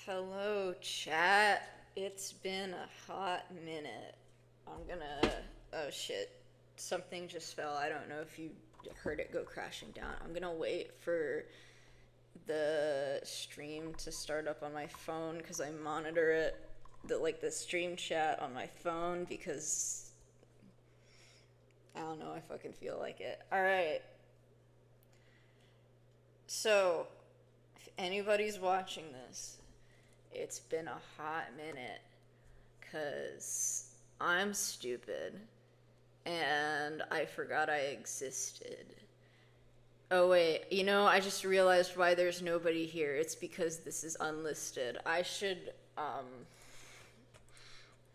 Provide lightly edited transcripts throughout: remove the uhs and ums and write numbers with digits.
Hello, chat. It's been a hot minute. I'm gonna. Oh shit. Something just fell. I don't know if you heard it go crashing down. I'm gonna wait for the stream to start up on my phone because I monitor it. The stream chat on my phone because I don't know. I fucking feel like it. Alright. So, if anybody's watching this, it's been a hot minute because I'm stupid and I forgot I existed. Oh, wait, I just realized why there's nobody here. It's because this is unlisted. I should,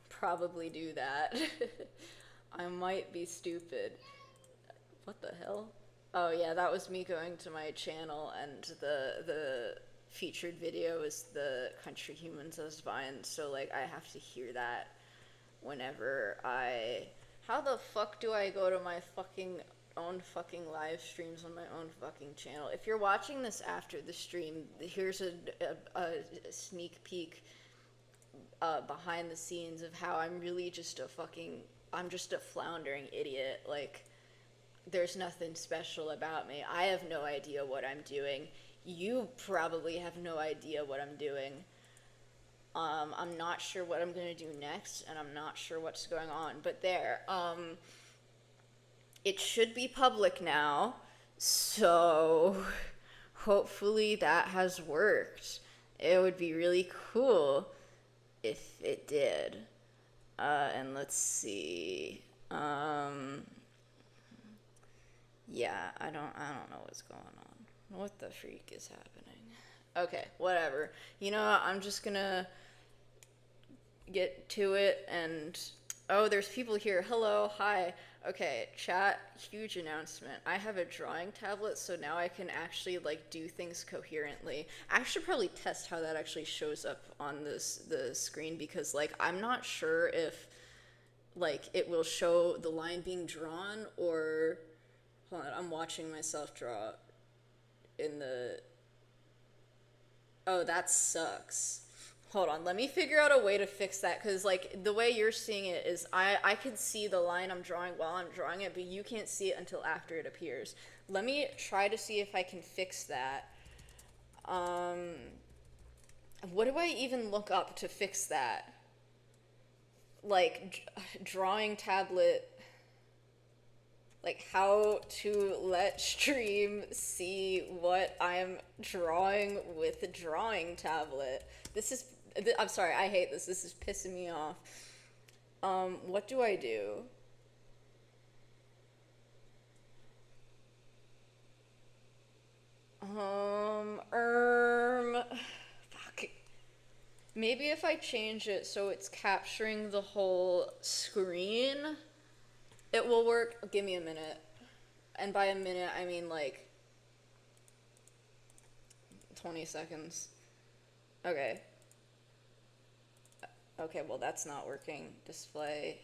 probably do that. I might be stupid. What the hell? Oh, yeah, that was me going to my channel, and the featured video is the Country Humans as Vine, so, I have to hear that whenever I... How the fuck do I go to my fucking own fucking live streams on my own fucking channel? If you're watching this after the stream, here's a sneak peek behind the scenes of how I'm really just I'm just a floundering idiot. There's nothing special about me. I have no idea what I'm doing. You probably have no idea what I'm doing. I'm not sure what I'm gonna do next, and I'm not sure what's going on, but there. It should be public now, so hopefully that has worked. It would be really cool if it did. And let's see. Yeah, I don't know what's going on. What the freak is happening? Okay, whatever. I'm just gonna get to it, and oh, there's people here. Hello, hi. Okay, chat, huge announcement. I have a drawing tablet, so now I can actually do things coherently. I should probably test how that actually shows up on the screen, because I'm not sure if it will show the line being drawn, or hold on, I'm watching myself draw in the... Oh, that sucks. Hold on, let me figure out a way to fix that, because, the way you're seeing it is I can see the line I'm drawing while I'm drawing it, but you can't see it until after it appears. Let me try to see if I can fix that. What do I even look up to fix that? Drawing tablet... how to let stream see what I'm drawing with the drawing tablet. I'm sorry, I hate this. This is pissing me off. What do I do? Fuck. Maybe if I change it so it's capturing the whole screen, it will work. Give me a minute. And by a minute, I mean 20 seconds. Okay. Okay, well that's not working. Display,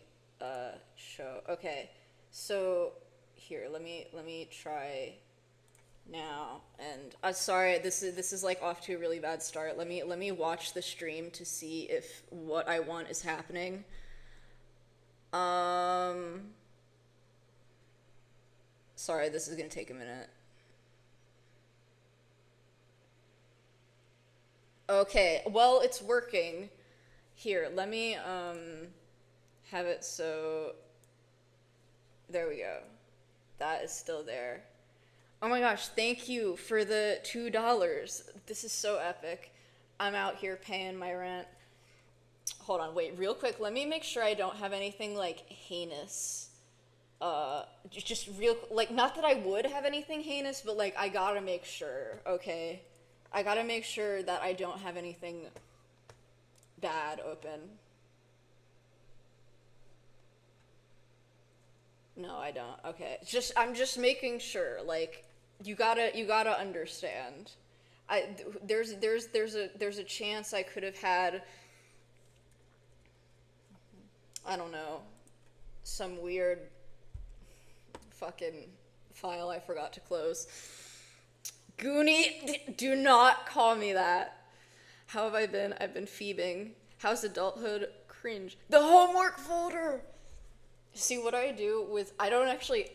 show. Okay, so here, let me try now. And sorry, this is off to a really bad start. Let me watch the stream to see if what I want is happening. Sorry, this is gonna take a minute. Okay, well, it's working. Here, let me have it so... There we go. That is still there. Oh my gosh, thank you for the $2. This is so epic. I'm out here paying my rent. Hold on, wait, real quick, let me make sure I don't have anything heinous. Just real, not that I would have anything heinous, but I gotta make sure, okay? I gotta make sure that I don't have anything bad open. No, I don't. Okay. I'm just making sure. You gotta understand. There's a chance I could have had, I don't know, some weird fucking file I forgot to close. Goonie, do not call me that. How have I been? I've been phoebing. How's adulthood? Cringe. The homework folder! See, what I do with, I don't actually,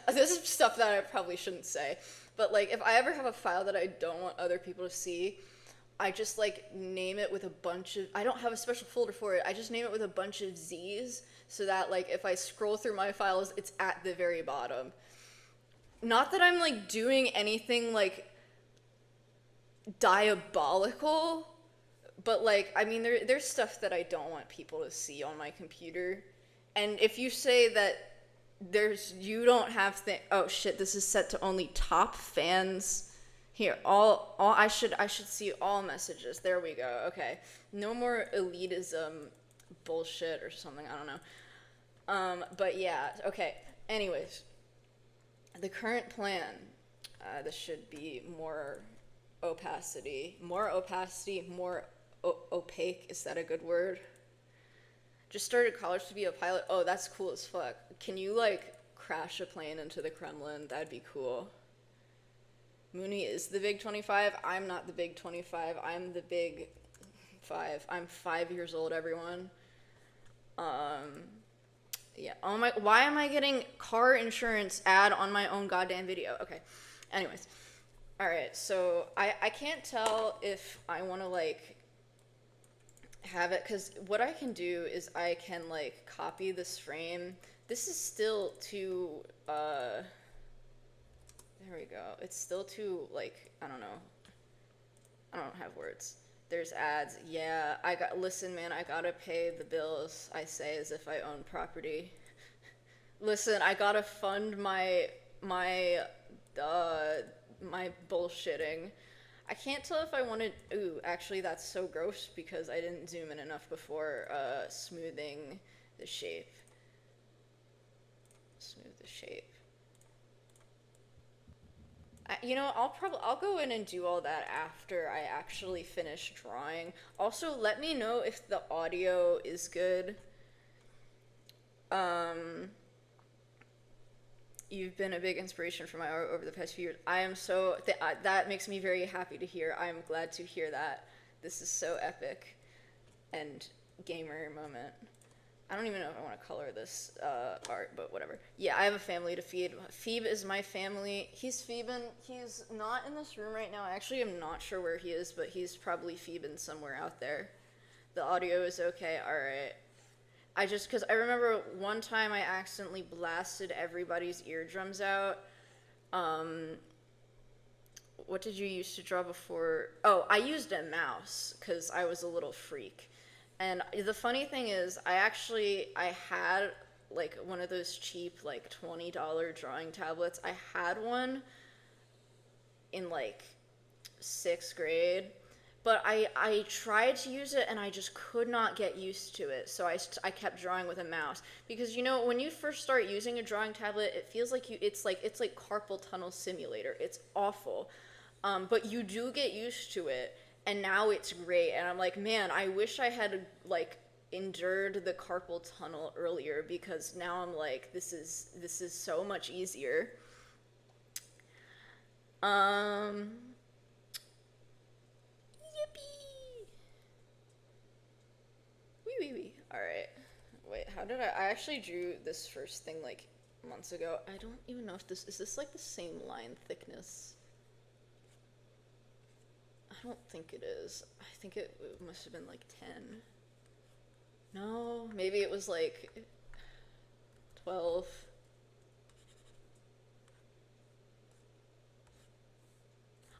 this is stuff that I probably shouldn't say, but like, if I ever have a file that I don't want other people to see, I just like name it with a bunch of, I don't have a special folder for it, I just name it with a bunch of Z's, so that like, if I scroll through my files, it's at the very bottom. Not that I'm like doing anything like diabolical, but like, I mean, there's stuff that I don't want people to see on my computer. And if you say that you don't have oh shit, this is set to only top fans. Here, all I should see all messages. There we go. Okay. No more elitism bullshit or something, I don't know. But yeah, okay. Anyways, the current plan, this should be more opacity, more opaque. Is that a good word? Just started college to be a pilot. Oh, that's cool as fuck. Can you like crash a plane into the Kremlin? That'd be cool. Mooney is the big 25. I'm not the big 25. I'm the big 5. I'm 5 years old, everyone. Yeah. Oh my, why am I getting car insurance ad on my own goddamn video? Okay. Anyways. All right. So I can't tell if I want to like have it, because what I can do is I can like copy this frame. This is still too, there we go. It's still too, like, I don't know. I don't have words. There's ads. Yeah, listen, man, I gotta pay the bills, I say as if I own property. Listen, I gotta fund my bullshitting. I can't tell if I wanted, ooh, actually that's so gross because I didn't zoom in enough before, smoothing the shape. Smooth the shape. You know, I'll go in and do all that after I actually finish drawing. Also, let me know if the audio is good. You've been a big inspiration for my art over the past few years. I am so, that makes me very happy to hear. I am glad to hear that. This is so epic and gamer moment. I don't even know if I want to color this art, but whatever. Yeah, I have a family to feed. Phoebe is my family. He's Phoebin. He's not in this room right now. I actually am not sure where he is, but he's probably Phoebin somewhere out there. The audio is okay. All right. Because I remember one time I accidentally blasted everybody's eardrums out. What did you use to draw before? Oh, I used a mouse because I was a little freak. And the funny thing is, I had like one of those cheap like $20 drawing tablets. I had one in like 6th grade, but I tried to use it and I just could not get used to it. So I kept drawing with a mouse because, you know, when you first start using a drawing tablet, it feels like it's like carpal tunnel simulator. It's awful, but you do get used to it. And now it's great, and I'm like, man, I wish I had, like, endured the carpal tunnel earlier, because now I'm like, this is so much easier. Yippee! Wee. Alright. Wait, how did I actually drew this first thing, like, months ago. I don't even know if is this, like, the same line thickness? I don't think it is. I think it must have been like 10. No, maybe it was like 12.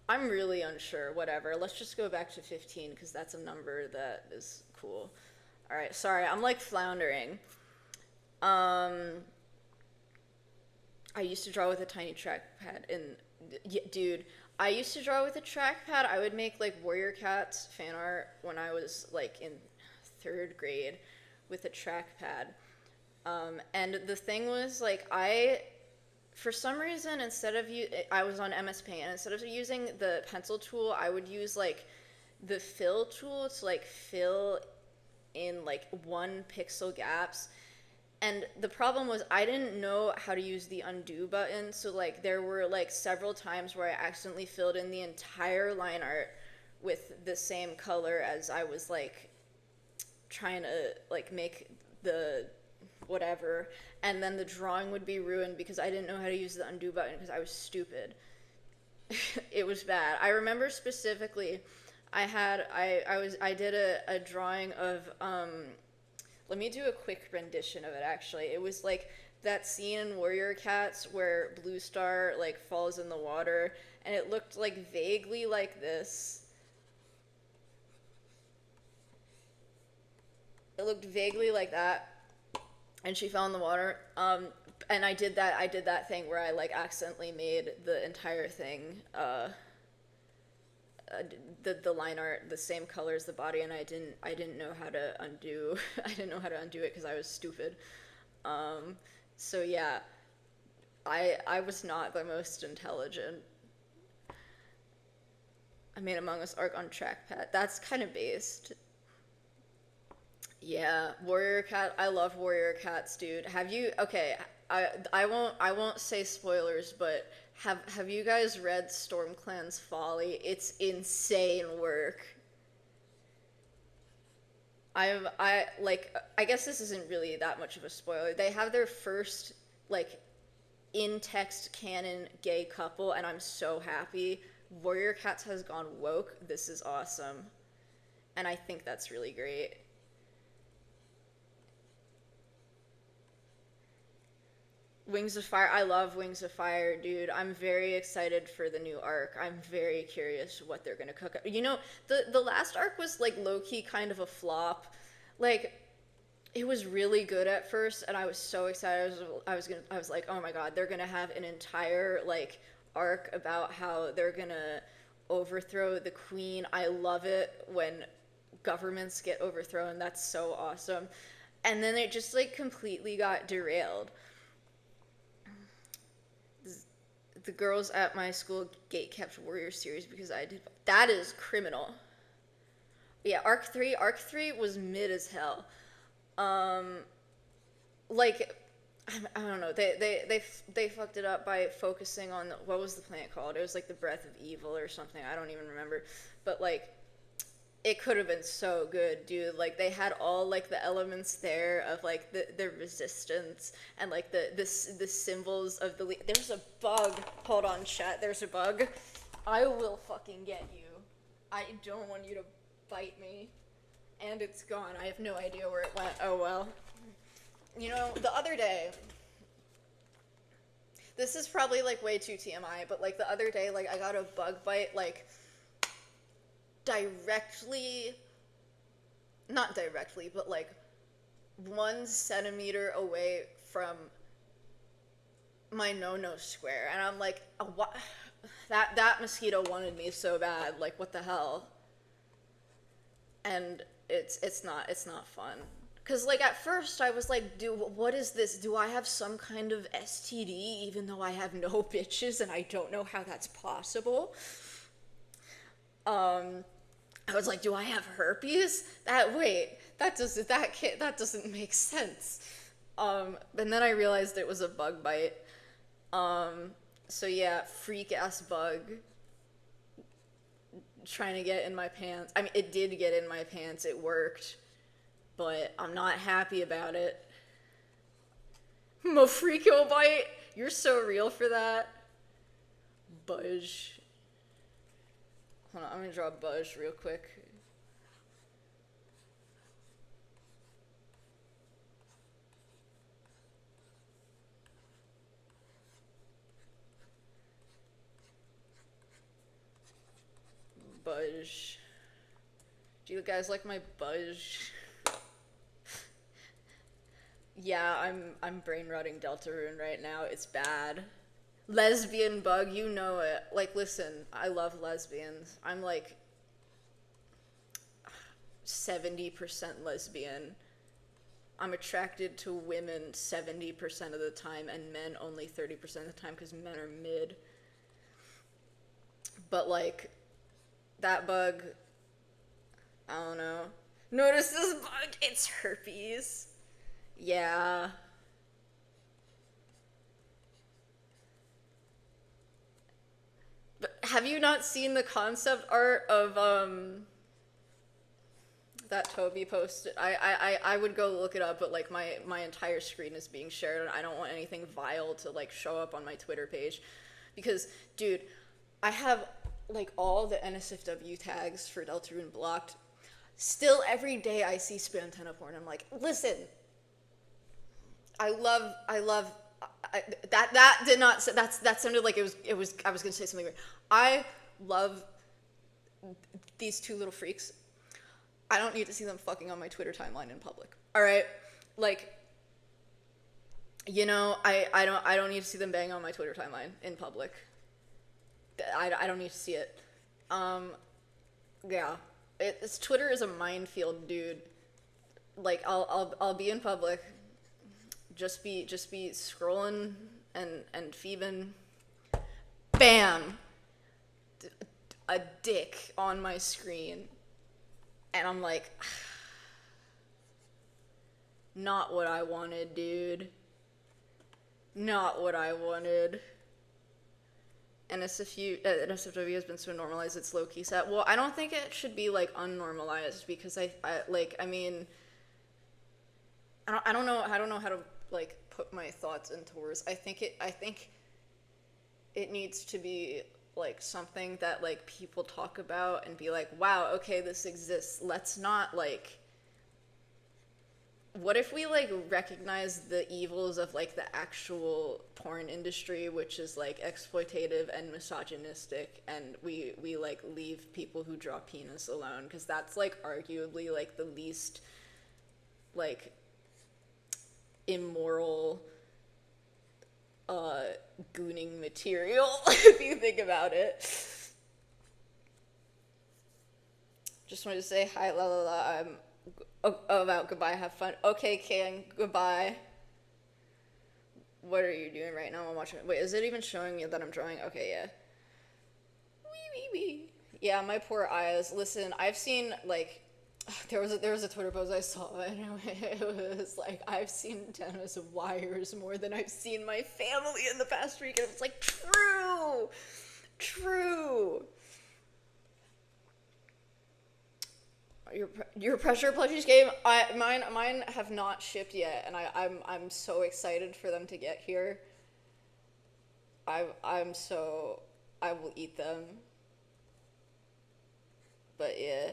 I'm really unsure. Whatever. Let's just go back to 15 because that's a number that is cool. All right. Sorry, I'm like floundering. I used to draw with a tiny trackpad, and yeah, dude. I used to draw with a trackpad. I would make like Warrior Cats fan art when I was like in 3rd grade with a trackpad. And the thing was like for some reason, I was on MS Paint, and instead of using the pencil tool, I would use like the fill tool to like fill in like 1 pixel gaps. And the problem was I didn't know how to use the undo button, so like there were like several times where I accidentally filled in the entire line art with the same color as I was like trying to like make the whatever, and then the drawing would be ruined because I didn't know how to use the undo button because I was stupid. It was bad. I remember specifically I did a drawing of let me do a quick rendition of it actually. It was like that scene in Warrior Cats where Blue Star like falls in the water, and it looked like vaguely like this. It looked vaguely like that, and she fell in the water. And I did that thing where I like accidentally made the entire thing the line art the same color as the body, and I didn't know how to undo I didn't know how to undo it because I was stupid. So yeah, I was not the most intelligent. I made Among Us arc on trackpad. That's kind of based. Yeah, Warrior Cat. I love Warrior Cats, dude. Have you? Okay, I won't say spoilers, but have you guys read StormClan's Folly? It's insane work. I guess this isn't really that much of a spoiler. They have their first like in text canon gay couple, and I'm so happy. Warrior Cats has gone woke. This is awesome, and I think that's really great. Wings of Fire. I love Wings of Fire, dude. I'm very excited for the new arc. I'm very curious what they're gonna cook up. You know, the last arc was like low key kind of a flop. Like, it was really good at first, and I was so excited. I was like, oh my god, they're gonna have an entire like arc about how they're gonna overthrow the queen. I love it when governments get overthrown. That's so awesome. And then it just like completely got derailed. The girls at my school gatekept Warrior series because I did. That is criminal. Yeah, Arc 3 was mid as hell. Like, I don't know. They fucked it up by focusing on what was the planet called? It was like the Breath of Evil or something. I don't even remember. But like, it could have been so good, dude. Like, they had all like the elements there of like the resistance and like the symbols of the there's a bug. Hold on, chat. There's a bug. I will fucking get you. I don't want you to bite me. And it's gone. I have no idea where it went. Oh well. You know, the other day, this is probably like way too TMI, but like the other day, like I got a bug bite like directly, not directly, but like 1 centimeter away from my no square, and I'm like, what? That mosquito wanted me so bad. Like, what the hell? And it's not fun. Cause like at first I was like, dude, what is this? Do I have some kind of STD even though I have no bitches and I don't know how that's possible? I was like, do I have herpes? That doesn't make sense. And then I realized it was a bug bite. So yeah, freak ass bug trying to get in my pants. I mean, it did get in my pants. It worked, but I'm not happy about it. Mofrico bite. You're so real for that. Buzz. Hold on, I'm gonna draw Buzz real quick. Buzz. Do you guys like my Buzz? Yeah, I'm brain rotting Deltarune right now. It's bad. Lesbian bug, you know it. Like, listen, I love lesbians. I'm like 70% lesbian. I'm attracted to women 70% of the time and men only 30% of the time because men are mid. But like, that bug, I don't know. Notice this bug, it's herpes. Yeah. But have you not seen the concept art of that Toby posted? I would go look it up, but like my entire screen is being shared, and I don't want anything vile to like show up on my Twitter page, because dude, I have like all the NSFW tags for Deltarune blocked. Still, every day I see spam tenna porn. I'm like, listen, I love. That did not. That sounded like it was. I was gonna say something weird. I love these two little freaks. I don't need to see them fucking on my Twitter timeline in public. All right, like, you know, I don't need to see them bang on my Twitter timeline in public. I don't need to see it. Yeah, Twitter is a minefield, dude. Like, I'll be in public. Just be scrolling and feeding. Bam! A dick on my screen. And I'm like, not what I wanted, dude. Not what I wanted. NSFW has been so normalized it's low-key sad. Well, I don't think it should be, like, unnormalized, because I mean, I don't know how to, like, put my thoughts into words. I think it needs to be, like, something that, like, people talk about and be like, wow, okay, this exists. Let's not, like, what if we, like, recognize the evils of, like, the actual porn industry, which is, like, exploitative and misogynistic, and we like, leave people who draw penis alone, because that's, like, arguably, like, the least, like, immoral, gooning material, if you think about it. Just wanted to say hi, la la la, about goodbye, have fun. Okay, King, goodbye. What are you doing right now? I'm watching. Wait, is it even showing me that I'm drawing? Okay, yeah. Wee wee wee. Yeah, my poor eyes. Listen, I've seen, like, there was a Twitter post I saw, and it was like, I've seen tennis wires more than I've seen my family in the past week, and it's like, true. Your pressure plushies game, mine have not shipped yet, and I'm so excited for them to get here. I will eat them. But yeah,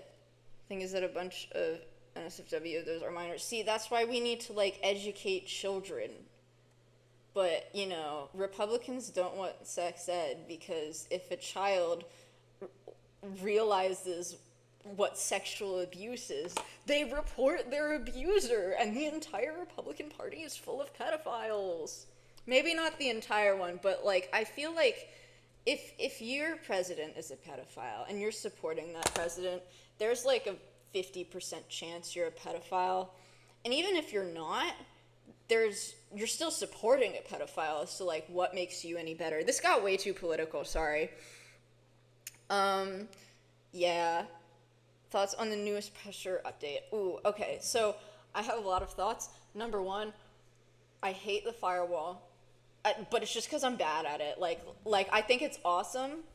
thing is that a bunch of NSFW, those are minors. See, that's why we need to, like, educate children. But, you know, Republicans don't want sex ed, because if a child realizes what sexual abuse is, they report their abuser, and the entire Republican Party is full of pedophiles. Maybe not the entire one, but, like, I feel like if your president is a pedophile and you're supporting that president, there's, like, a 50% chance you're a pedophile. And even if you're not, you're still supporting a pedophile, so, like, what makes you any better? This got way too political, sorry. Yeah. Thoughts on the newest pressure update. Ooh, okay, so I have a lot of thoughts. Number one, I hate the firewall, but it's just because I'm bad at it. Like I think it's awesome.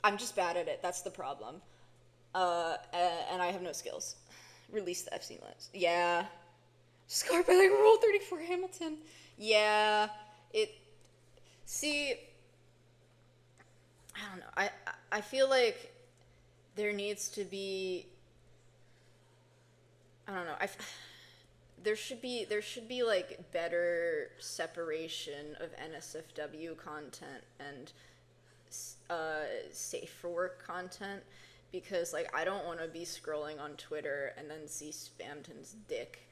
I'm just bad at it. That's the problem. And I have no skills. Release the FC lens. Yeah. Scarred by, like, Rule 34 Hamilton. Yeah. See, I don't know. I feel like there needs to be, I don't know. There should be like better separation of NSFW content and safe for work content, because, like, I don't want to be scrolling on Twitter and then see Spamton's dick.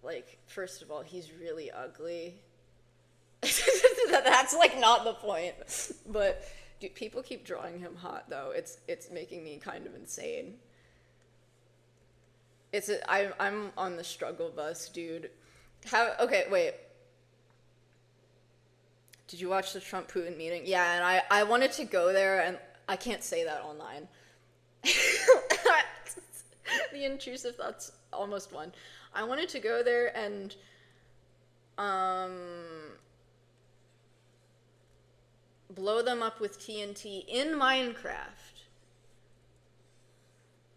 Like, first of all, he's really ugly. That's, like, not the point. But dude, people keep drawing him hot, though. It's making me kind of insane. I'm on the struggle bus, dude. Okay, wait. Did you watch the Trump-Putin meeting? Yeah, and I wanted to go there, and I can't say that online. The intrusive thoughts almost won. I wanted to go there and, blow them up with TNT in Minecraft.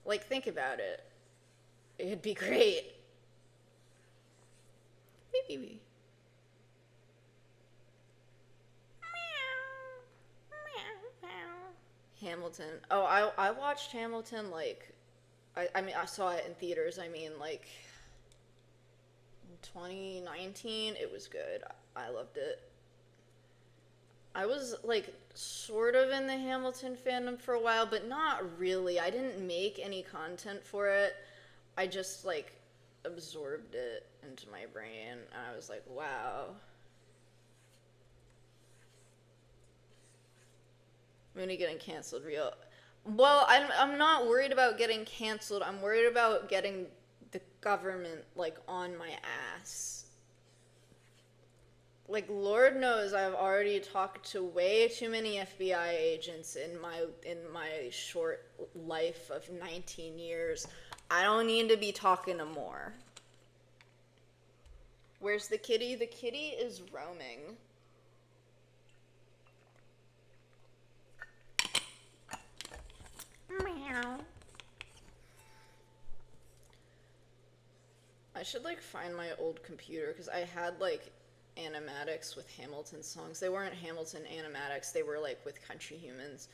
Like, think about it. It'd be great. Maybe. Hamilton. Oh, I watched Hamilton, like, I mean, I saw it in theaters, I mean, like, in 2019, it was good. I loved it. I was, like, sort of in the Hamilton fandom for a while, but not really. I didn't make any content for it. I just, like, absorbed it into my brain, and I was like, wow. Mooney getting canceled, real. Well, I'm not worried about getting canceled. I'm worried about getting the government, like, on my ass. Like, Lord knows I've already talked to way too many FBI agents in my short life of 19 years. I don't need to be talking to more. Where's the kitty? The kitty is roaming. Meow. I should, like, find my old computer, because I had, like, animatics with Hamilton songs. They weren't Hamilton animatics, they were, like, with Country Humans.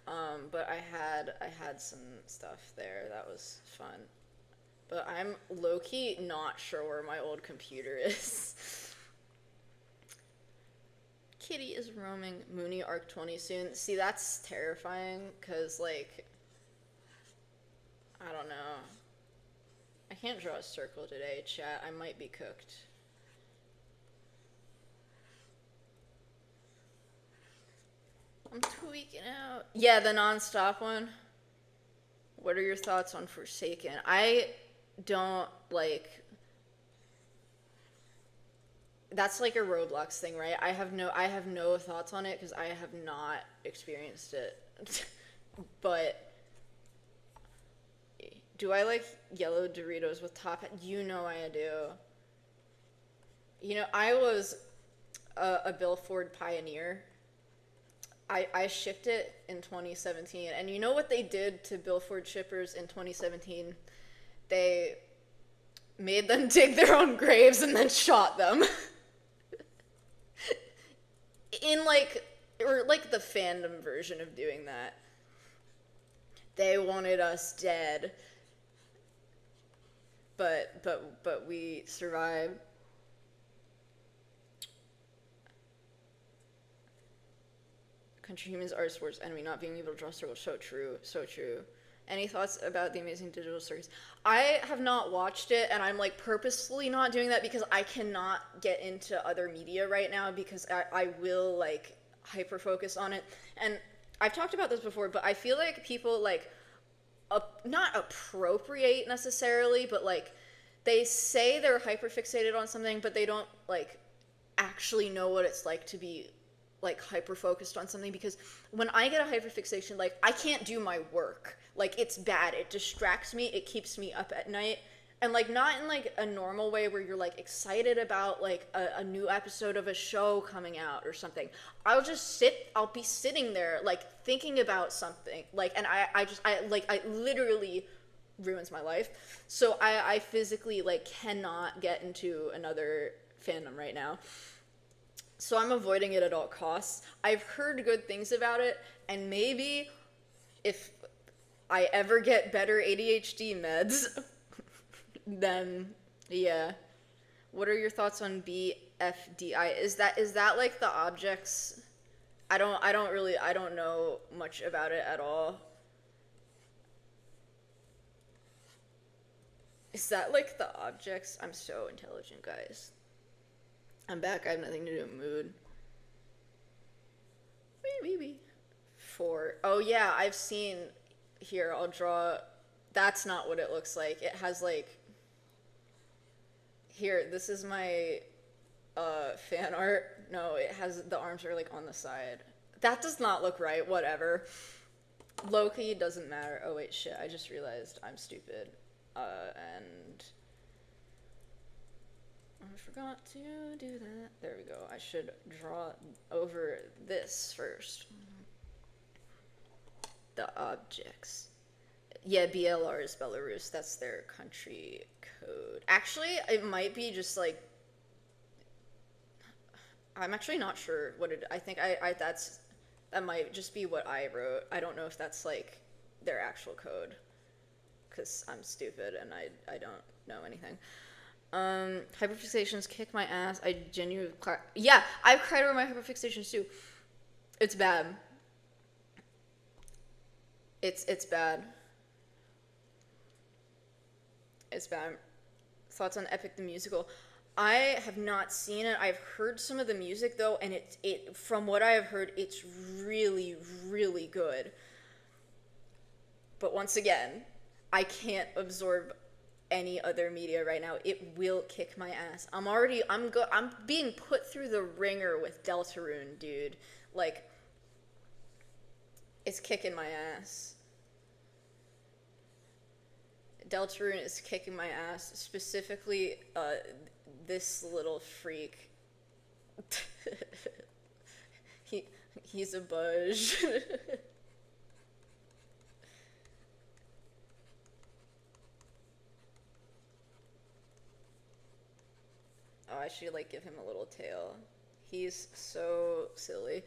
But I had some stuff there that was fun. But I'm low-key not sure where my old computer is. Kitty is roaming. Mooney Arc 20 soon. See, that's terrifying, because, like, I don't know. I can't draw a circle today, chat. I might be cooked. I'm tweaking out. Yeah, the non-stop one. What are your thoughts on Forsaken? I don't, like... That's like a Roblox thing, right? I have no thoughts on it because I have not experienced it. But do I like yellow Doritos with top hat? You know I do. You know, I was a Bill Ford pioneer. I shipped it in 2017, and you know what they did to Bill Ford shippers in 2017? They made them dig their own graves and then shot them. In like the fandom version of doing that. They wanted us dead. But we survived. Country Humans are sports enemy, not being able to draw circles. So true, so true. Any thoughts about the Amazing Digital Circus? I have not watched it, and I'm like purposefully not doing that because I cannot get into other media right now because I will like hyper focus on it. And I've talked about this before, but I feel like people like not appropriate necessarily, but like they say they're hyper fixated on something, but they don't like actually know what it's like to be like hyper focused on something, because when I get a hyper fixation, like I can't do my work. Like it's bad. It distracts me. It keeps me up at night. And like not in like a normal way where you're like excited about like a new episode of a show coming out or something. I'll be sitting there like thinking about something. Like, and I literally ruins my life. So I physically like cannot get into another fandom right now. So I'm avoiding it at all costs. I've heard good things about it, and maybe if I ever get better ADHD meds, then yeah. What are your thoughts on BFDI? Is that like the objects? I don't know much about it at all. Is that like the objects? I'm so intelligent, guys. I'm back. I have nothing to do with mood. Maybe. 4. Oh yeah, I've seen. Here, I'll draw. That's not what it looks like. It has like. Here, this is my fan art. No, it has the arms are like on the side. That does not look right. Whatever. Loki doesn't matter. Oh wait, shit. I just realized I'm stupid. And I forgot to do that. There we go. I should draw over this first. The objects. Yeah, BLR is Belarus. That's their country code. Actually, it might be just like, I'm actually not sure what it, I think that might just be what I wrote. I don't know if that's like their actual code, because I'm stupid and I don't know anything. Hyperfixations kick my ass. I genuinely yeah, I've cried over my hyperfixations too. It's bad. It's bad. It's bad. Thoughts on Epic the Musical? I have not seen it. I've heard some of the music though, and it from what I have heard, it's really, really good. But once again, I can't absorb any other media right now. It will kick my ass. I'm being put through the ringer with Deltarune, dude. Like, it's kicking my ass. Deltarune is kicking my ass. Specifically, this little freak. He's a budge. Oh, I should like give him a little tail. He's so silly.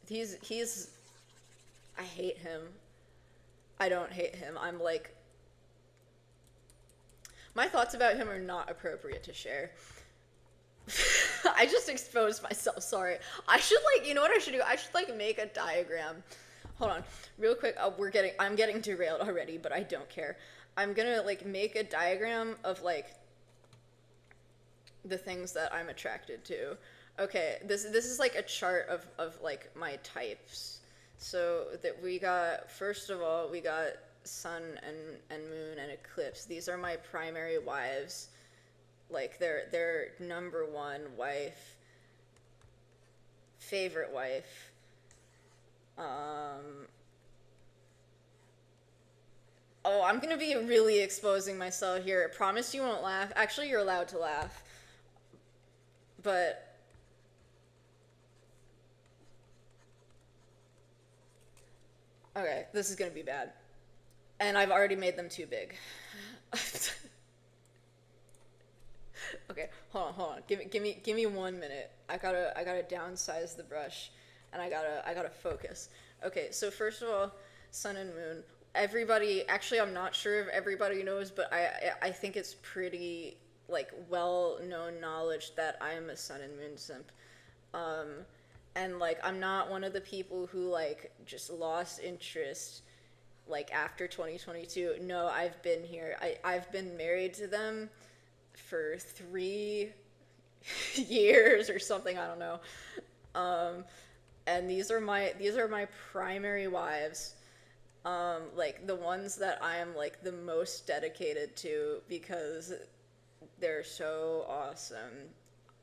He's I hate him. I don't hate him. I'm like, my thoughts about him are not appropriate to share. I just exposed myself, sorry. I should like, you know what I should do? I should like make a diagram. Hold on, real quick, I'm getting derailed already, but I don't care. I'm gonna like make a diagram of like the things that I'm attracted to. Okay, this is like a chart of like my types. So that we got, first of all, we got sun and moon and eclipse. These are my primary wives. Like they're number one wife, favorite wife. Oh, I'm gonna be really exposing myself here. I promise you won't laugh. Actually, you're allowed to laugh. But okay, this is gonna be bad. And I've already made them too big. Okay, hold on. Give me 1 minute. I gotta downsize the brush, and I gotta focus. Okay, so first of all, sun and moon. Everybody, actually, I'm not sure if everybody knows, but I think it's pretty like well-known knowledge that I'm a sun and moon simp. And like I'm not one of the people who like just lost interest like after 2022. No, I've been here. I've been married to them for 3 years or something, I don't know. And these are my primary wives. Like the ones that I am like the most dedicated to because they're so awesome.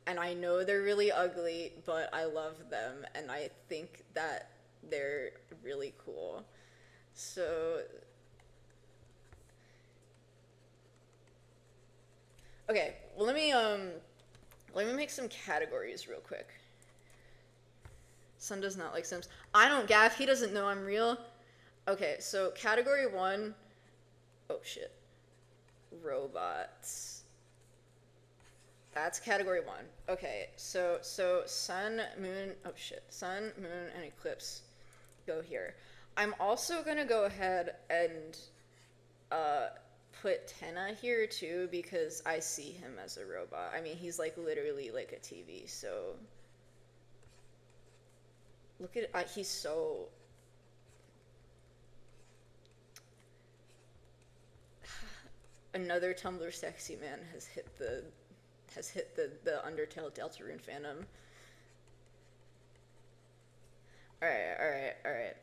And I know they're really ugly, but I love them and I think that they're really cool. So okay, well let me make some categories real quick. Sun does not like Sims. I don't gaff, he doesn't know I'm real. Okay, so category 1, oh shit, robots. That's category 1. Okay, so sun, moon, oh shit, sun, moon, and eclipse go here. I'm also gonna go ahead and put Tenna here too because I see him as a robot. I mean, he's like literally like a TV, so look at he's so another Tumblr sexy man has hit the Undertale Deltarune fandom. Alright.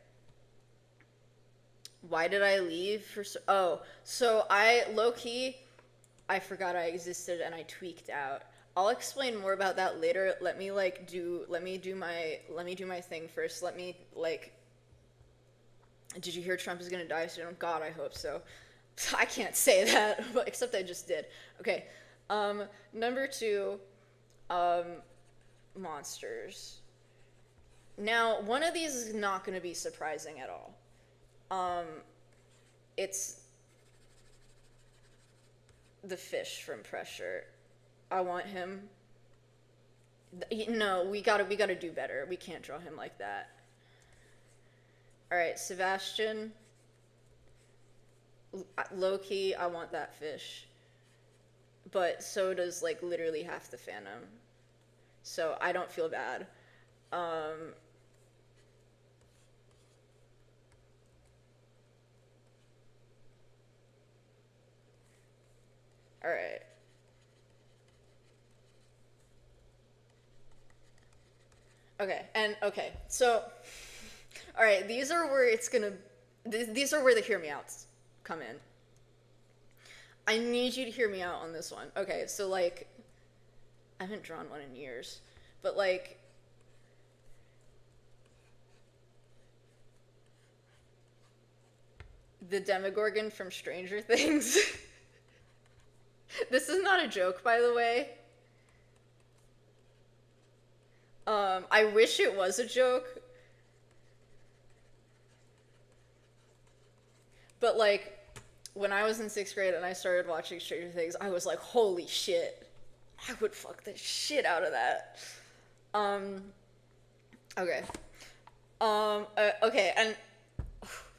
Why did I leave for so I low-key I forgot I existed and I tweaked out. I'll explain more about that later. Let me do my thing first. Let me like, did you hear Trump is gonna die soon? God, I hope so. I can't say that, but except I just did. Okay. Number two, um, monsters. Now, one of these is not going to be surprising at all. It's the fish from Pressure. I want him. No, we gotta do better. We can't draw him like that. All right, Sebastian. Low key, I want that fish. But so does like literally half the fandom. So I don't feel bad. All right. Okay, so, all right, these are where these are where the hear me outs come in. I need you to hear me out on this one. Okay, so like, I haven't drawn one in years, but like, the Demogorgon from Stranger Things. This is not a joke, by the way. I wish it was a joke. But like, when I was in 6th grade and I started watching Stranger Things, I was like, holy shit. I would fuck the shit out of that. Okay. Okay, and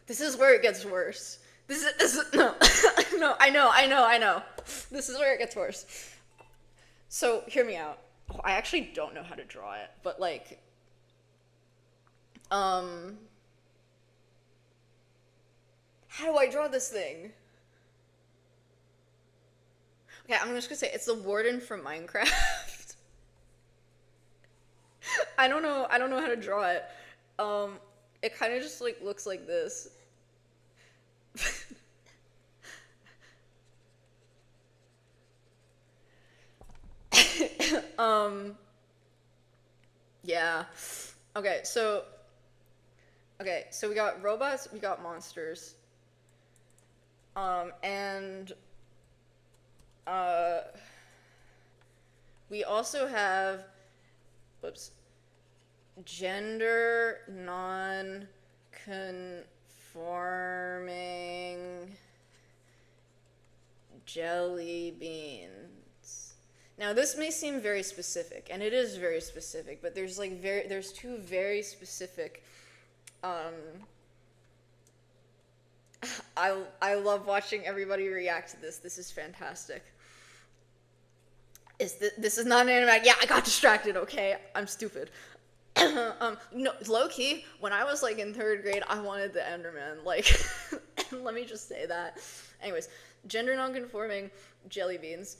this is where it gets worse. This is no, no, I know. This is where it gets worse. So, hear me out. Oh, I actually don't know how to draw it, but like, how do I draw this thing? Okay, I'm just gonna say it's the warden from Minecraft. I don't know how to draw it. It kind of just like looks like this. Yeah. Okay, so we got robots, we got monsters. And we also have, whoops, gender non-conforming jelly beans. Now this may seem very specific, and it is very specific, but there's like there's two very specific, I love watching everybody react to this. This is fantastic. This is not an animatic. Yeah, I got distracted, okay? I'm stupid. No, low-key, when I was like in 3rd grade, I wanted the Enderman. Like, let me just say that. Anyways, gender non-conforming jelly beans.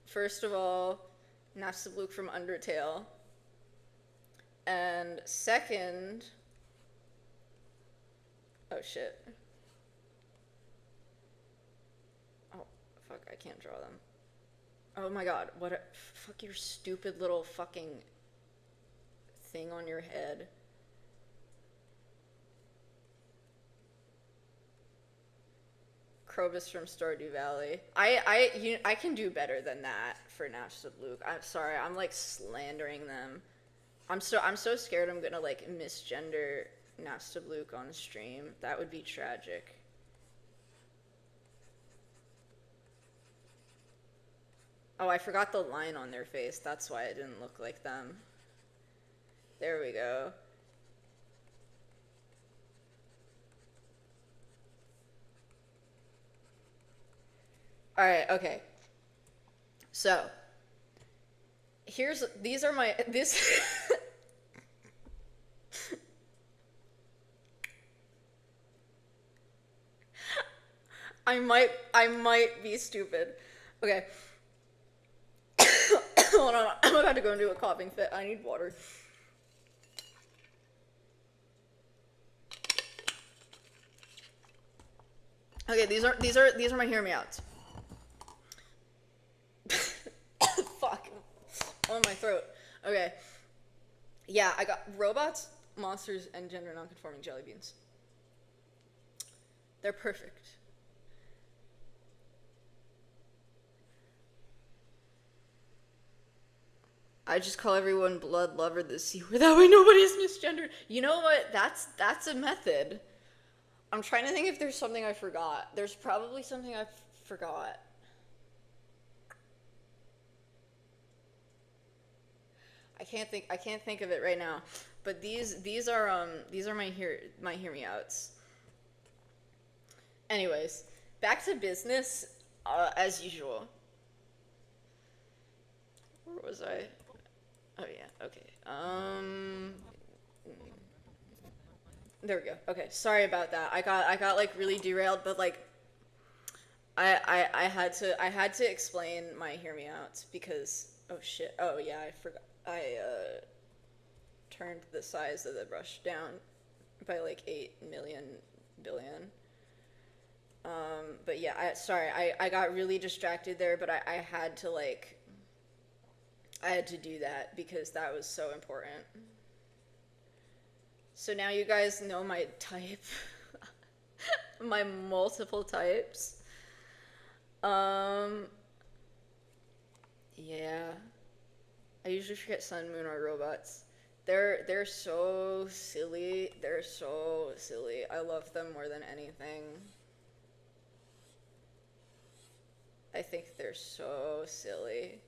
First of all, Luke from Undertale. And second, oh shit. Oh, fuck, I can't draw them. Oh my god, fuck your stupid little fucking thing on your head. Krobus from Stardew Valley. I can do better than that for Luke. I'm sorry, I'm like slandering them. I'm so scared I'm gonna like misgender Luke on stream. That would be tragic. Oh, I forgot the line on their face. That's why it didn't look like them. There we go. All right, okay. So, these are my, this, I might be stupid. Okay. Hold on, I'm about to go into a coughing fit. I need water. Okay, these are my hear me outs. Fuck. Oh, my throat. Okay. Yeah, I got robots, monsters, and gender non-conforming jelly beans. They're perfect. I just call everyone blood lover the C word. That way nobody's misgendered. You know what? That's a method. I'm trying to think if there's something I forgot. There's probably something I forgot. I can't think of it right now. But these are my hear me outs. Anyways, back to business, as usual. Where was I? Oh yeah, okay. There we go. Okay, sorry about that. I got like really derailed, but like I had to explain my hear me outs because oh shit. Oh yeah, I forgot. I turned the size of the brush down by like 8 million billion. But yeah, I got really distracted there, but I had to like I had to do that because that was so important. So now you guys know my type. My multiple types. Um, yeah. I usually forget sun, moon, or robots. They're so silly. They're so silly. I love them more than anything. I think they're so silly.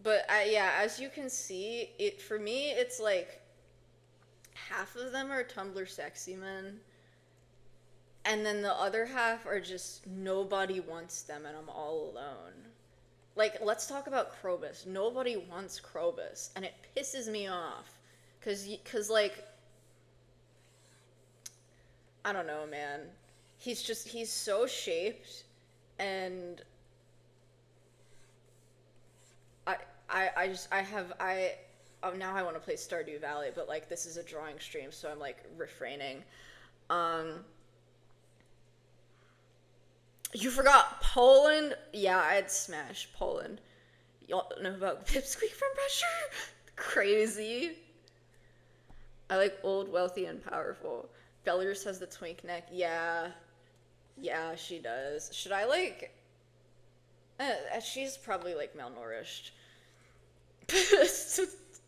But yeah, as you can see, it for me it's like half of them are Tumblr sexy men, and then the other half are just nobody wants them and I'm all alone. Like, let's talk about Krobus. Nobody wants Krobus, and it pisses me off. Cause like, I don't know, man. He's so shaped, and oh, now I want to play Stardew Valley, but like this is a drawing stream, so I'm like refraining. You forgot Poland? Yeah, I'd smash Poland. Y'all know about Pipsqueak from Pressure? Crazy. I like old, wealthy, and powerful. Belarus has the twink neck. Yeah. Yeah, she does. Should I like... she's probably like malnourished.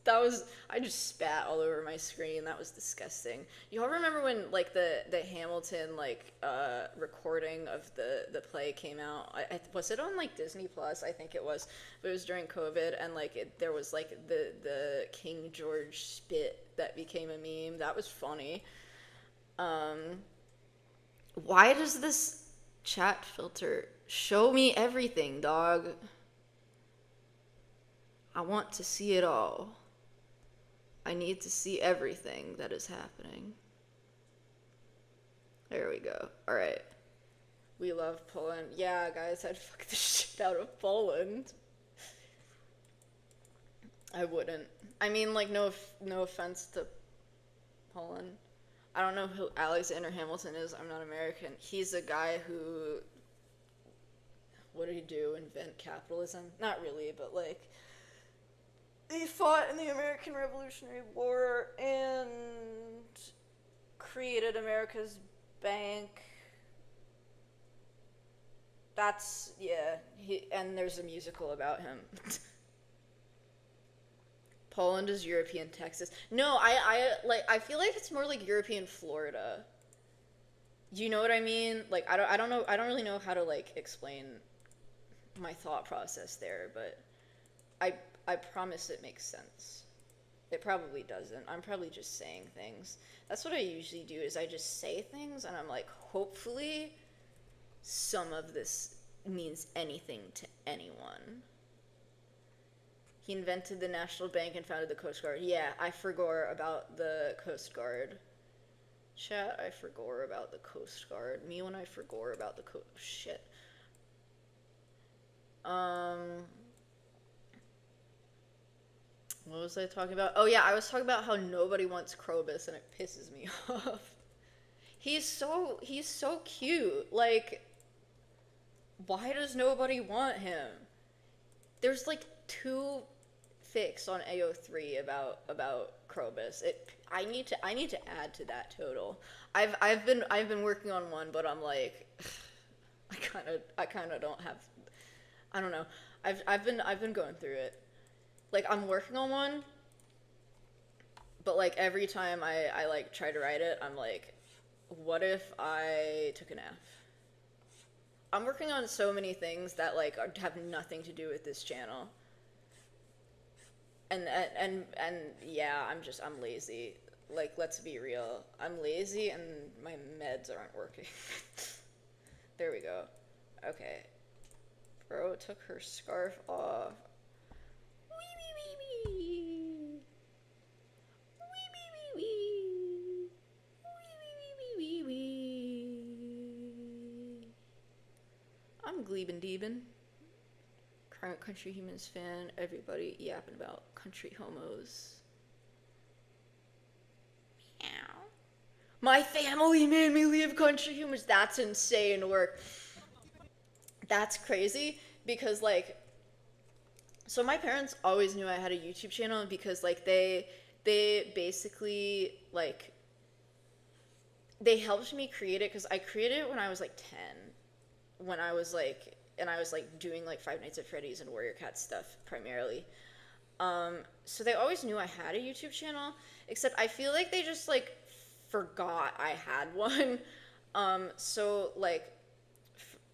That was I just spat all over my screen. That was disgusting. Y'all remember when like the Hamilton like recording of the play came out? Was it on like Disney Plus? I think it was, but it was during COVID, and like there was like the King George spit that became a meme. That was funny. Why does this chat filter show me everything, dog? I want to see it all. I need to see everything that is happening. There we go. Alright. We love Poland. Yeah, guys, I'd fuck the shit out of Poland. I wouldn't. I mean, like, no offense to Poland. I don't know who Alexander Hamilton is. I'm not American. He's a guy who... What did he do? Invent capitalism? Not really, but, like... He fought in the American Revolutionary War and created America's bank. That's, yeah, and there's a musical about him. Poland is European Texas. No, I feel like it's more like European Florida. Do you know what I mean? Like, I don't know, I don't really know how to, like, explain my thought process there, but I promise it makes sense. It probably doesn't. I'm probably just saying things. That's what I usually do, is I just say things, and I'm like, hopefully some of this means anything to anyone. He invented the National Bank and founded the Coast Guard. Yeah, I forgot about the Coast Guard. Chat, I forgot about the Coast Guard. Me when I forgot about the shit. What was I talking about? Oh yeah, I was talking about how nobody wants Krobus and it pisses me off. He's so cute. Like, why does nobody want him? There's like 2 fix on AO3 about Krobus. I need to add to that total. I've been working on one, but I'm like, I kind of don't have. I don't know. I've been going through it. Like, I'm working on one, but like every time I like try to write it, I'm like, what if I took a nap? I'm working on so many things that like have nothing to do with this channel. And yeah, I'm lazy. Like, let's be real. I'm lazy and my meds aren't working. There we go. Okay. Bro took her scarf off. Wee wee wee wee. Wee wee wee wee. Wee wee wee wee wee. I'm Gleben Deben. Current Country Humans fan. Everybody yapping about country homos. Meow. My family made me leave Country Humans. That's insane work. That's crazy because like, so my parents always knew I had a YouTube channel because like they basically like they helped me create it because I created it when I was like 10, when I was like, and I was like doing like Five Nights at Freddy's and Warrior Cat stuff primarily. So they always knew I had a YouTube channel, except I feel like they just like forgot I had one. So like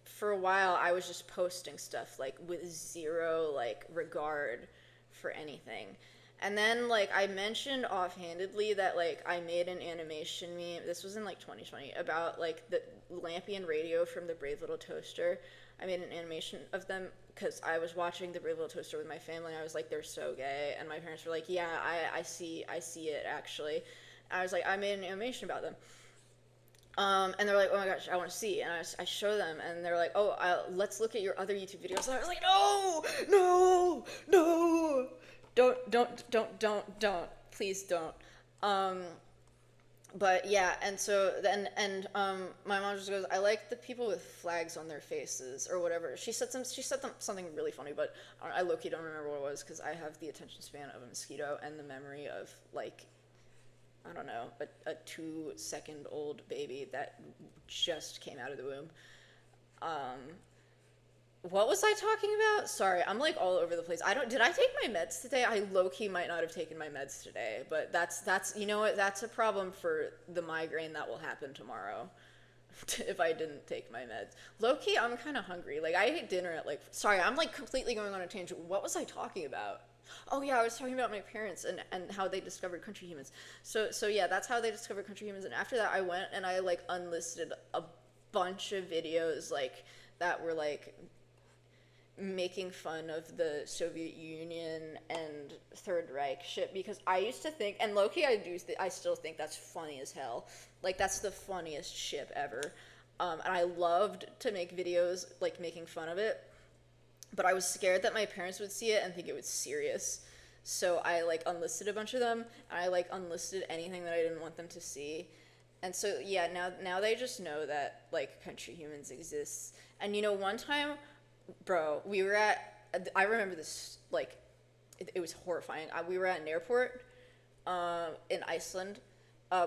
for a while I was just posting stuff like with zero like regard for anything. And then like I mentioned offhandedly that like I made an animation meme, this was in like 2020, about like the Lampion radio from the Brave Little Toaster. I made an animation of them because I was watching the Brave Little Toaster with my family. I was like, they're so gay, and my parents were like, yeah, I see it actually. I was like, I made an animation about them. And they're like, oh my gosh, I want to see. And I show them, and they're like, oh, let's look at your other YouTube videos. And I was like, no, don't, please don't. But yeah, and so then, my mom just goes, I like the people with flags on their faces or whatever. She said something really funny, but I low-key don't remember what it was because I have the attention span of a mosquito and the memory of like, I don't know, a 2-second-old baby that just came out of the womb. What was I talking about? Sorry, I'm like all over the place. Did I take my meds today? I low-key might not have taken my meds today, but that's, you know what, that's a problem for the migraine that will happen tomorrow if I didn't take my meds. Low-key, I'm kind of hungry. Like, I ate dinner at like, sorry, I'm like completely going on a tangent. What was I talking about? Oh yeah, I was talking about my parents and how they discovered Country Humans. So yeah, that's how they discovered Country Humans. And after that, I went and I like unlisted a bunch of videos like that were like making fun of the Soviet Union and Third Reich shit, because I used to think, and low-key I still think that's funny as hell. Like, that's the funniest ship ever. And I loved to make videos like making fun of it, but I was scared that my parents would see it and think it was serious. So I like unlisted a bunch of them, and I like unlisted anything that I didn't want them to see. And so yeah, now they just know that like Country Humans exists. And you know, one time, bro, I remember this, like, it was horrifying. We were at an airport in Iceland.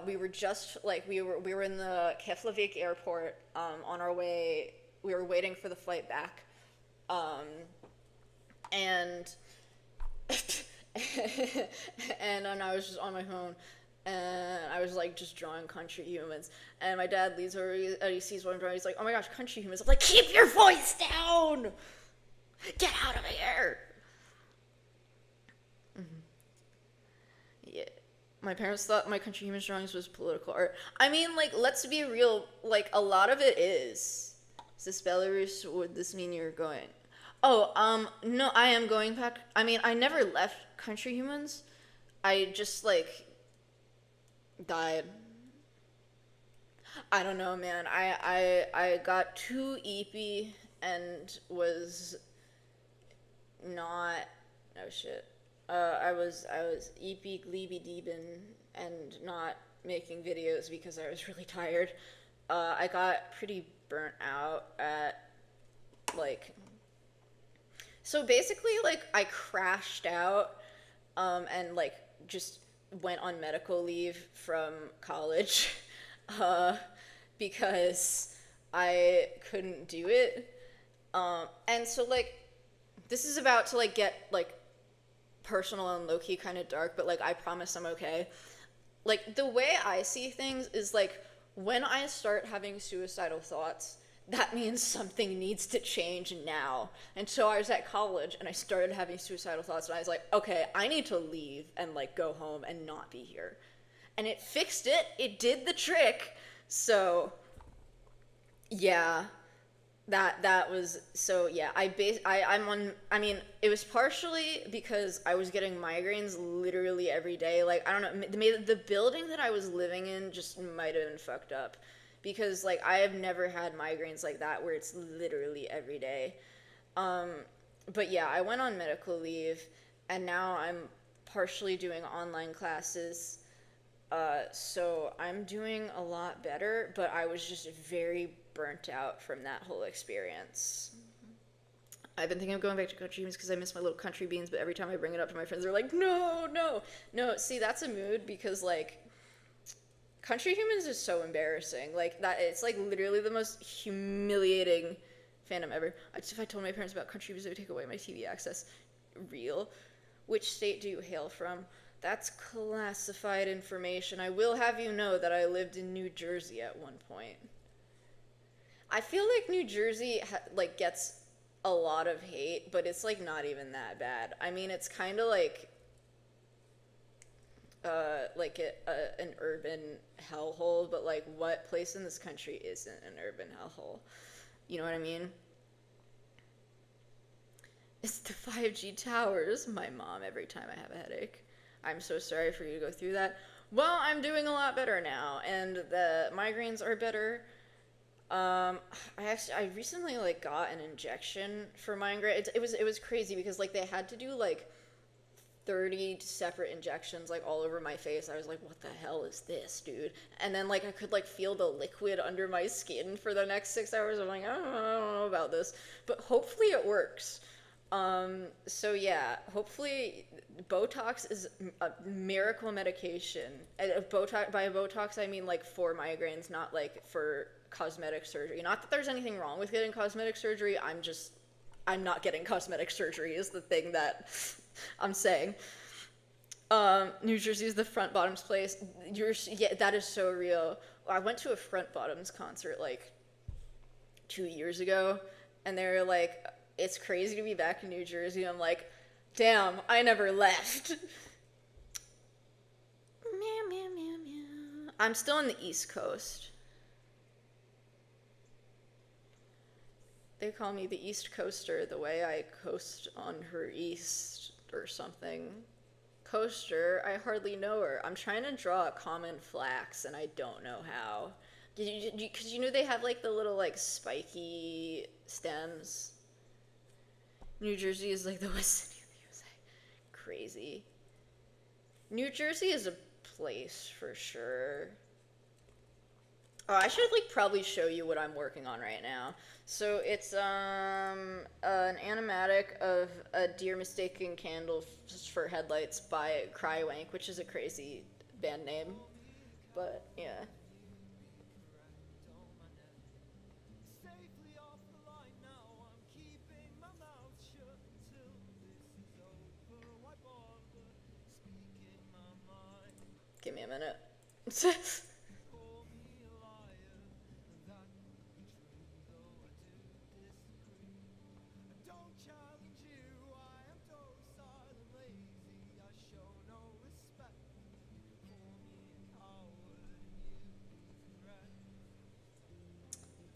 We were just, like, we were in the Keflavik airport on our way. We were waiting for the flight back. And and I was just on my phone, and I was like just drawing Country Humans, and my dad leaves over and he sees what I'm drawing. He's like, oh my gosh, Country Humans. I'm like, keep your voice down, get out of here. Yeah, my parents thought my Country Humans drawings was political art. I mean, like, let's be real, like a lot of it is. Is this Belarus? Would this mean you're going? Oh, no, I am going back. I mean, I never left Country Humans. I just, like, died. I don't know, man. I got too eepy and was not, oh shit. I was eepy, gleeby, deebin, and not making videos because I was really tired. I got pretty burnt out at, like, so basically, like, I crashed out and like just went on medical leave from college uh, because I couldn't do it. And so like this is about to like get like personal and low key kind of dark, but like I promise I'm okay. Like the way I see things is like when I start having suicidal thoughts, that means something needs to change now. And so I was at college and I started having suicidal thoughts and I was like, okay, I need to leave and like go home and not be here. And it fixed it. It did the trick. So yeah, that was so yeah, I'm on, I mean, it was partially because I was getting migraines literally every day. Like I don't know, the building that I was living in just might have been fucked up because like I have never had migraines like that where it's literally every day. um but yeah, I went on medical leave and now I'm partially doing online classes. So I'm doing a lot better, but I was just very burnt out from that whole experience. I've been thinking of going back to country beans because I miss my little country beans, but every time I bring it up to my friends, they're like, no, no, no. See, that's a mood because, like, country humans is so embarrassing. Like, that, it's, like, literally the most humiliating fandom ever. If I told my parents about country beans, they would take away my TV access. Real. Which state do you hail from? That's classified information. I will have you know that I lived in New Jersey at one point. I feel like New Jersey like gets a lot of hate, but it's like not even that bad. I mean, it's kind of like an urban hellhole, but like what place in this country isn't an urban hellhole? You know what I mean? It's the 5G towers, my mom, every time I have a headache. I'm so sorry for you to go through that. Well, I'm doing a lot better now, and the migraines are better. I recently like got an injection for migraine. It was crazy because like they had to do like 30 separate injections like all over my face. I was like, what the hell is this, dude? And then like I could like feel the liquid under my skin for the next 6 hours. I'm like, I don't know about this, but hopefully it works. So yeah, hopefully Botox is a miracle medication. And Botox, by Botox, I mean like for migraines, not like for cosmetic surgery. Not that there's anything wrong with getting cosmetic surgery. I'm not getting cosmetic surgery is the thing that I'm saying. New Jersey is the front bottoms place. Yeah, that is so real. I went to a front bottoms concert like 2 years ago, and they were like, it's crazy to be back in New Jersey. I'm like, damn, I never left. Meow, meow, meow, meow. I'm still on the East Coast. They call me the East Coaster, the way I coast on her east or something. Coaster, I hardly know her. I'm trying to draw a common flax, and I don't know how. Because you know they have like the little like spiky stems. New Jersey is like the West City of the USA. Crazy. New Jersey is a place for sure. Oh, I should like probably show you what I'm working on right now. So it's an animatic of a deer mistaking candles for headlights by Crywank, which is a crazy band name. But yeah. Give me a minute.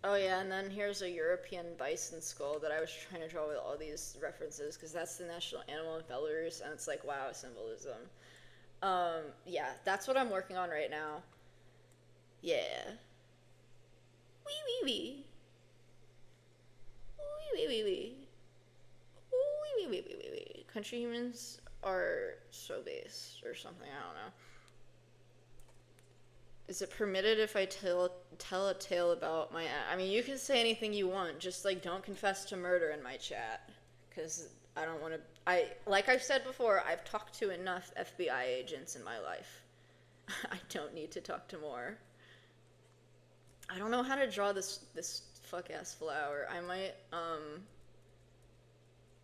Oh yeah, and then here's a European bison skull that I was trying to draw with all these references because that's the national animal in Belarus, and it's like, wow, symbolism. Yeah, that's what I'm working on right now. Yeah. Wee wee wee. Wee wee wee wee. Wee wee wee wee wee wee. Country humans are so based or something, I don't know. Is it permitted if I tell a tale about my... I mean, you can say anything you want, just, like, don't confess to murder in my chat. Because I don't want to. Like I've said before, I've talked to enough FBI agents in my life. I don't need to talk to more. I don't know how to draw this fuck ass flower. I might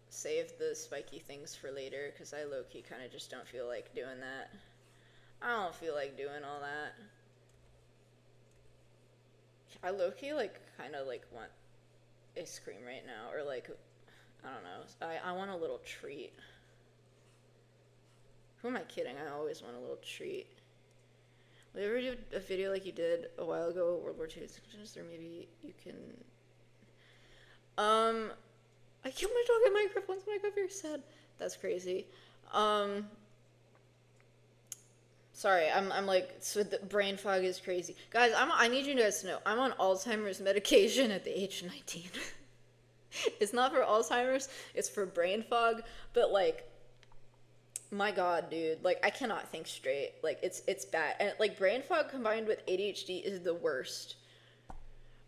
save the spiky things for later because I low key kind of just don't feel like doing that. I don't feel like doing all that. I low key like kind of like want ice cream right now, or like I don't know. I want a little treat. Who am I kidding? I always want a little treat. Will you ever do a video like you did a while ago, World War II, or maybe you can... I killed my dog at Minecraft once when I got very sad. That's crazy. Sorry, I'm like, so the brain fog is crazy. Guys, I need you guys to know, I'm on Alzheimer's medication at the age of 19. It's not for Alzheimer's, it's for brain fog, but like, my god, dude, like, I cannot think straight. Like, it's bad. And like, brain fog combined with ADHD is the worst.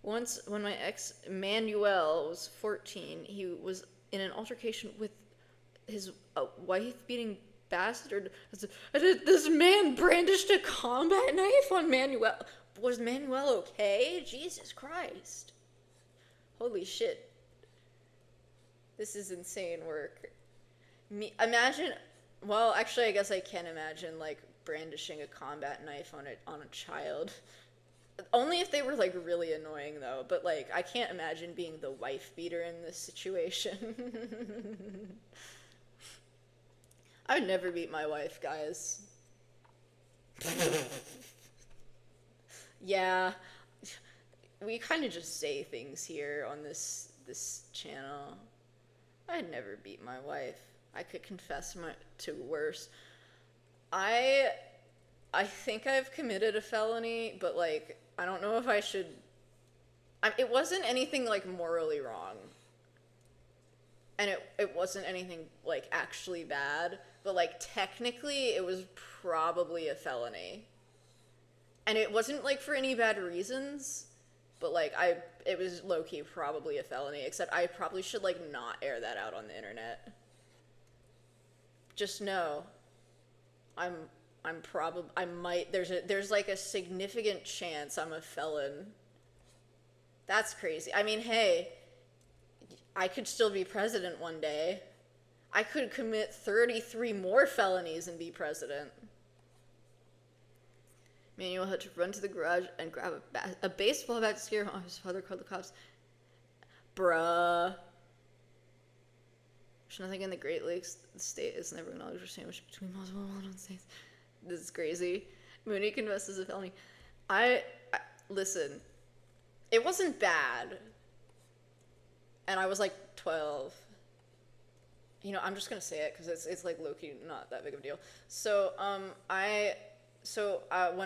Once, when my ex Manuel was 14, he was in an altercation with his wife-beating bastard. This man brandished a combat knife on Manuel. Was Manuel okay? Jesus Christ. Holy shit. This is insane work. Imagine... Well, actually, I guess I can imagine, like, brandishing a combat knife on a child. Only if they were, like, really annoying, though. But, like, I can't imagine being the wife beater in this situation. I would never beat my wife, guys. Yeah. We kind of just say things here on this channel. I'd never beat my wife. I could confess to worse. I think I've committed a felony, but, like, I don't know if I should... it wasn't anything, like, morally wrong. And it wasn't anything, like, actually bad. But, like, technically, it was probably a felony. And it wasn't, like, for any bad reasons. But, like, it was low-key probably a felony. Except I probably should, like, not air that out on the internet. Just know, I might, there's like a significant chance I'm a felon. That's crazy. I mean, hey, I could still be president one day. I could commit 33 more felonies and be president. Manuel had to run to the garage and grab a baseball bat to scare him. His father called the cops. Bruh. There's nothing in the Great Lakes. The state is never acknowledged or sandwiched between multiple well-known states. This is crazy. Mooney confessed as a felony. Listen, it wasn't bad. And I was like 12. You know, I'm just gonna say it because it's like low-key not that big of a deal. So, when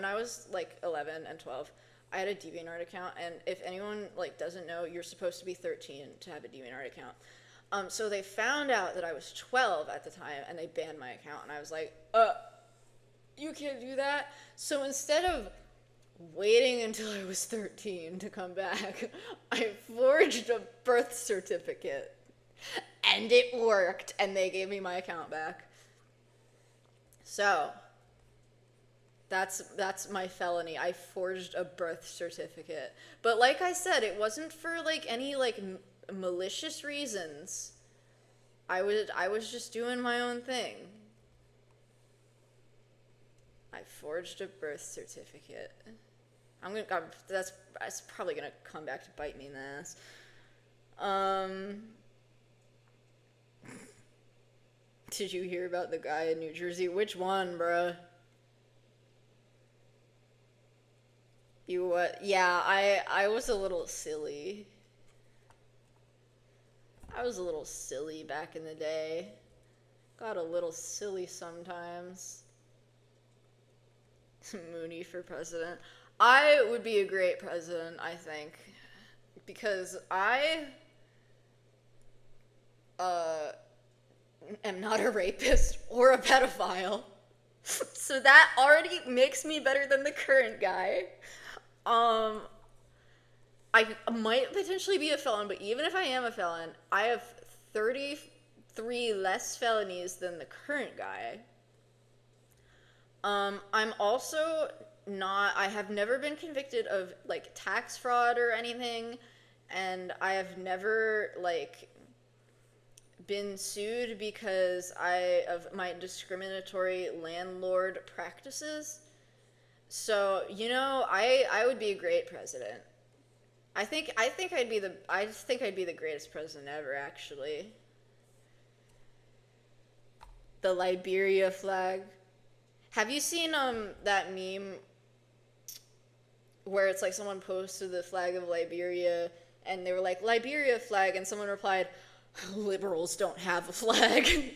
I was like 11 and 12, I had a DeviantArt account, and if anyone like doesn't know, you're supposed to be 13 to have a DeviantArt account. So they found out that I was 12 at the time, and they banned my account, and I was like, you can't do that. So instead of waiting until I was 13 to come back, I forged a birth certificate, and it worked, and they gave me my account back. So, that's my felony. I forged a birth certificate. But like I said, it wasn't for, like, any, like, malicious reasons. I was just doing my own thing. I forged a birth certificate. That's probably gonna come back to bite me in the ass. Did you hear about the guy in New Jersey? Which one, bruh? You what? Yeah, I was a little silly. I was a little silly back in the day. Got a little silly sometimes. Mooney for president. I would be a great president, I think. Because I am not a rapist or a pedophile. So that already makes me better than the current guy. I might potentially be a felon, but even if I am a felon, I have 3 less felonies than the current guy. I'm also not, I have never been convicted of, like, tax fraud or anything, and I have never, like, been sued because of my discriminatory landlord practices. So, you know, I would be a great president. I think I'd be the greatest president ever, actually. The Liberia flag. Have you seen that meme where it's like someone posted the flag of Liberia and they were like, Liberia flag, and someone replied, liberals don't have a flag.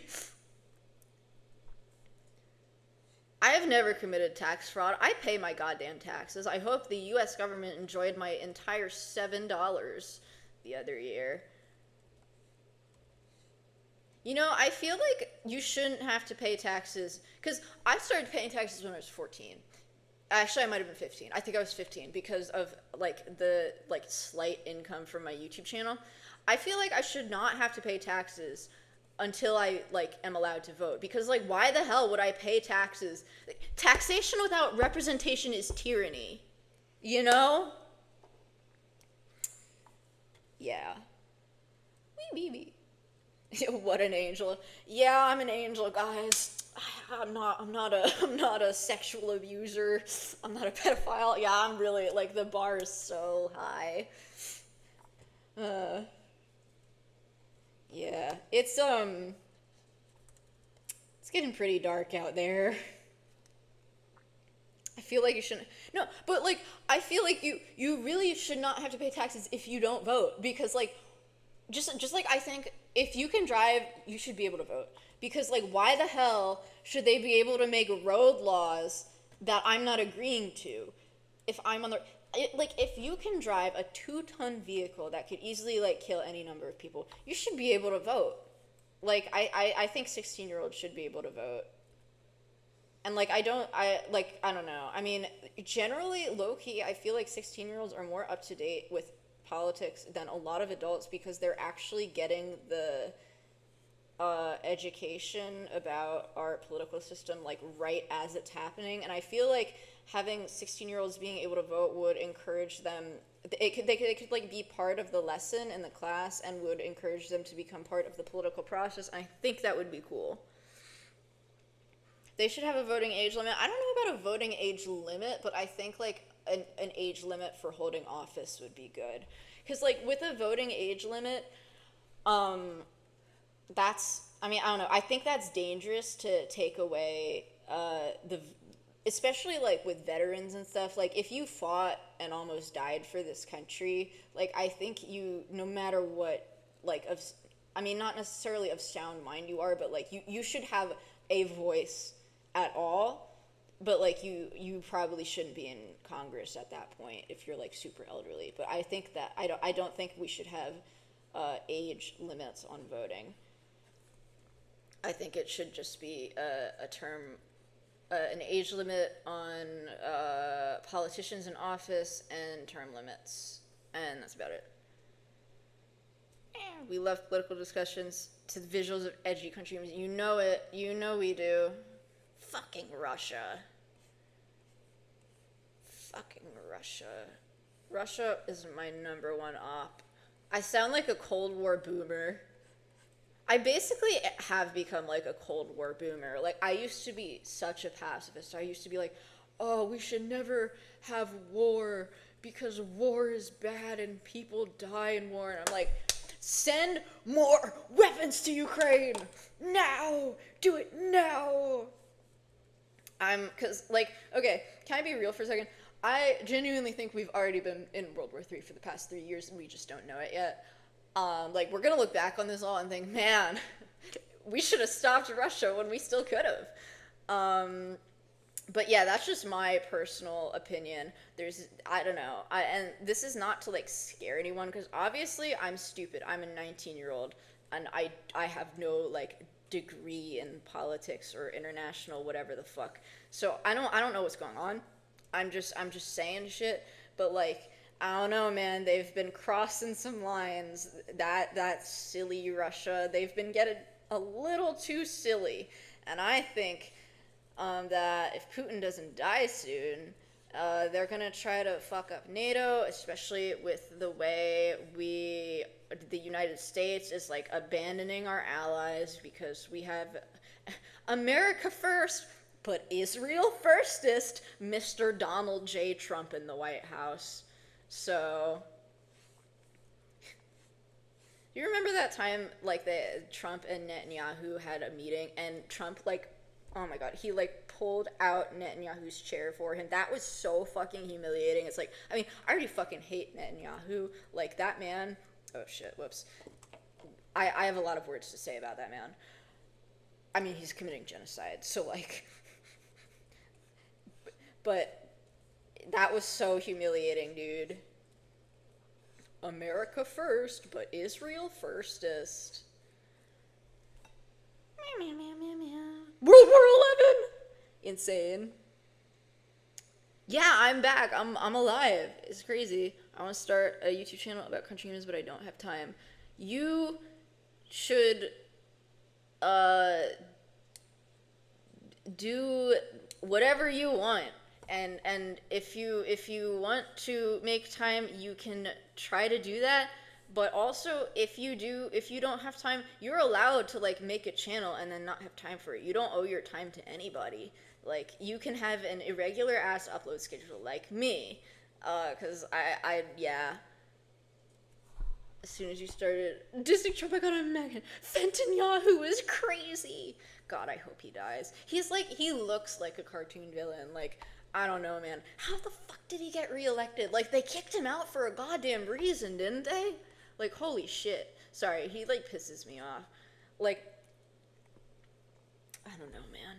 I have never committed tax fraud. I pay my goddamn taxes. I hope the US government enjoyed my entire $7 the other year. You know, I feel like you shouldn't have to pay taxes, because I started paying taxes when I was 14. Actually, I might have been 15. I think I was 15 because of, like, the, like, slight income from my YouTube channel. I feel like I should not have to pay taxes until I, like, am allowed to vote. Because, like, why the hell would I pay taxes? Taxation without representation is tyranny. You know? Yeah. Wee. What an angel. Yeah, I'm an angel, guys. I'm not a sexual abuser. I'm not a pedophile. Yeah, I'm really, like, the bar is so high. Yeah, it's getting pretty dark out there. I feel like you shouldn't. No, but, like, I feel like you really should not have to pay taxes if you don't vote, because, like, just like I think if you can drive, you should be able to vote. Because, like, why the hell should they be able to make road laws that I'm not agreeing to if I'm on the... like, if you can drive a 2-ton vehicle that could easily, like, kill any number of people, you should be able to vote. Like, I think 16-year-olds should be able to vote. And, like, I don't know. I mean, generally, low-key, I feel like 16-year-olds are more up-to-date with politics than a lot of adults because they're actually getting the education about our political system, like, right as it's happening. And I feel like having 16-year-olds being able to vote would encourage them, they could like be part of the lesson in the class and would encourage them to become part of the political process. I think that would be cool. They should have a voting age limit. I don't know about a voting age limit, but I think, like, an age limit for holding office would be good. Because, like, with a voting age limit, that's, I mean, I don't know. I think that's dangerous to take away especially, like, with veterans and stuff. Like, if you fought and almost died for this country, like, I think you, no matter what, like, I mean, not necessarily of sound mind you are, but, like, you should have a voice at all. But, like, you probably shouldn't be in Congress at that point if you're, like, super elderly. But I think that, I don't think we should have age limits on voting. I think it should just be an age limit on politicians in office and term limits. And that's about it. We love political discussions to the visuals of edgy country music. You know it. You know we do. Fucking Russia. Fucking Russia. Russia is my number one op. I sound like a Cold War boomer. I basically have become, like, a Cold War boomer. Like, I used to be such a pacifist. I used to be like, oh, we should never have war because war is bad and people die in war. And I'm like, send more weapons to Ukraine! Now! Do it now! Cause, like, okay, can I be real for a second? I genuinely think we've already been in World War III for the past 3 years and we just don't know it yet. Like, we're gonna look back on this all and think, man, we should have stopped Russia when we still could have. But yeah, that's just my personal opinion. I don't know. And this is not to, like, scare anyone, because obviously I'm stupid. I'm a 19-year-old, and I have no, like, degree in politics or international whatever the fuck. So I don't know what's going on. I'm just saying shit, but, like, I don't know, man. They've been crossing some lines. That silly Russia. They've been a little too silly. And I think that if Putin doesn't die soon, they're gonna try to fuck up NATO, especially with the way the United States is like abandoning our allies because we have America first, but Israel firstest, Mr. Donald J. Trump in the White House. So, you remember that time, like, Trump and Netanyahu had a meeting, and Trump, like, oh my god, he, like, pulled out Netanyahu's chair for him. That was so fucking humiliating. It's like, I mean, I already fucking hate Netanyahu. Like, that man, oh shit, whoops. I have a lot of words to say about that man. I mean, he's committing genocide, so, like, but that was so humiliating, dude. America first, but Israel firstest. World War 11. Insane. Yeah, I'm back. I'm alive. It's crazy. I want to start a YouTube channel about country news, but I don't have time. You should do whatever you want. And if you want to make time, you can try to do that. But also, if you don't have time, you're allowed to, like, make a channel and then not have time for it. You don't owe your time to anybody. Like, you can have an irregular ass upload schedule like me. Cause yeah. As soon as you started dissing Trump, I got a Megan. Fenton Yahoo is crazy. God, I hope he dies. He looks like a cartoon villain. Like, I don't know, man. How the fuck did he get reelected? Like, they kicked him out for a goddamn reason, didn't they? Like, holy shit. Sorry, he, like, pisses me off. Like, I don't know, man.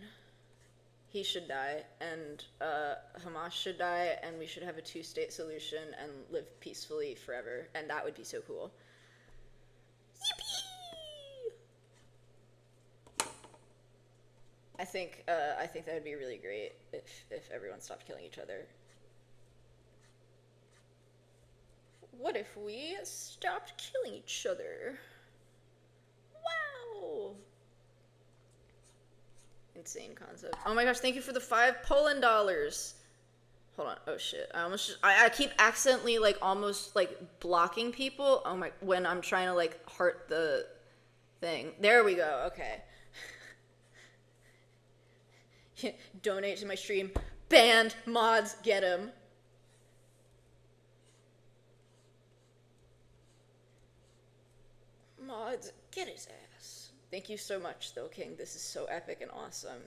He should die, and Hamas should die, and we should have a two-state solution and live peacefully forever, and that would be so cool. Yippee! I think that would be really great if everyone stopped killing each other. What if we stopped killing each other? Wow! Insane concept. Oh my gosh, thank you for the 5 Poland dollars. Hold on. Oh shit. I keep accidentally, like, almost, like, blocking people. Oh my, when I'm trying to, like, heart the thing. There we go. Okay. Donate to my stream. Banned mods, get him. Mods, get his ass. Thank you so much, though, King. This is so epic and awesome.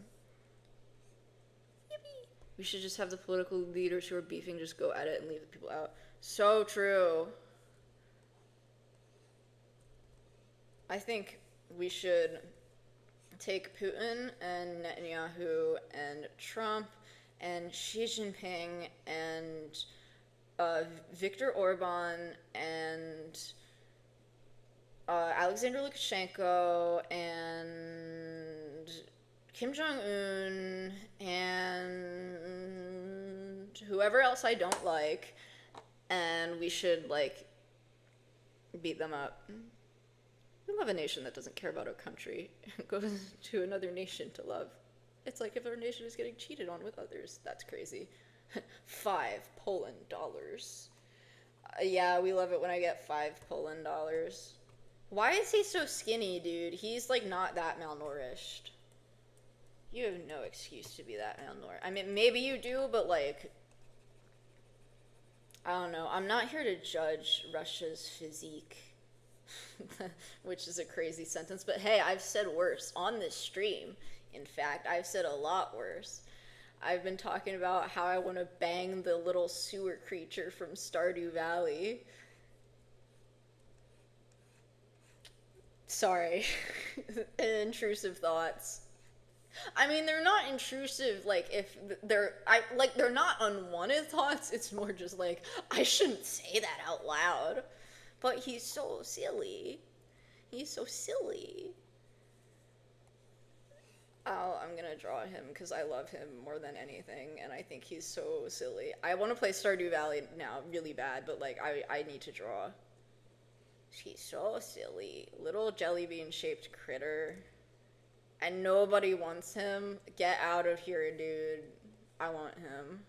Yippee. We should just have the political leaders who are beefing just go at it and leave the people out. So true. I think we should take Putin and Netanyahu and Trump and Xi Jinping and Viktor Orban and Alexander Lukashenko and Kim Jong-un and whoever else I don't like, and we should, like, beat them up. We love a nation that doesn't care about our country and goes to another nation to love. It's like if our nation is getting cheated on with others. That's crazy. 5 Poland dollars. Yeah, we love it when I get 5 Poland dollars. Why is he so skinny, dude? He's, like, not that malnourished. You have no excuse to be that malnourished. I mean, maybe you do, but, like, I don't know. I'm not here to judge Russia's physique. Which is a crazy sentence, but hey, I've said worse on this stream. In fact, I've said a lot worse. I've been talking about how I want to bang the little sewer creature from Stardew Valley. Sorry. Intrusive thoughts. I mean, they're not intrusive, like, if they're not unwanted thoughts. It's more just like, I shouldn't say that out loud. But he's so silly. He's so silly. Oh, I'm gonna draw him because I love him more than anything, and I think he's so silly. I want to play Stardew Valley now really bad, but, like, I need to draw. He's so silly. Little jelly bean shaped critter. and nobody wants him. Get out of here, dude. I want him.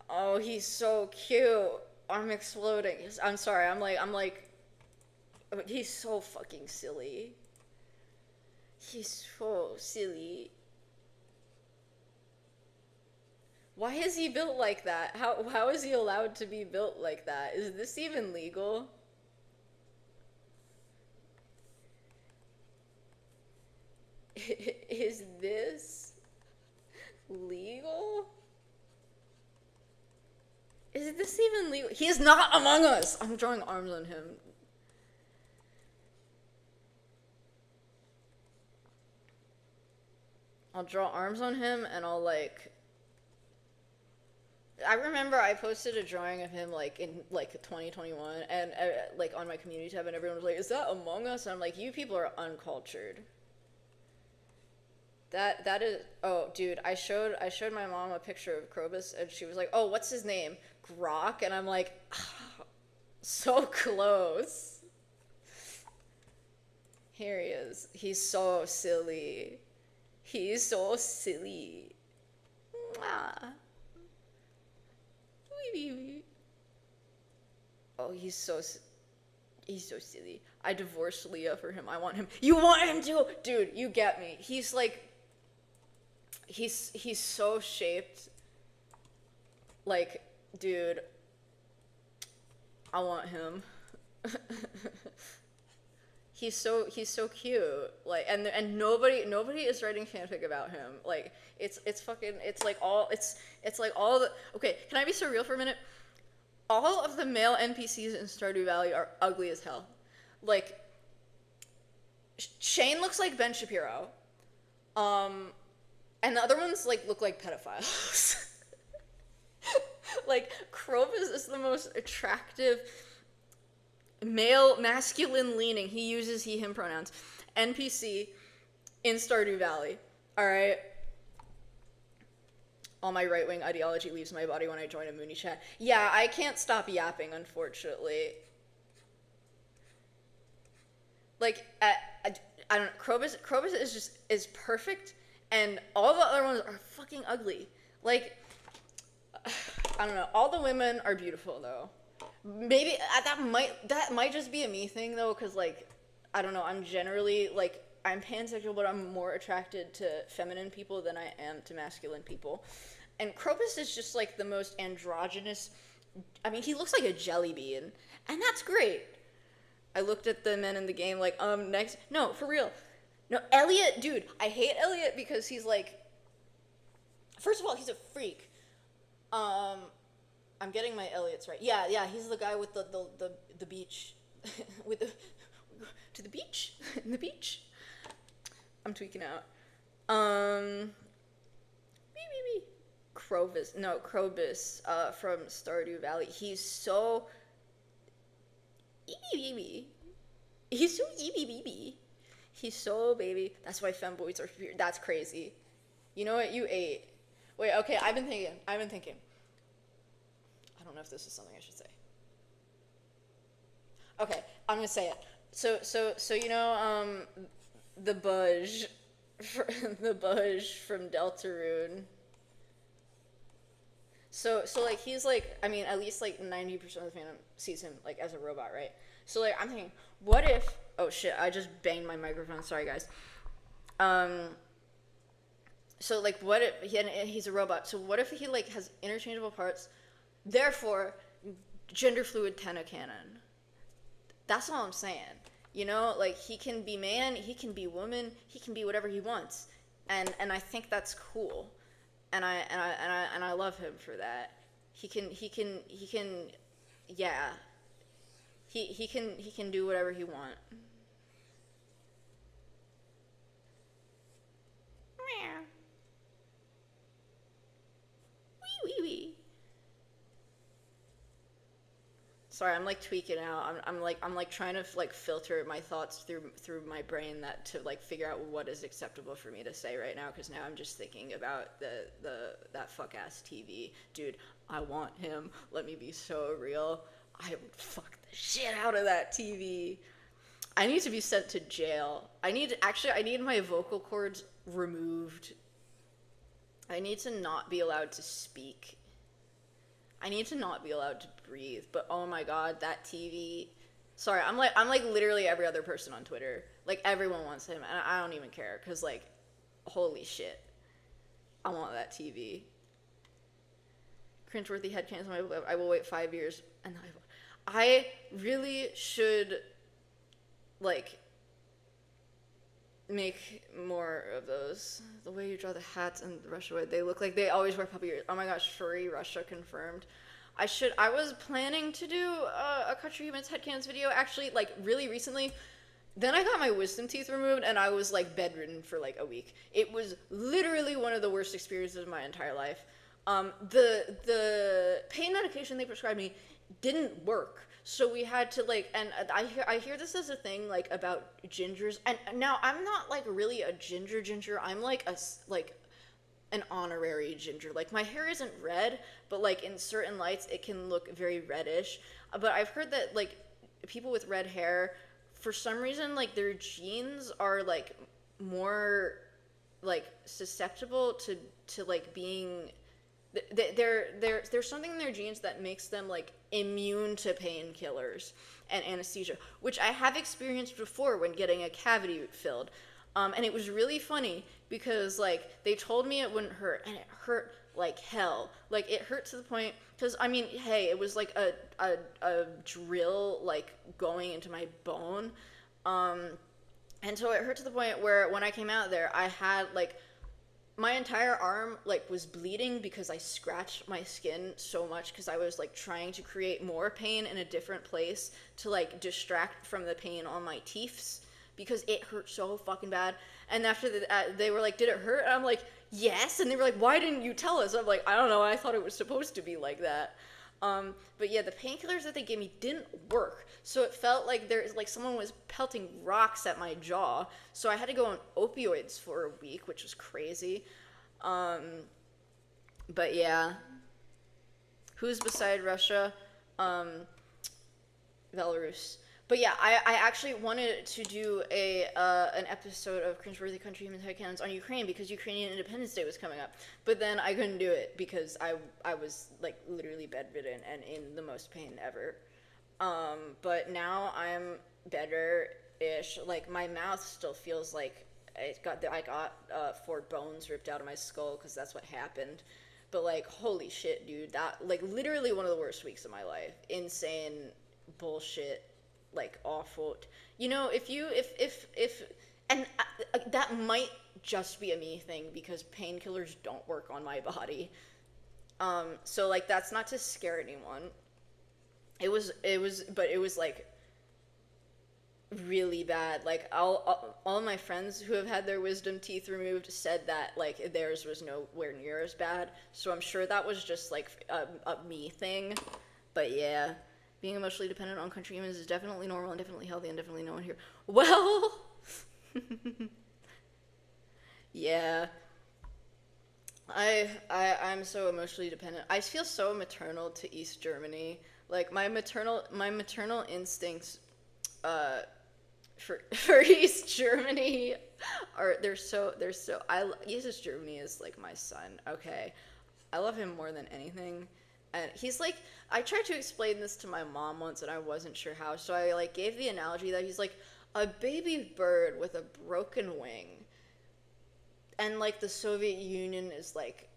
Oh, he's so cute. I'm exploding. I'm sorry. He's so fucking silly. He's so silly. Why is he built like that? How is he allowed to be built like that? Is this even legal? Is this legal? Is this even legal? He is not among us! I'm drawing arms on him. I'll draw arms on him and I'll like... I remember I posted a drawing of him like in like 2021 and like on my community tab and everyone was like, is that Among Us? And I'm like, you people are uncultured. That is, oh dude, I showed my mom a picture of Krobus and she was like, oh, what's his name? Grok? And I'm like, oh, so close. Here he is. He's so silly. He's so silly. Mwah. Oh, he's so silly. I divorced Leah for him. I want him. You want him too? Dude, you get me. He's like, he's so shaped. Like, dude, I want him. He's so cute. Like, and nobody is writing fanfic about him. Like, it's like all the, okay, can I be so real for a minute? All of the male NPCs in Stardew Valley are ugly as hell. Like, Shane looks like Ben Shapiro. And the other ones like look like pedophiles. Like, Krobus is the most attractive male, masculine leaning, he uses he, him pronouns, NPC in Stardew Valley. Alright? All my right-wing ideology leaves my body when I join a Mooney chat. Yeah, I can't stop yapping, unfortunately. Like, I don't know, Krobus is perfect, and all the other ones are fucking ugly. Like, I don't know, all the women are beautiful, though. Maybe that might just be a me thing though, because like, I don't know, I'm generally like, I'm pansexual, but I'm more attracted to feminine people than I am to masculine people. And Krobus is just like the most androgynous. I mean, he looks like a jelly bean, and that's great. I looked at the men in the game like, next, no, for real, no, Elliot, dude, I hate Elliot because he's like, first of all, he's a freak. I'm getting my Elliots right. Yeah, he's the guy with the beach. With the... To the beach? In the beach? I'm tweaking out. Krobus from Stardew Valley. He's so... He's so He's so baby. That's why femboys are... That's crazy. You know what? You ate. Wait, okay, I've been thinking. I don't know if this is something I should say. Okay, I'm gonna say it. So you know, the Budge from Deltarune. So like he's like, I mean, at least like 90% of the fandom sees him like as a robot, right? So like I'm thinking, what if? Oh shit! I just banged my microphone. Sorry guys. So like, what if he's a robot? So what if he like has interchangeable parts? Therefore, gender fluid Tenna canon. That's all I'm saying. You know, like he can be man, he can be woman, he can be whatever he wants, and I think that's cool, and I love him for that. He can yeah. He can do whatever he wants. Meow. Wee. Sorry, I'm like tweaking out. I'm like trying to like filter my thoughts through my brain that to like figure out what is acceptable for me to say right now, because now I'm just thinking about that fuck ass TV dude. I want him. Let me be so real. I would fuck the shit out of that TV. I need to be sent to jail. I need my vocal cords removed. I need to not be allowed to speak. I need to not be allowed to breathe. But oh my god, that TV. Sorry, I'm like literally every other person on Twitter. Like everyone wants him, and I don't even care, cause like, holy shit, I want that TV. Cringeworthy headcanons. I will wait 5 years, and then I really should like make more of those. The way you draw the hats and the Russia way, they look like they always wear puppy ears. Oh my gosh, furry Russia confirmed. I was planning to do a Country Humans headcanons video actually, like really recently. Then I got my wisdom teeth removed and I was like bedridden for like a week. It was literally one of the worst experiences of my entire life. The pain medication they prescribed me didn't work. So we had to like, and I hear this as a thing like about gingers, and now I'm not like really a ginger. I'm like an honorary ginger. Like my hair isn't red, but like in certain lights it can look very reddish. But I've heard that like people with red hair, for some reason, like their genes are like more like susceptible to like being there's something in their genes that makes them like immune to painkillers and anesthesia, which I have experienced before when getting a cavity filled. And it was really funny because like they told me it wouldn't hurt, and it hurt like hell. Like it hurt to the point, because I mean, hey, it was like a drill like going into my bone. And so it hurt to the point where when I came out there, I had like my entire arm like was bleeding because I scratched my skin so much because I was like trying to create more pain in a different place to like distract from the pain on my teeth, because it hurt so fucking bad. And after they were like, did it hurt? And I'm like, yes. And they were like, why didn't you tell us? I'm like, I don't know, I thought it was supposed to be like that. But yeah, the painkillers that they gave me didn't work. So it felt like someone was pelting rocks at my jaw. So I had to go on opioids for a week, which was crazy. But yeah. Who's beside Russia? Belarus. But yeah, I actually wanted to do an episode of Cringeworthy Country Human Headcanons on Ukraine, because Ukrainian Independence Day was coming up. But then I couldn't do it because I was like literally bedridden and in the most pain ever. But now I'm better-ish. Like my mouth still feels like I got 4 bones ripped out of my skull because that's what happened. But like, holy shit, dude, that like literally one of the worst weeks of my life. Insane bullshit. Like awful, you know, if and that might just be a me thing because painkillers don't work on my body. So like that's not to scare anyone. It was like really bad. Like all my friends who have had their wisdom teeth removed said that like theirs was nowhere near as bad. So I'm sure that was just like a me thing. But yeah. Being emotionally dependent on country humans is definitely normal and definitely healthy and definitely no one here. Well, yeah. I'm so emotionally dependent. I feel so maternal to East Germany. Like my maternal instincts for East Germany are East Germany is like my son. Okay. I love him more than anything. And he's like, I tried to explain this to my mom once and I wasn't sure how, so I like gave the analogy that he's like a baby bird with a broken wing, and like the Soviet Union is like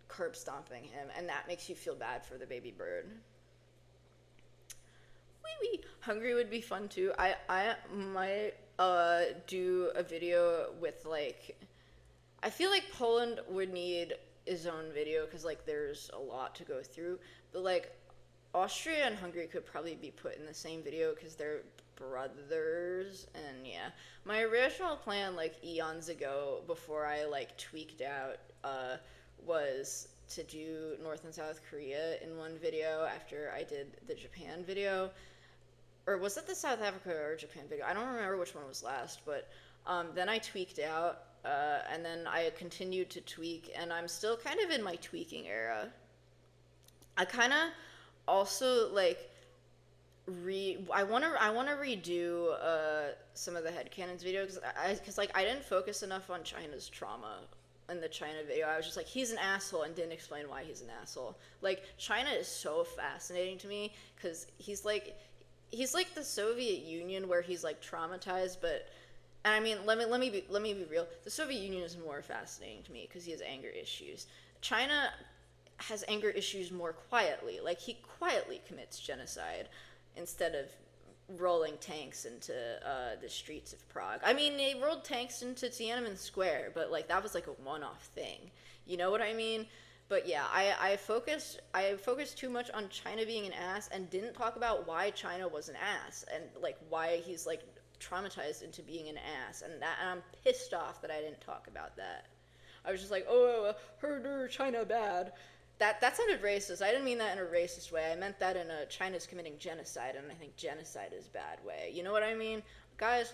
curb stomping him, and that makes you feel bad for the baby bird. Wee. Hungary would be fun too. I might do a video with like, I feel like Poland would need his own video because like there's a lot to go through, but like Austria and Hungary could probably be put in the same video because they're brothers. And yeah, my original plan like eons ago before I like tweaked out was to do North and South Korea in one video after I did the Japan video. Or was it the South Africa or Japan video? I don't remember which one was last, but then I tweaked out. And then I continued to tweak, and I'm still kind of in my tweaking era. I kind of also, like, I wanna redo some of the headcanons videos because like I didn't focus enough on China's trauma in the China video. I was just like, he's an asshole, and didn't explain why he's an asshole. Like, China is so fascinating to me because he's like the Soviet Union where he's like traumatized, but and I mean, let me be real. The Soviet Union is more fascinating to me because he has anger issues. China has anger issues more quietly. Like, he quietly commits genocide instead of rolling tanks into the streets of Prague. I mean, they rolled tanks into Tiananmen Square, but like that was like a one-off thing. You know what I mean? But yeah, I focused too much on China being an ass and didn't talk about why China was an ass and like why he's like traumatized into being an ass, and I'm pissed off that I didn't talk about that. I was just like, oh, her China bad. That sounded racist. I didn't mean that in a racist way. I meant that in a China's committing genocide, and I think genocide is a bad way. You know what I mean, guys?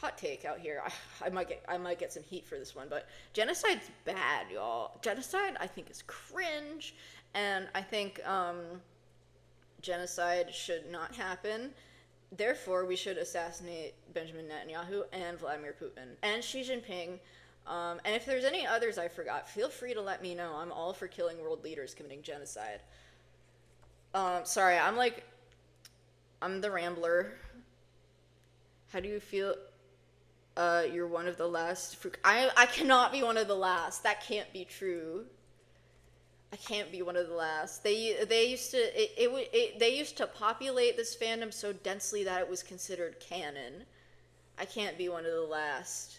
Hot take out here. I might get some heat for this one, but genocide's bad, y'all. Genocide, I think, is cringe, and I think genocide should not happen. Therefore, we should assassinate Benjamin Netanyahu and Vladimir Putin and Xi Jinping. And if there's any others I forgot, feel free to let me know. I'm all for killing world leaders committing genocide. Sorry, I'm the rambler. How do you feel? You're one of the last. I cannot be one of the last. That can't be true. I can't be one of the last. They used to they used to populate this fandom so densely that it was considered canon. I can't be one of the last.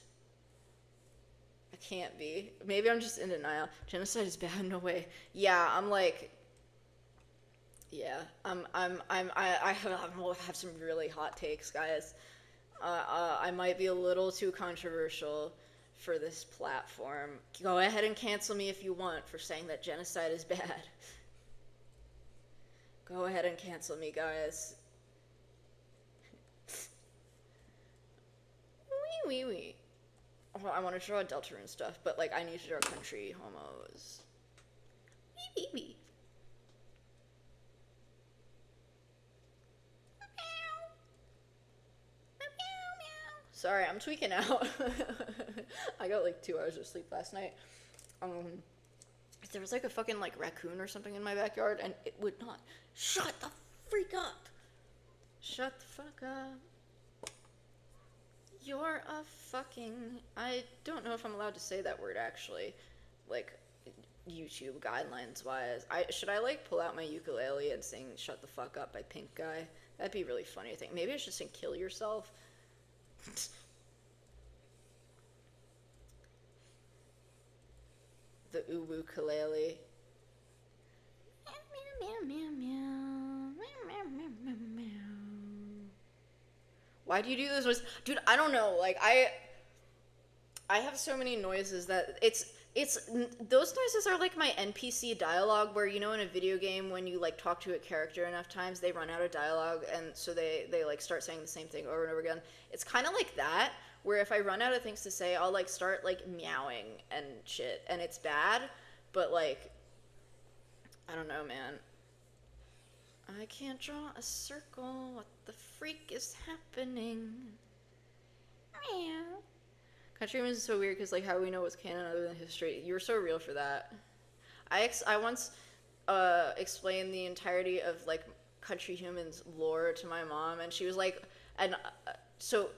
I can't be. Maybe I'm just in denial. Genocide is bad. No way. Yeah, I'm like. Yeah, I have some really hot takes, guys. I might be a little too controversial for this platform. Go ahead and cancel me if you want for saying that genocide is bad. Go ahead and cancel me, guys. Wee wee wee. Oh, I want to draw Deltarune stuff, but like I need to draw country homos. Wee wee wee. Sorry, I'm tweaking out. I got like 2 hours of sleep last night. There was like a fucking like raccoon or something in my backyard, and it would not shut the freak up. Shut the fuck up. You're a fucking. I don't know if I'm allowed to say that word actually, like YouTube guidelines wise. Should I like pull out my ukulele and sing "Shut the Fuck Up" by Pink Guy? That'd be really funny. I think maybe I should sing "Kill Yourself." The ukulele. Why do you do those noises? Dude, I don't know. Like I have so many noises that it's those noises are like my NPC dialogue, where you know in a video game when you like talk to a character enough times they run out of dialogue, and so they like start saying the same thing over and over again. It's kind of like that, where if I run out of things to say, I'll like start like meowing and shit, and it's bad, but like I don't know, man. I can't draw a circle. What the freak is happening? Meow. Countryman is so weird because like how we know what's canon other than history. You were so real for that. I once explained the entirety of like Country Humans lore to my mom, and she was like, and so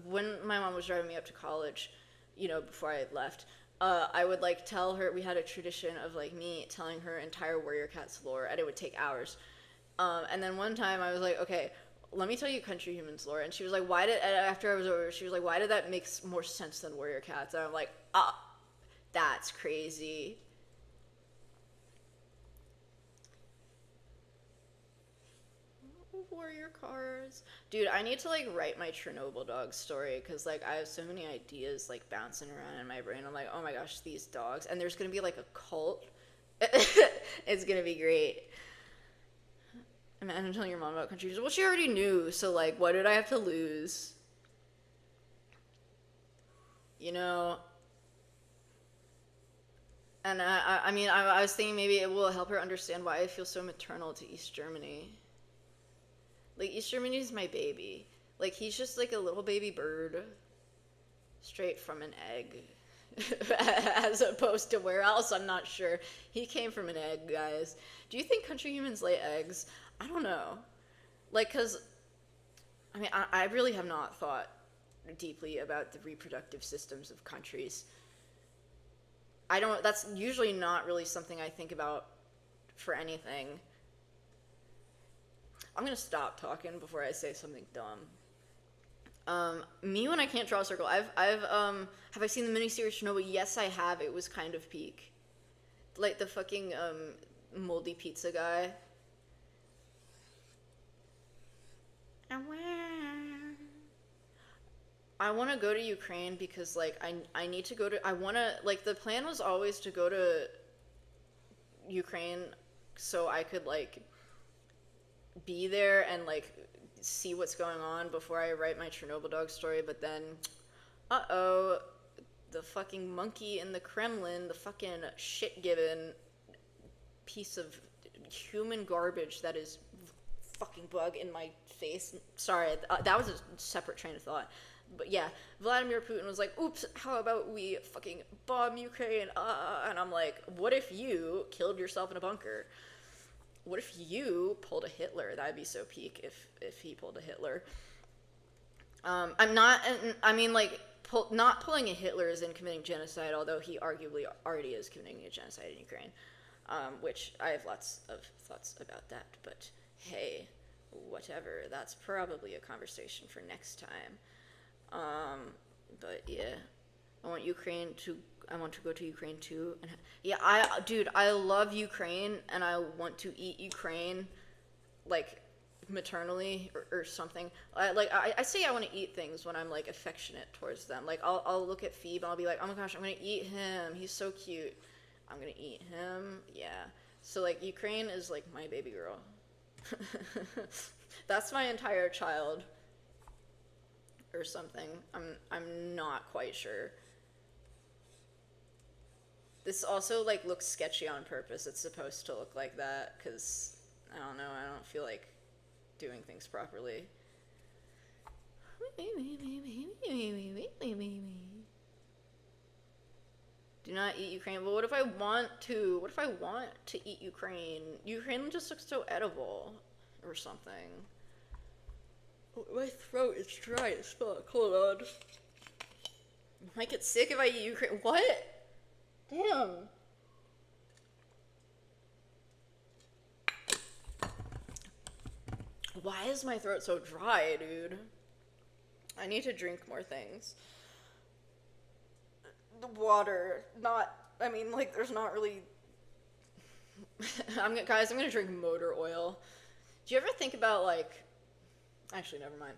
when my mom was driving me up to college, you know, before I left, I would like tell her, we had a tradition of like me telling her entire Warrior Cats lore, and it would take hours. And then one time I was like, okay, let me tell you Country Humans lore. And she was like, after I was over, she was like, why did that make more sense than Warrior Cats? And I'm like, that's crazy. Warrior cars. Dude, I need to like write my Chernobyl dog story, because like I have so many ideas like bouncing around in my brain. I'm like, oh my gosh, these dogs. And there's gonna be like a cult. It's gonna be great. Imagine telling your mom about Country. Well, she already knew, so like, what did I have to lose? You know? And I mean, I was thinking maybe it will help her understand why I feel so maternal to East Germany. Like, Easter Minnie's my baby. Like, he's just like a little baby bird straight from an egg. As opposed to where else, I'm not sure. He came from an egg, guys. Do you think country humans lay eggs? I don't know. Like, because, I mean, I really have not thought deeply about the reproductive systems of countries. That's usually not really something I think about for anything. I'm gonna stop talking before I say something dumb. Me when I can't draw a circle. Have I seen the miniseries Chernobyl? Yes, I have. It was kind of peak. Like the fucking, moldy pizza guy. I want to go to Ukraine because, like, I need to go to, I want to, like, the plan was always to go to Ukraine so I could, like, be there and, like, see what's going on before I write my Chernobyl dog story, but then, the fucking monkey in the Kremlin, the fucking shit-given piece of human garbage that is fucking bug in my face. Sorry, that was a separate train of thought. But yeah, Vladimir Putin was like, oops, how about we fucking bomb Ukraine? And I'm like, what if you killed yourself in a bunker? What if you pulled a Hitler? That'd be so peak if he pulled a Hitler. I'm not, I mean, like, not pulling a Hitler is in committing genocide, although he arguably already is committing a genocide in Ukraine, which I have lots of thoughts about that, but hey, whatever. That's probably a conversation for next time. But yeah, I want to go to Ukraine too. And yeah, I love Ukraine, and I want to eat Ukraine, like, maternally or something. I say I want to eat things when I'm, like, affectionate towards them. Like, I'll look at Phoebe and I'll be like, oh my gosh, I'm gonna eat him. He's so cute. I'm gonna eat him. Yeah. So, like, Ukraine is, like, my baby girl. That's my entire child. Or something. I'm not quite sure. This also, like, looks sketchy on purpose. It's supposed to look like that, because, I don't know, I don't feel like doing things properly. Do not eat Ukraine. But what if I want to? What if I want to eat Ukraine? Ukraine just looks so edible. Or something. My throat is dry as fuck. Hold on. I might get sick if I eat Ukraine. What? Damn. Why is my throat so dry, dude? I need to drink more things. The water, I mean, like, there's not really... Guys, I'm gonna drink motor oil. Do you ever think about, like... Actually, never mind.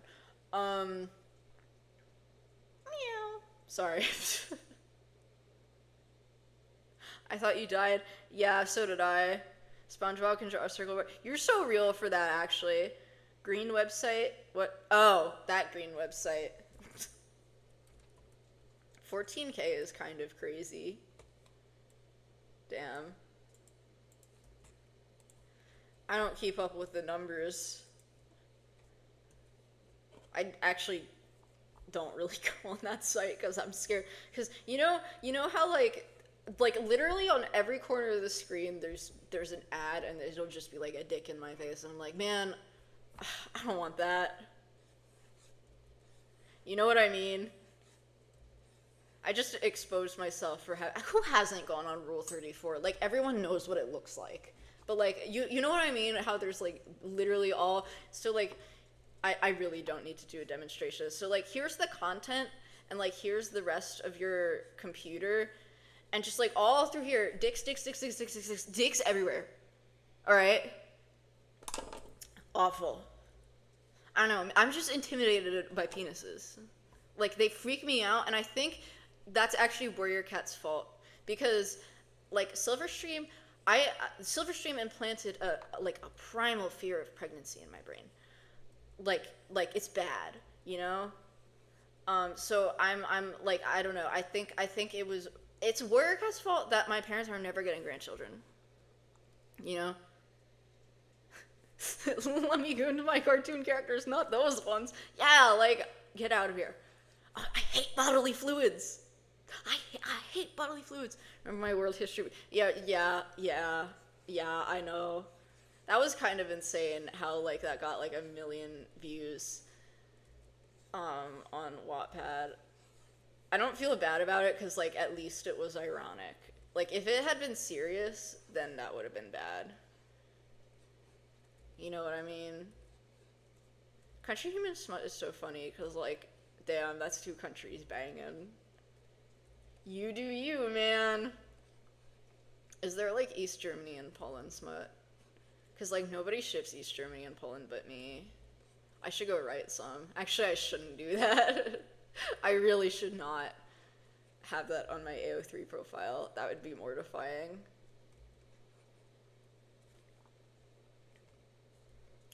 Meow. Sorry. I thought you died. Yeah, so did I. SpongeBob can draw a circle. You're so real for that, actually. Green website? What? Oh, that green website. 14K is kind of crazy. Damn. I don't keep up with the numbers. I actually don't really go on that site because I'm scared. Because you know how like literally on every corner of the screen there's an ad and it'll just be like a dick in my face and I'm like, man, I don't want that. You know what I mean? I just exposed myself for who hasn't gone on Rule 34? Like, everyone knows what it looks like. But, like, you know what I mean? How there's, like, literally all... So, like, I really don't need to do a demonstration. So, like, here's the content, and, like, here's the rest of your computer. And just, like, all through here, dicks everywhere. Alright? Awful. I don't know. I'm just intimidated by penises. Like, they freak me out, and I think... That's actually Warrior Cat's fault because, like, Silverstream implanted a primal fear of pregnancy in my brain. Like it's bad, you know. So I'm like, I don't know. I think it's Warrior Cat's fault that my parents are never getting grandchildren. You know. Let me go into my cartoon characters, not those ones. Yeah, like, get out of here. I hate bodily fluids. I hate bodily fluids. Remember my world history? Yeah, I know. That was kind of insane how, like, that got, like, 1 million views, on Wattpad. I don't feel bad about it, because, like, at least it was ironic. Like, if it had been serious, then that would have been bad. You know what I mean? Country Human Smut is so funny, because, like, damn, that's 2 countries banging. You do you, man. Is there, like, East Germany and Poland smut? Because, like, nobody ships East Germany and Poland but me. I should go write some. Actually, I shouldn't do that. I really should not have that on my AO3 profile. That would be mortifying.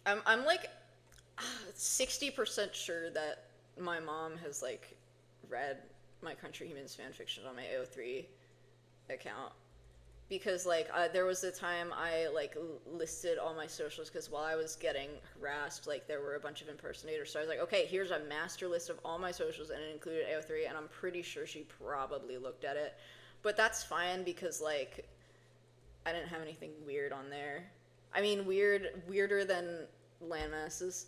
I'm like 60% sure that my mom has, like, read my Country Humans fanfiction on my AO3 account. Because, like, there was a time I, like, listed all my socials, because while I was getting harassed, like, there were a bunch of impersonators, so I was like, okay, here's a master list of all my socials, and it included AO3, and I'm pretty sure she probably looked at it. But that's fine, because, like, I didn't have anything weird on there. I mean, weirder than landmasses.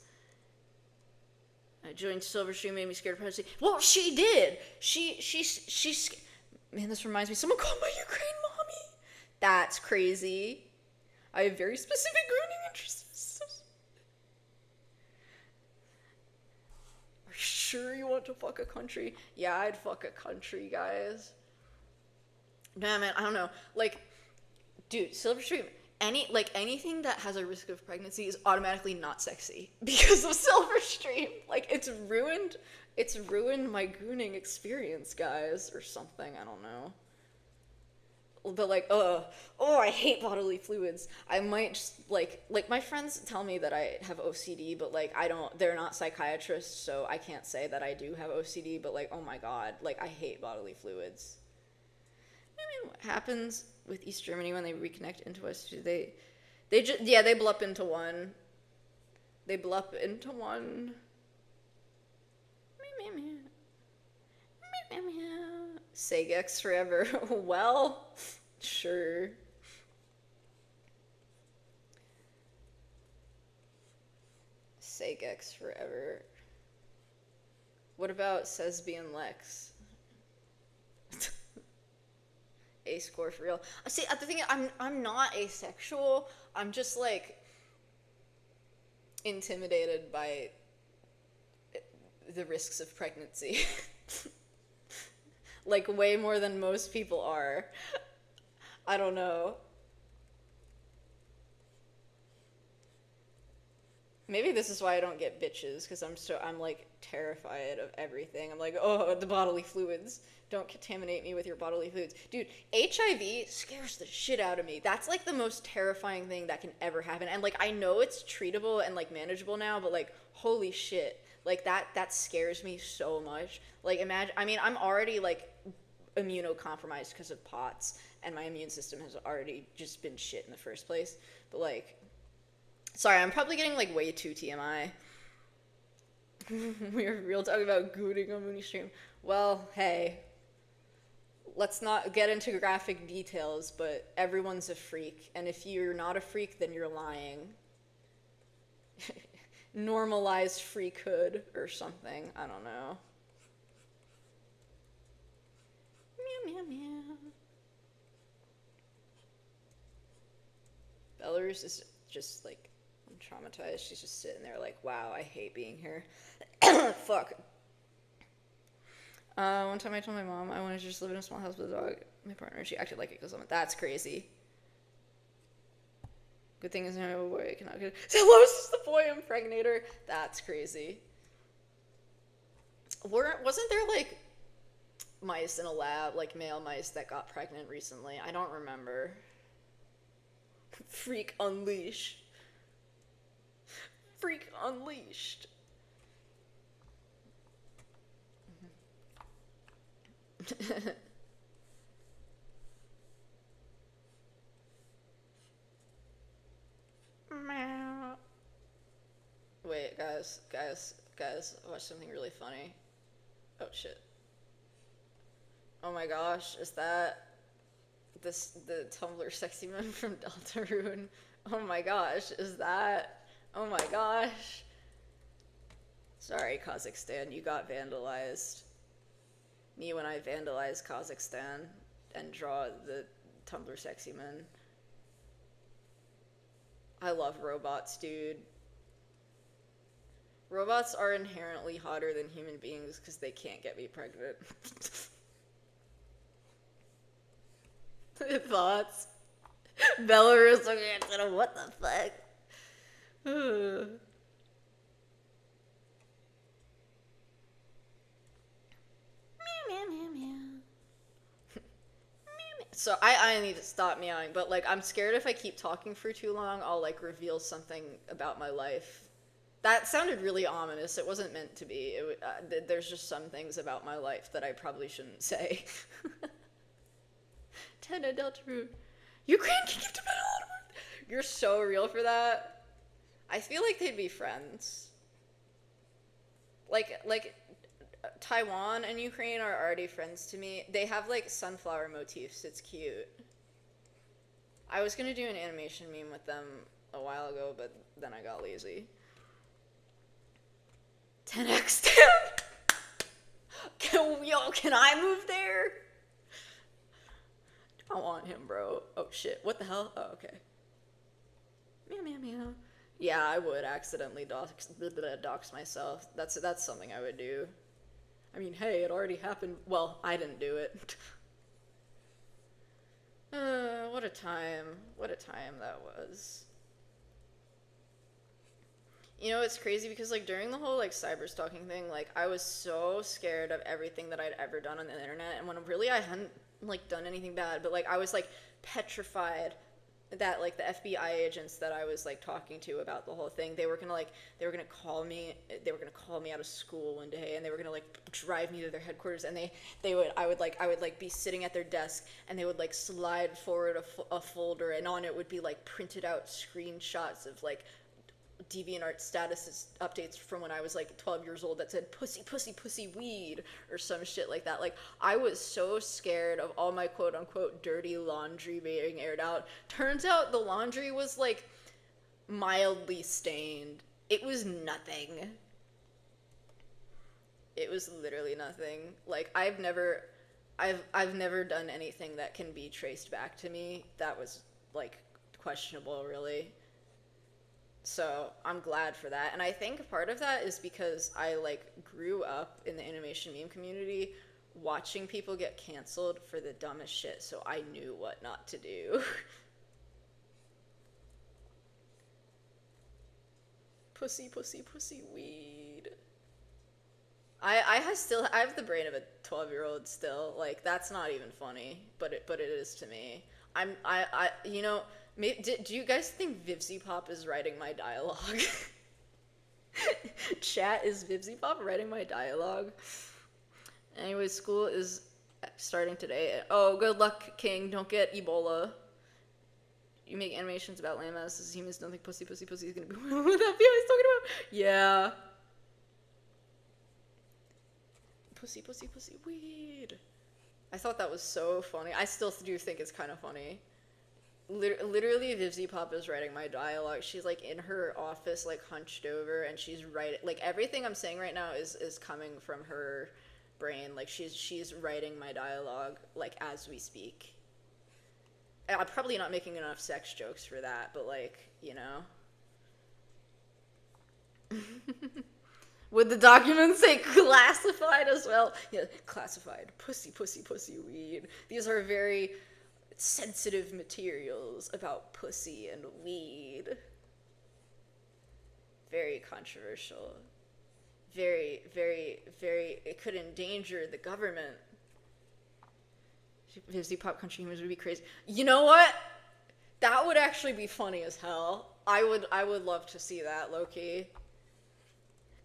I joined Silverstream, made me scared of pregnancy. Well, she did! She's... Man, this reminds me, someone called my Ukraine mommy! That's crazy. I have very specific grooming interests. Are you sure you want to fuck a country? Yeah, I'd fuck a country, guys. Nah, man, I don't know. Like, dude, Silverstream, anything that has a risk of pregnancy is automatically not sexy because of Silverstream. Like, it's ruined my gooning experience, guys, or something. I don't know. But, like, I hate bodily fluids. I might just, like my friends tell me that I have OCD, but, like, they're not psychiatrists, so I can't say that I do have OCD, but, like, oh my god, like, I hate bodily fluids. I mean, what happens with East Germany when they reconnect into us? They blup into one. They blup into one. Sagex forever. Well, sure. Sagex forever. What about Sesbian Lex? A-score for real. See, the thing is, I'm not asexual. I'm just, like, intimidated by the risks of pregnancy. Like, way more than most people are. I don't know. Maybe this is why I don't get bitches, because I'm like terrified of everything. I'm like, oh, the bodily fluids. Don't contaminate me with your bodily fluids. Dude, HIV scares the shit out of me. That's, like, the most terrifying thing that can ever happen. And, like, I know it's treatable and, like, manageable now, but, like, holy shit. Like, that scares me so much. Like, imagine, I mean, I'm already, like, immunocompromised because of POTS, and my immune system has already just been shit in the first place. But, like, sorry, I'm probably getting, like, way too TMI. We're real talking about gooning on Mooney Stream. Well, hey, let's not get into graphic details, but everyone's a freak, and if you're not a freak, then you're lying. Normalized freakhood or something. I don't know. Meow, meow, meow. Belarus is just, like, traumatized. She's just sitting there like, wow, I hate being here. Fuck. One time I told my mom I wanted to just live in a small house with a dog. My partner, she acted like it because I'm like, that's crazy. Good thing is no boy I cannot get. Los is the boy impregnator. That's crazy. Wasn't there, like, mice in a lab, like male mice that got pregnant recently? I don't remember. Freak unleashed. Freak unleashed. guys, watch something really funny. Oh shit. Oh my gosh, is that the Tumblr sexy man from Deltarune? Oh my gosh, is that? Oh my gosh. Sorry, Kazakhstan, you got vandalized. Me when I vandalize Kazakhstan and draw the Tumblr sexy man. I love robots, dude. Robots are inherently hotter than human beings because they can't get me pregnant. Thoughts? Belarus, what the fuck? So I need to stop meowing, but like I'm scared if I keep talking for too long, I'll like reveal something about my life. That sounded really ominous. It wasn't meant to be. There's just some things about my life that I probably shouldn't say. Tena Deltarune. Ukraine can give to Banter. You're so real for that. I feel like they'd be friends. Like Taiwan and Ukraine are already friends to me. They have like sunflower motifs. It's cute. I was gonna do an animation meme with them a while ago, but then I got lazy. 10x can I move there? I want him, bro. Oh shit, what the hell? Oh, okay. Meow meow meow. Yeah, I would accidentally dox myself. That's something I would do. I mean, hey, it already happened. Well, I didn't do it. What a time. What a time that was. You know, it's crazy because, like, during the whole, like, cyber-stalking thing, like, I was so scared of everything that I'd ever done on the internet, and when really I hadn't, like, done anything bad, but, like, I was, like, petrified that, like, the FBI agents that I was, like, talking to about the whole thing, they were gonna call me out of school one day, and they were gonna, like, drive me to their headquarters, and I would be sitting at their desk, and they would, like, slide forward a folder, and on it would be, like, printed out screenshots of, like, DeviantArt status updates from when I was like 12 years old that said pussy, pussy, pussy, weed, or some shit like that. Like, I was so scared of all my quote unquote dirty laundry being aired out. Turns out the laundry was like mildly stained. It was nothing. It was literally nothing. Like, I've never done anything that can be traced back to me that was like questionable, really. So I'm glad for that. And I think part of that is because I like grew up in the animation meme community watching people get canceled for the dumbest shit, so I knew what not to do. Pussy, pussy, pussy, weed. I have the brain of a 12-year-old still. Like, that's not even funny, but it is to me. You know, do you guys think VivziePop is writing my dialogue? Chat, is VivziePop writing my dialogue? Anyway, school is starting today. Oh, good luck, King. Don't get Ebola. You make animations about lame asses. Humans don't think pussy, pussy, pussy is gonna be what that FBI's talking about. Yeah. Pussy, pussy, pussy, weed. I thought that was so funny. I still do think it's kind of funny. Literally, VivziePop is writing my dialogue. She's like in her office, like hunched over, and she's writing. Like, everything I'm saying right now is coming from her brain. Like, she's writing my dialogue like as we speak. And I'm probably not making enough sex jokes for that, but like, you know. Would the document say classified as well? Yeah, classified. Pussy, pussy, pussy, weed. These are very sensitive materials about pussy and weed. Very controversial. Very, very, very, it could endanger the government. VivziePop country humans would be crazy. You know what? That would actually be funny as hell. I would love to see that, low-key.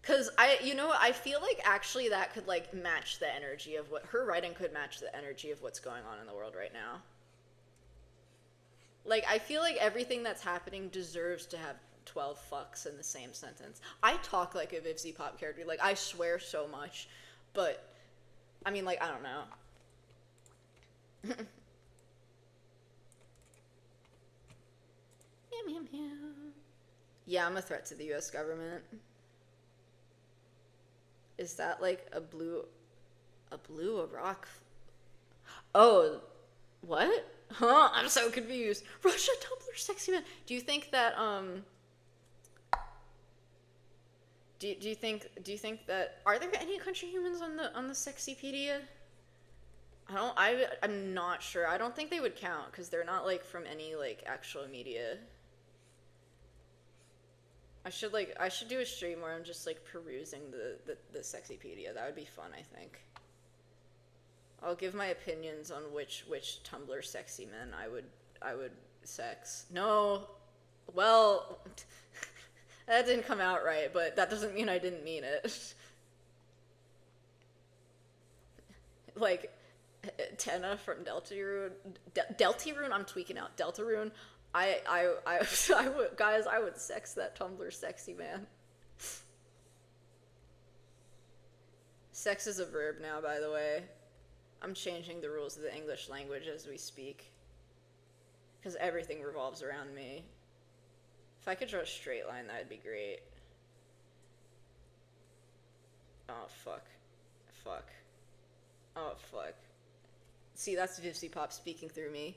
Cause I feel like actually that could like match the energy of what her writing could match the energy of what's going on in the world right now. Like, I feel like everything that's happening deserves to have 12 fucks in the same sentence. I talk like a Vivzy Pop character. Like, I swear so much. But, I mean, like, I don't know. Meow, meow, meow. Yeah, I'm a threat to the US government. Is that like a rock? Oh, what? Huh? I'm so confused. Russia, Tumblr, sexy man. Do you think that do you think that are there any country humans on the Sexypedia? I'm not sure. I don't think they would count because they're not like from any like actual media. I should do a stream where I'm just like perusing the Sexypedia. That would be fun, I think. I'll give my opinions on which Tumblr sexy men I would sex. No, well, that didn't come out right, but that doesn't mean I didn't mean it. Like, Tenna from Deltarune. Deltarune? I'm tweaking out. Deltarune. I would, guys, I would sex that Tumblr sexy man. Sex is a verb now, by the way. I'm changing the rules of the English language as we speak. Because everything revolves around me. If I could draw a straight line, that'd be great. Oh, fuck. Fuck. Oh, fuck. See, that's Vivzy Pop speaking through me.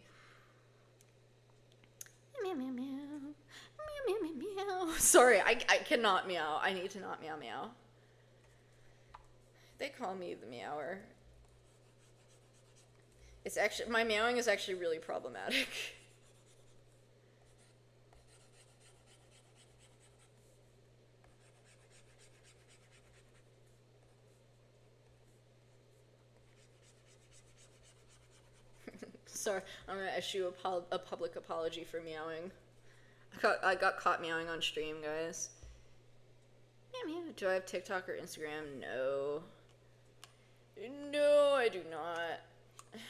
Meow, meow, meow. Meow, meow, meow, meow. Sorry, I cannot meow. I need to not meow meow. They call me the meower. It's actually, my meowing is actually really problematic. Sorry, I'm gonna issue a public apology for meowing. I got caught meowing on stream, guys. Meow, meow. Do I have TikTok or Instagram? No. No, I do not.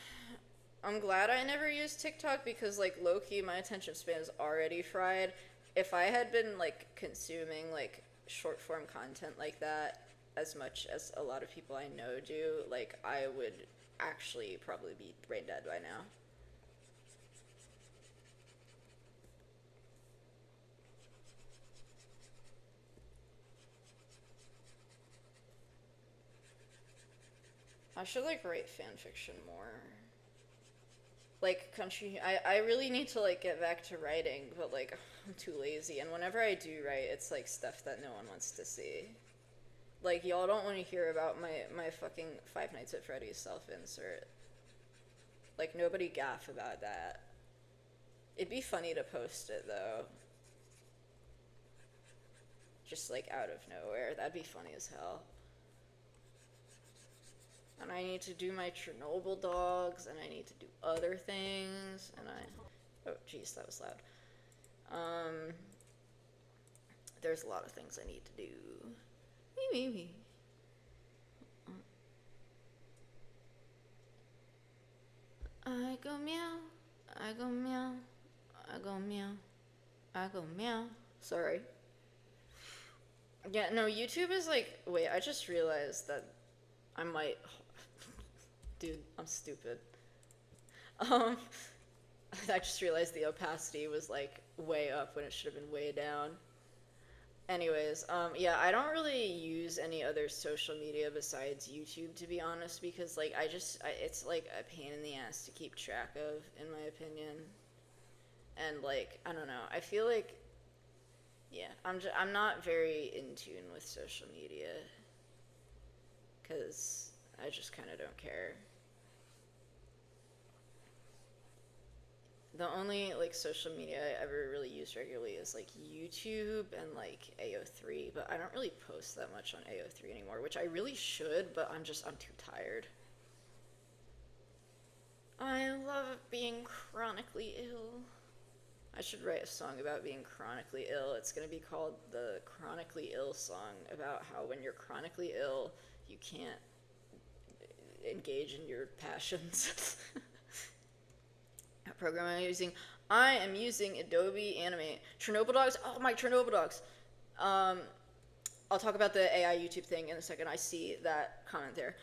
I'm glad I never used TikTok because, like, low-key, my attention span is already fried. If I had been, like, consuming, like, short-form content like that as much as a lot of people I know do, like, I would actually probably be brain dead by now. I should, like, write fanfiction more. Like, I really need to, like, get back to writing, but, like, I'm too lazy, and whenever I do write, it's, like, stuff that no one wants to see. Like, y'all don't want to hear about my fucking Five Nights at Freddy's self-insert. Like, nobody gaff about that. It'd be funny to post it, though. Just, like, out of nowhere. That'd be funny as hell. And I need to do my Chernobyl dogs, and I need to do other things, and oh, jeez, that was loud. There's a lot of things I need to do. Me. I go meow, I go meow, I go meow, I go meow. Sorry. Yeah, no, YouTube is like, wait, I just realized that I might, dude, I'm stupid. I just realized the opacity was like way up when it should have been way down. Anyways, yeah, I don't really use any other social media besides YouTube, to be honest, because, like, it's, like, a pain in the ass to keep track of, in my opinion. And, like, I don't know, I feel like, yeah, I'm not very in tune with social media, because I just kind of don't care. The only, like, social media I ever really use regularly is, like, YouTube and, like, AO3, but I don't really post that much on AO3 anymore, which I really should, but I'm too tired. I love being chronically ill. I should write a song about being chronically ill. It's gonna be called the Chronically Ill Song, about how when you're chronically ill, you can't engage in your passions. Program I'm using, I am using Adobe Animate. Chernobyl dogs. Oh, my Chernobyl dogs. I'll talk about the AI YouTube thing in a second. I see that comment there.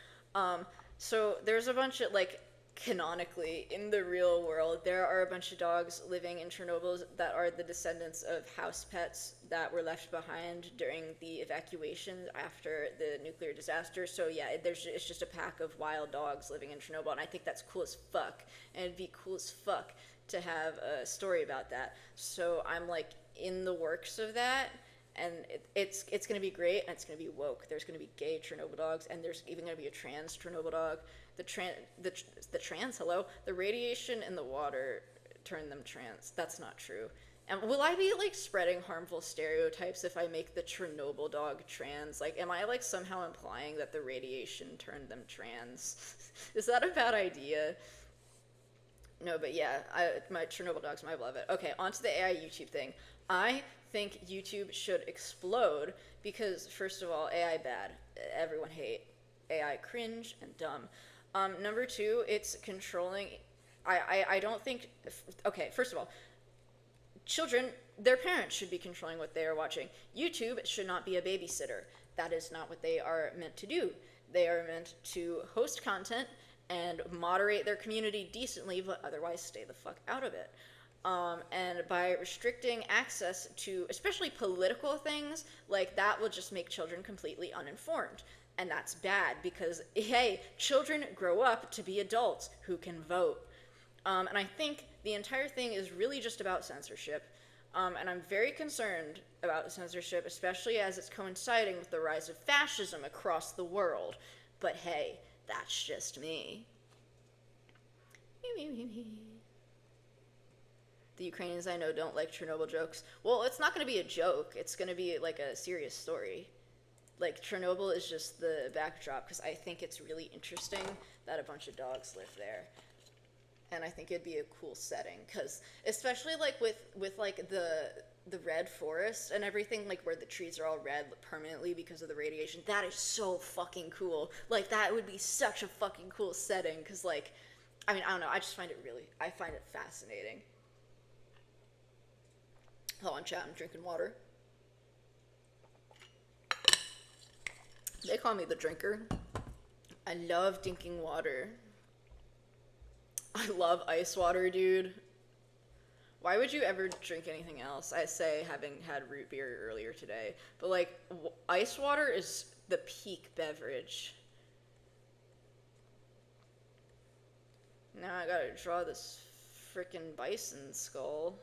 So there's a bunch of, like, canonically, in the real world, there are a bunch of dogs living in Chernobyl that are the descendants of house pets that were left behind during the evacuation after the nuclear disaster. So yeah, it's just a pack of wild dogs living in Chernobyl, and I think that's cool as fuck. And it'd be cool as fuck to have a story about that. So I'm, like, in the works of that, and it's going to be great, and it's going to be woke. There's going to be gay Chernobyl dogs, and there's even going to be a trans Chernobyl dog. The trans, hello? The radiation in the water turned them trans. That's not true. And will I be, like, spreading harmful stereotypes if I make the Chernobyl dog trans? Like, am I, like, somehow implying that the radiation turned them trans? Is that a bad idea? No, but yeah, my Chernobyl dogs might love it. Okay, on to the AI YouTube thing. I think YouTube should explode because, first of all, AI bad. Everyone hate. AI cringe and dumb. Number two, it's controlling. I don't think. Okay, first of all, children, their parents should be controlling what they are watching. YouTube should not be a babysitter. That is not what they are meant to do. They are meant to host content and moderate their community decently, but otherwise stay the fuck out of it. And by restricting access to especially political things, like, that will just make children completely uninformed. And that's bad because, hey, children grow up to be adults who can vote. And I think the entire thing is really just about censorship. And I'm very concerned about censorship, especially as it's coinciding with the rise of fascism across the world. But hey, that's just me. The Ukrainians I know don't like Chernobyl jokes. Well, it's not going to be a joke. It's going to be, like, a serious story. Like, Chernobyl is just the backdrop because I think it's really interesting that a bunch of dogs live there. And I think it'd be a cool setting because, especially, like, with like, the red forest and everything, like, where the trees are all red permanently because of the radiation, that is so fucking cool. Like, that would be such a fucking cool setting because, like, I mean, I don't know, I find it fascinating. Hold on, chat, I'm drinking water. They call me the drinker. I love drinking water. I love ice water, dude. Why would you ever drink anything else? I say, having had root beer earlier today. But, like, ice water is the peak beverage. Now I gotta draw this frickin' bison skull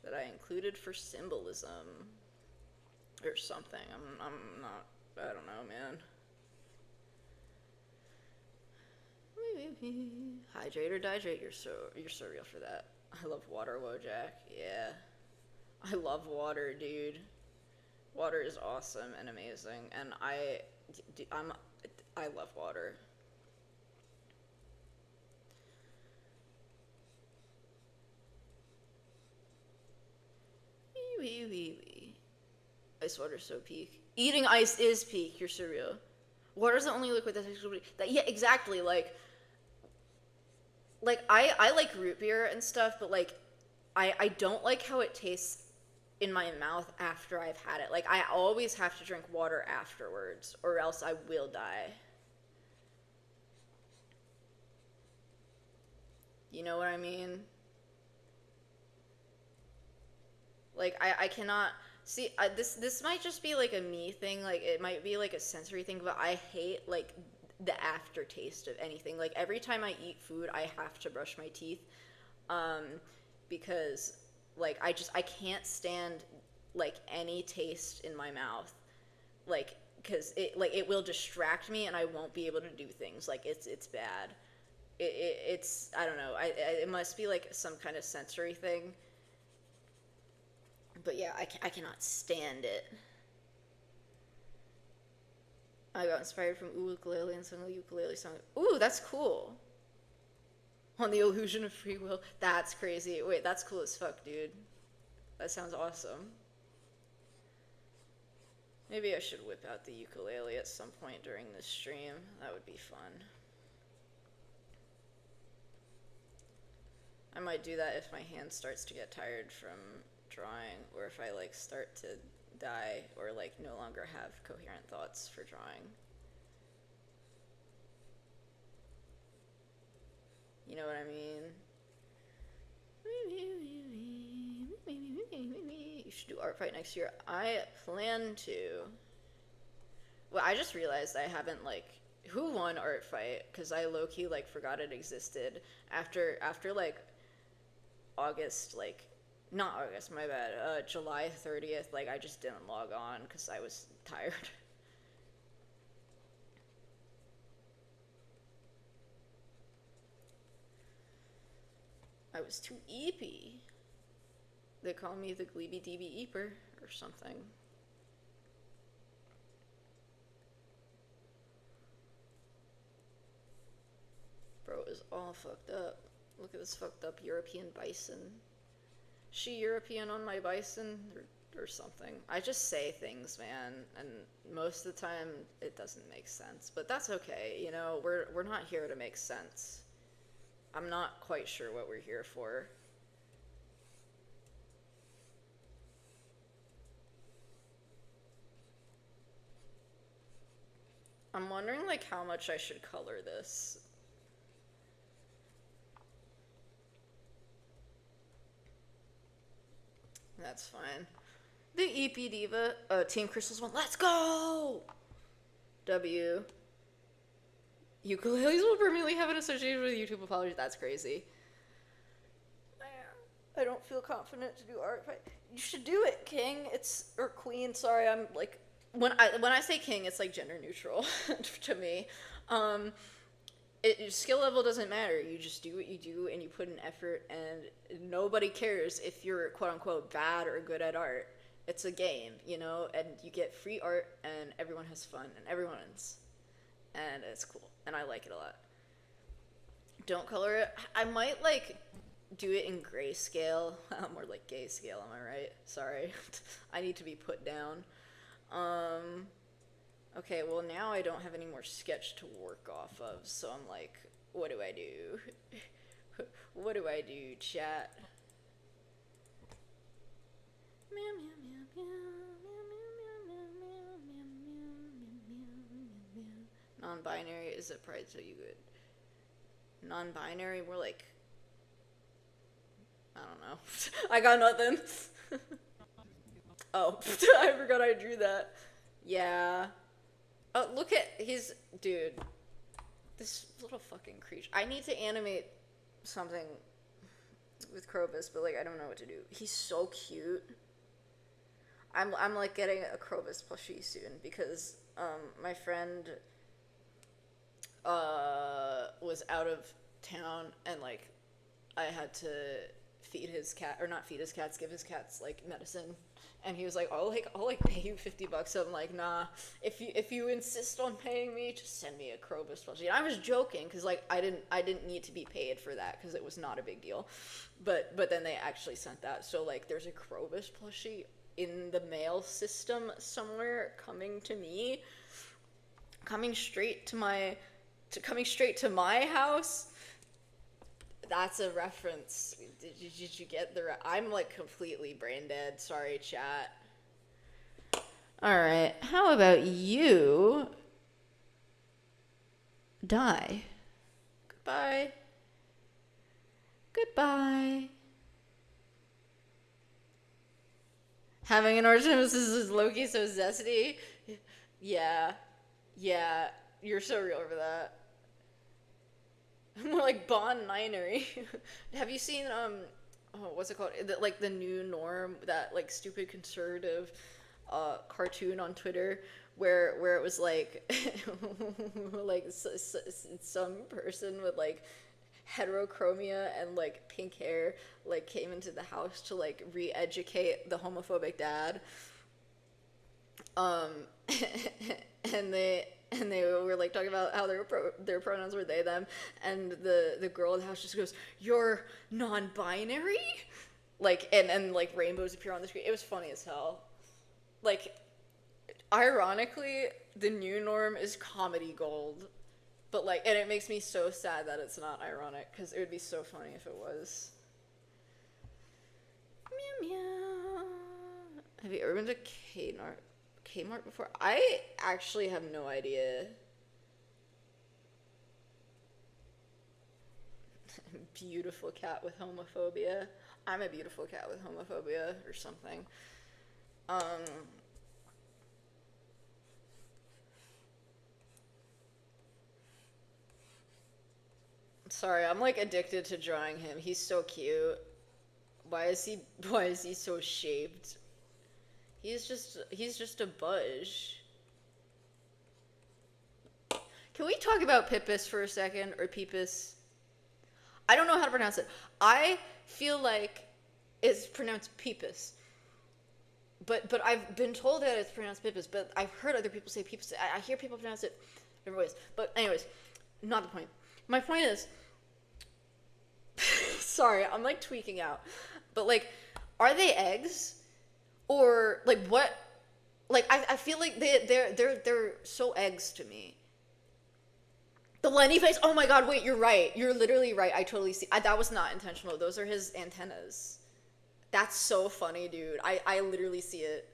that I included for symbolism. Or something. I'm not, I don't know, man. Hydrate or dihydrate, you're so real for that. I love water, Wojak. Yeah. I love water, dude. Water is awesome and amazing, and I love water. Ice water's so peak. Eating ice is peak, you're surreal. Water's the only liquid that yeah, exactly, like I like root beer and stuff, but, like, I don't like how it tastes in my mouth after I've had it. Like, I always have to drink water afterwards, or else I will die. You know what I mean? Like, I cannot see. This might just be, like, a me thing. Like, it might be, like, a sensory thing, but I hate, like, the aftertaste of anything. Like, every time I eat food, I have to brush my teeth, because, like, I can't stand, like, any taste in my mouth, like, because it will distract me and I won't be able to do things. Like, it's bad. It's I don't know. It must be, like, some kind of sensory thing. But yeah, I cannot stand it. I got inspired from Ukulele and sung a ukulele song. Ooh, that's cool. On the illusion of free will. That's crazy. Wait, that's cool as fuck, dude. That sounds awesome. Maybe I should whip out the ukulele at some point during this stream. That would be fun. might do that if my hand starts to get tired from drawing, or if I like start to die or like no longer have coherent thoughts for drawing. You know what I mean? You should do art fight next year. I plan to. Well, I just realized I haven't like who won art fight, because I low-key like forgot it existed after like August, like not August, my bad, July 30th, like I just didn't log on because I was tired. I was too eepy. They call me the Gleeby DB Eeper or something. Bro is all fucked up. Look at this fucked up European bison. She European on my bison or something. I just say things, man, and most of the time it doesn't make sense. But that's okay, you know, we're not here to make sense. I'm not quite sure what we're here for. I'm wondering like how much I should color this. That's fine. The EP Diva, Team Crystal's one. Let's go! W. Ukuleles will permanently have an association with YouTube apology. That's crazy. I don't feel confident to do art fight. You should do it, King. Or Queen. Sorry, I'm like when I say King, it's like gender neutral to me. Skill level doesn't matter. You just do what you do and you put in effort, and nobody cares if you're quote unquote bad or good at art. It's a game, you know, and you get free art and everyone has fun and everyone wins. And it's cool. And I like it a lot. Don't color it. I might like do it in grayscale. More like gay scale, am I right? Sorry. I need to be put down. Okay, well now I don't have any more sketch to work off of, so I'm like, what do I do? What do I do, chat? Non-binary is a pride so you good. Non-binary, more like, I don't know. I got nothing. Oh, I forgot I drew that. Yeah. Oh, look at his, dude. This little fucking creature. I need to animate something with Krobus, but like I don't know what to do. He's so cute. I'm like getting a Krobus plushie soon because my friend was out of town and like I had to feed his cat, or not feed his cats, give his cats like medicine. And he was like, I'll pay you $50. So I'm like, nah, if you insist on paying me, just send me a Krobus plushie. And I was joking because like I didn't need to be paid for that because it was not a big deal. But then they actually sent that. So like there's a Krobus plushie in the mail system somewhere coming to me, coming straight to my house. That's a reference. Did you get the I'm like completely brain dead. Sorry, chat. Alright, how about you die? Goodbye. Goodbye. Having an origin is Loki so zesty. Yeah. Yeah. You're so real for that. More like non-binary. Have you seen what's it called? Like the new norm, that like stupid conservative cartoon on Twitter where it was like like some person with like heterochromia and like pink hair like came into the house to like re-educate the homophobic dad. And they were like talking about how their pronouns were they them, and the girl in the house just goes, "You're non-binary?" Like and like rainbows appear on the screen. It was funny as hell. Like ironically, the new norm is comedy gold. But like, and it makes me so sad that it's not ironic because it would be so funny if it was. Meow meow. Have you ever been to Kmart before? I actually have no idea. Beautiful cat with homophobia. I'm a beautiful cat with homophobia or something. Um, sorry, I'm like addicted to drawing him. He's so cute. Why is he so shaped? He's just a budge. Can we talk about Pippus for a second, or Peepus? I don't know how to pronounce it. I feel like it's pronounced Peepus. But I've been told that it's pronounced Pippus, but I've heard other people say Peepus. I hear people pronounce it different ways. But anyways, not the point. My point is, sorry, I'm like tweaking out. But like, are they eggs? Or like what? Like I feel like they're so eggs to me. The Lenny face. Oh my god! Wait, you're right. You're literally right. I totally see. That was not intentional. Those are his antennas. That's so funny, dude. I literally see it.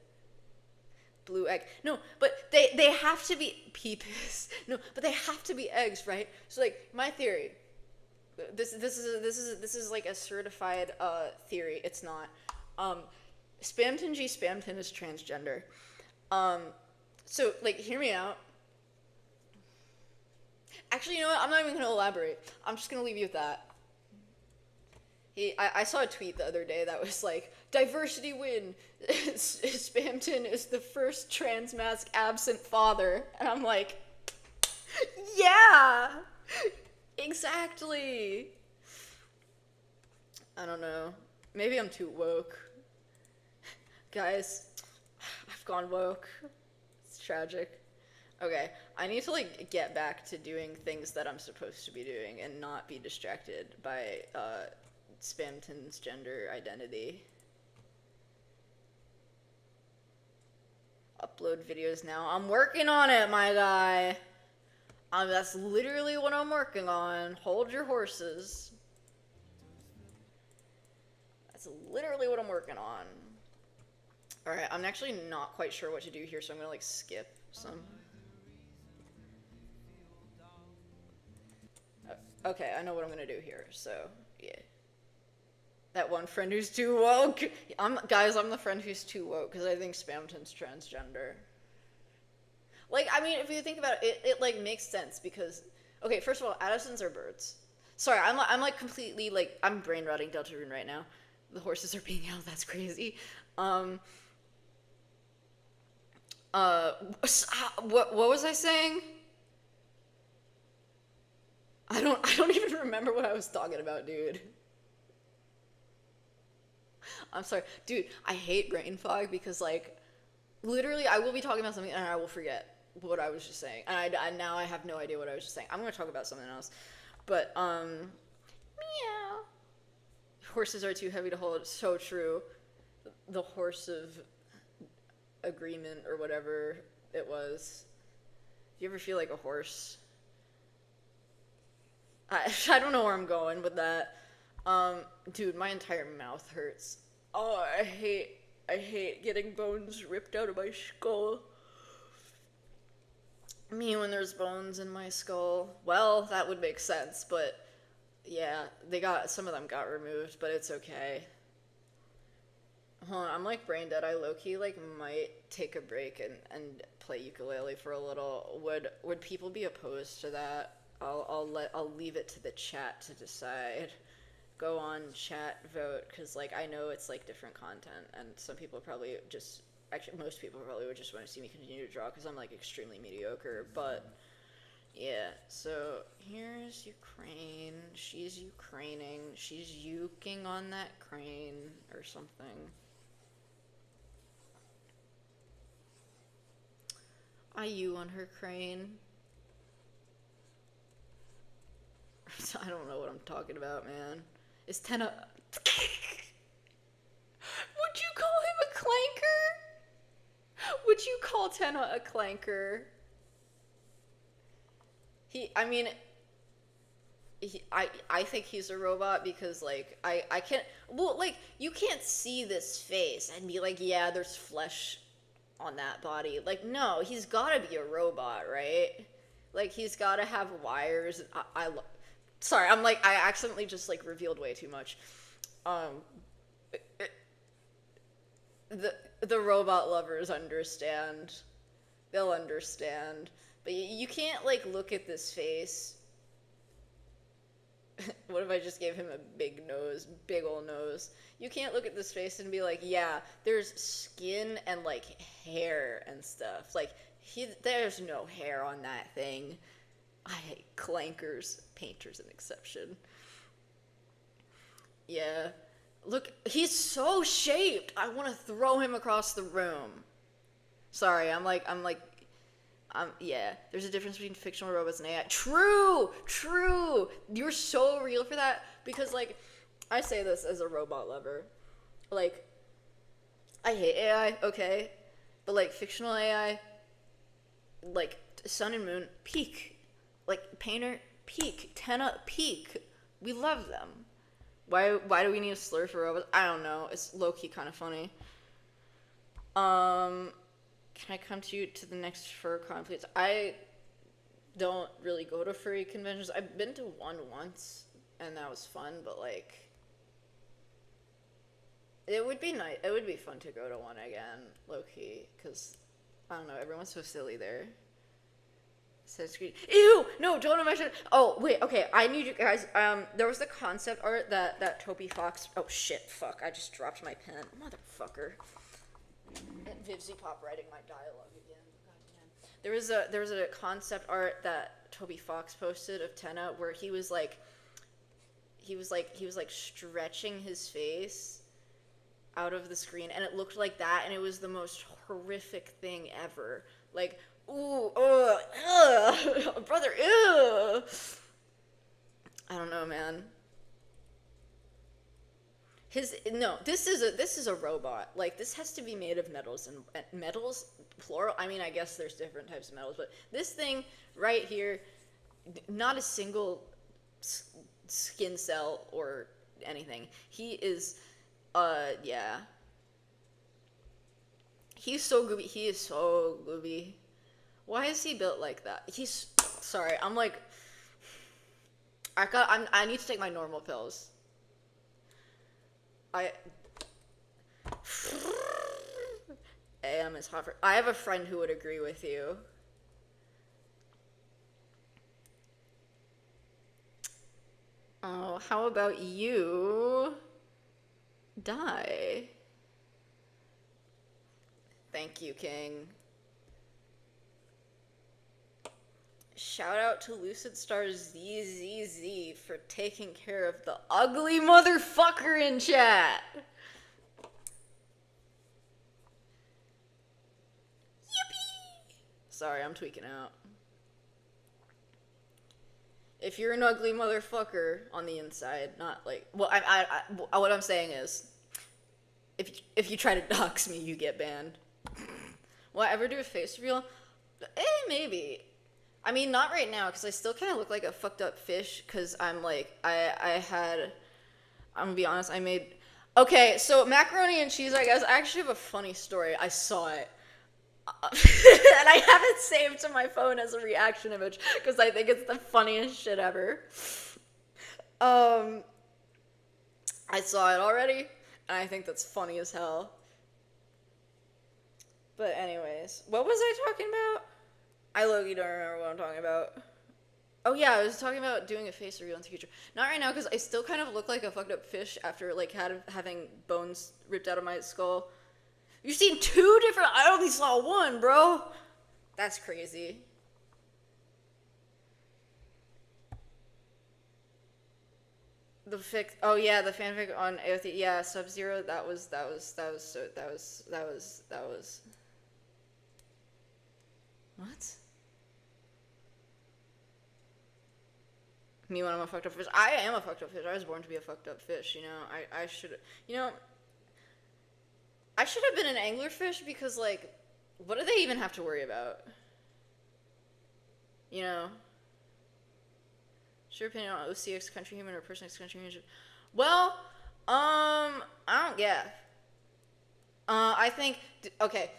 Blue egg. No, but they have to be peepers. No, but they have to be eggs, right? So like my theory. This is like a certified theory. It's not. Spamton G Spamton is transgender. So like hear me out. Actually, you know what? I'm not even gonna elaborate. I'm just gonna leave you with that. I saw a tweet the other day that was like, diversity win. Spamton is the first trans mask absent father. And I'm like, yeah, exactly. I don't know. Maybe I'm too woke. Guys, I've gone woke. It's tragic. Okay, I need to like get back to doing things that I'm supposed to be doing and not be distracted by Spamton's gender identity. Upload videos now. I'm working on it, my guy. That's literally what I'm working on. Hold your horses. That's literally what I'm working on. Alright, I'm actually not quite sure what to do here, so I'm gonna like skip some. Okay, I know what I'm gonna do here, so yeah. That one friend who's too woke. Guys, I'm the friend who's too woke because I think Spamton's transgender. Like, I mean, if you think about it, it like makes sense because, okay, first of all, Addisons are birds. Sorry, I'm like completely like I'm brain rotting Deltarune right now. The horses are being held. That's crazy. What was I saying? I don't even remember what I was talking about, dude. I'm sorry. Dude, I hate brain fog because, like, literally I will be talking about something and I will forget what I was just saying. And now I have no idea what I was just saying. I'm going to talk about something else. But, meow. Horses are too heavy to hold. So true. The horse of agreement or whatever it was. Do you ever feel like a horse? I don't know where I'm going with that. Dude, my entire mouth hurts. Oh, I hate getting bones ripped out of my skull. Me when there's bones in my skull. Well, that would make sense, but yeah, some of them got removed, but it's okay. Hold on, I'm like brain dead. I low-key like might take a break and play ukulele for a little. Would people be opposed to that? I'll leave it to the chat to decide. Go on chat, vote, because like I know it's like different content, and some people probably just actually most people probably would just want to see me continue to draw because I'm like extremely mediocre. But yeah, so here's Ukraine. She's Ukraining. She's uking on that crane or something. I you on her crane. I don't know what I'm talking about, man. Is Tenna... Would you call him a clanker? Would you call Tenna a clanker? I think he's a robot because like I can't, well, like you can't see this face and be like, yeah, there's flesh on that body. Like, no, he's gotta be a robot, right? Like he's gotta have wires. Sorry, I'm like, I accidentally just like revealed way too much. Um, the robot lovers understand. They'll understand. But you can't like look at this face. What if I just gave him a big nose, big old nose? You can't look at this face and be like, yeah, there's skin and like hair and stuff. Like there's no hair on that thing. I hate clankers. Painter's an exception. Yeah. Look, he's so shaped. I want to throw him across the room. Sorry, yeah. There's a difference between fictional robots and AI. True! True! You're so real for that. Because, like, I say this as a robot lover. Like, I hate AI, okay? But, like, fictional AI, like, Sun and Moon, peak. Like, Painter, peak. Tenna, peak. We love them. Why do we need a slur for robots? I don't know. It's low-key kind of funny. Can I come to you to the next fur con, please? I don't really go to furry conventions. I've been to one once, and that was fun, but, like, it would be nice. It would be fun to go to one again, low-key, because, I don't know, everyone's so silly there. Ew! No, don't imagine. Oh, wait, okay, I need you guys, there was the concept art that Toby Fox, oh shit, fuck, I just dropped my pen. Motherfucker. And Vivzy Pop writing my dialogue again. Goddamn. There was a concept art that Toby Fox posted of Tenna where he was like stretching his face out of the screen, and it looked like that, and it was the most horrific thing ever. Like, ooh, brother, ew. I don't know, man. This is a robot. Like, this has to be made of metals, and metals, plural. I mean, I guess there's different types of metals, but this thing right here, not a single skin cell or anything. He is, yeah. He's so gooby. He is so gooby. Why is he built like that? Sorry, I'm like, I need to take my normal pills. AM is hot for. I have a friend who would agree with you. Oh, how about you die? Thank you, King. Shout out to Lucid Star ZZZ for taking care of the ugly motherfucker in chat. Yippee! Sorry, I'm tweaking out. If you're an ugly motherfucker on the inside, not like, well, what I'm saying is, if you try to dox me, you get banned. Will I ever do a face reveal? Maybe. I mean, not right now, because I still kind of look like a fucked up fish, because I'm like, I'm gonna be honest, okay, so macaroni and cheese, I guess, I actually have a funny story. I saw it. And I have it saved to my phone as a reaction image, because I think it's the funniest shit ever. I saw it already, and I think that's funny as hell. But anyways, what was I talking about? I low-key don't remember what I'm talking about. Oh yeah, I was talking about doing a face reveal in the future. Not right now, because I still kind of look like a fucked up fish after, like, having bones ripped out of my skull. You've seen 2 different... I only saw 1, bro! That's crazy. Oh yeah, the fanfic on AOT. Yeah, Sub-Zero, that was... What? Me when I'm a fucked up fish. I am a fucked up fish. I was born to be a fucked up fish, you know. I should, you know, I should have been an anglerfish because, like, what do they even have to worry about? You know? Your opinion on OCX country human or person X country human? Well, I don't get. I think okay.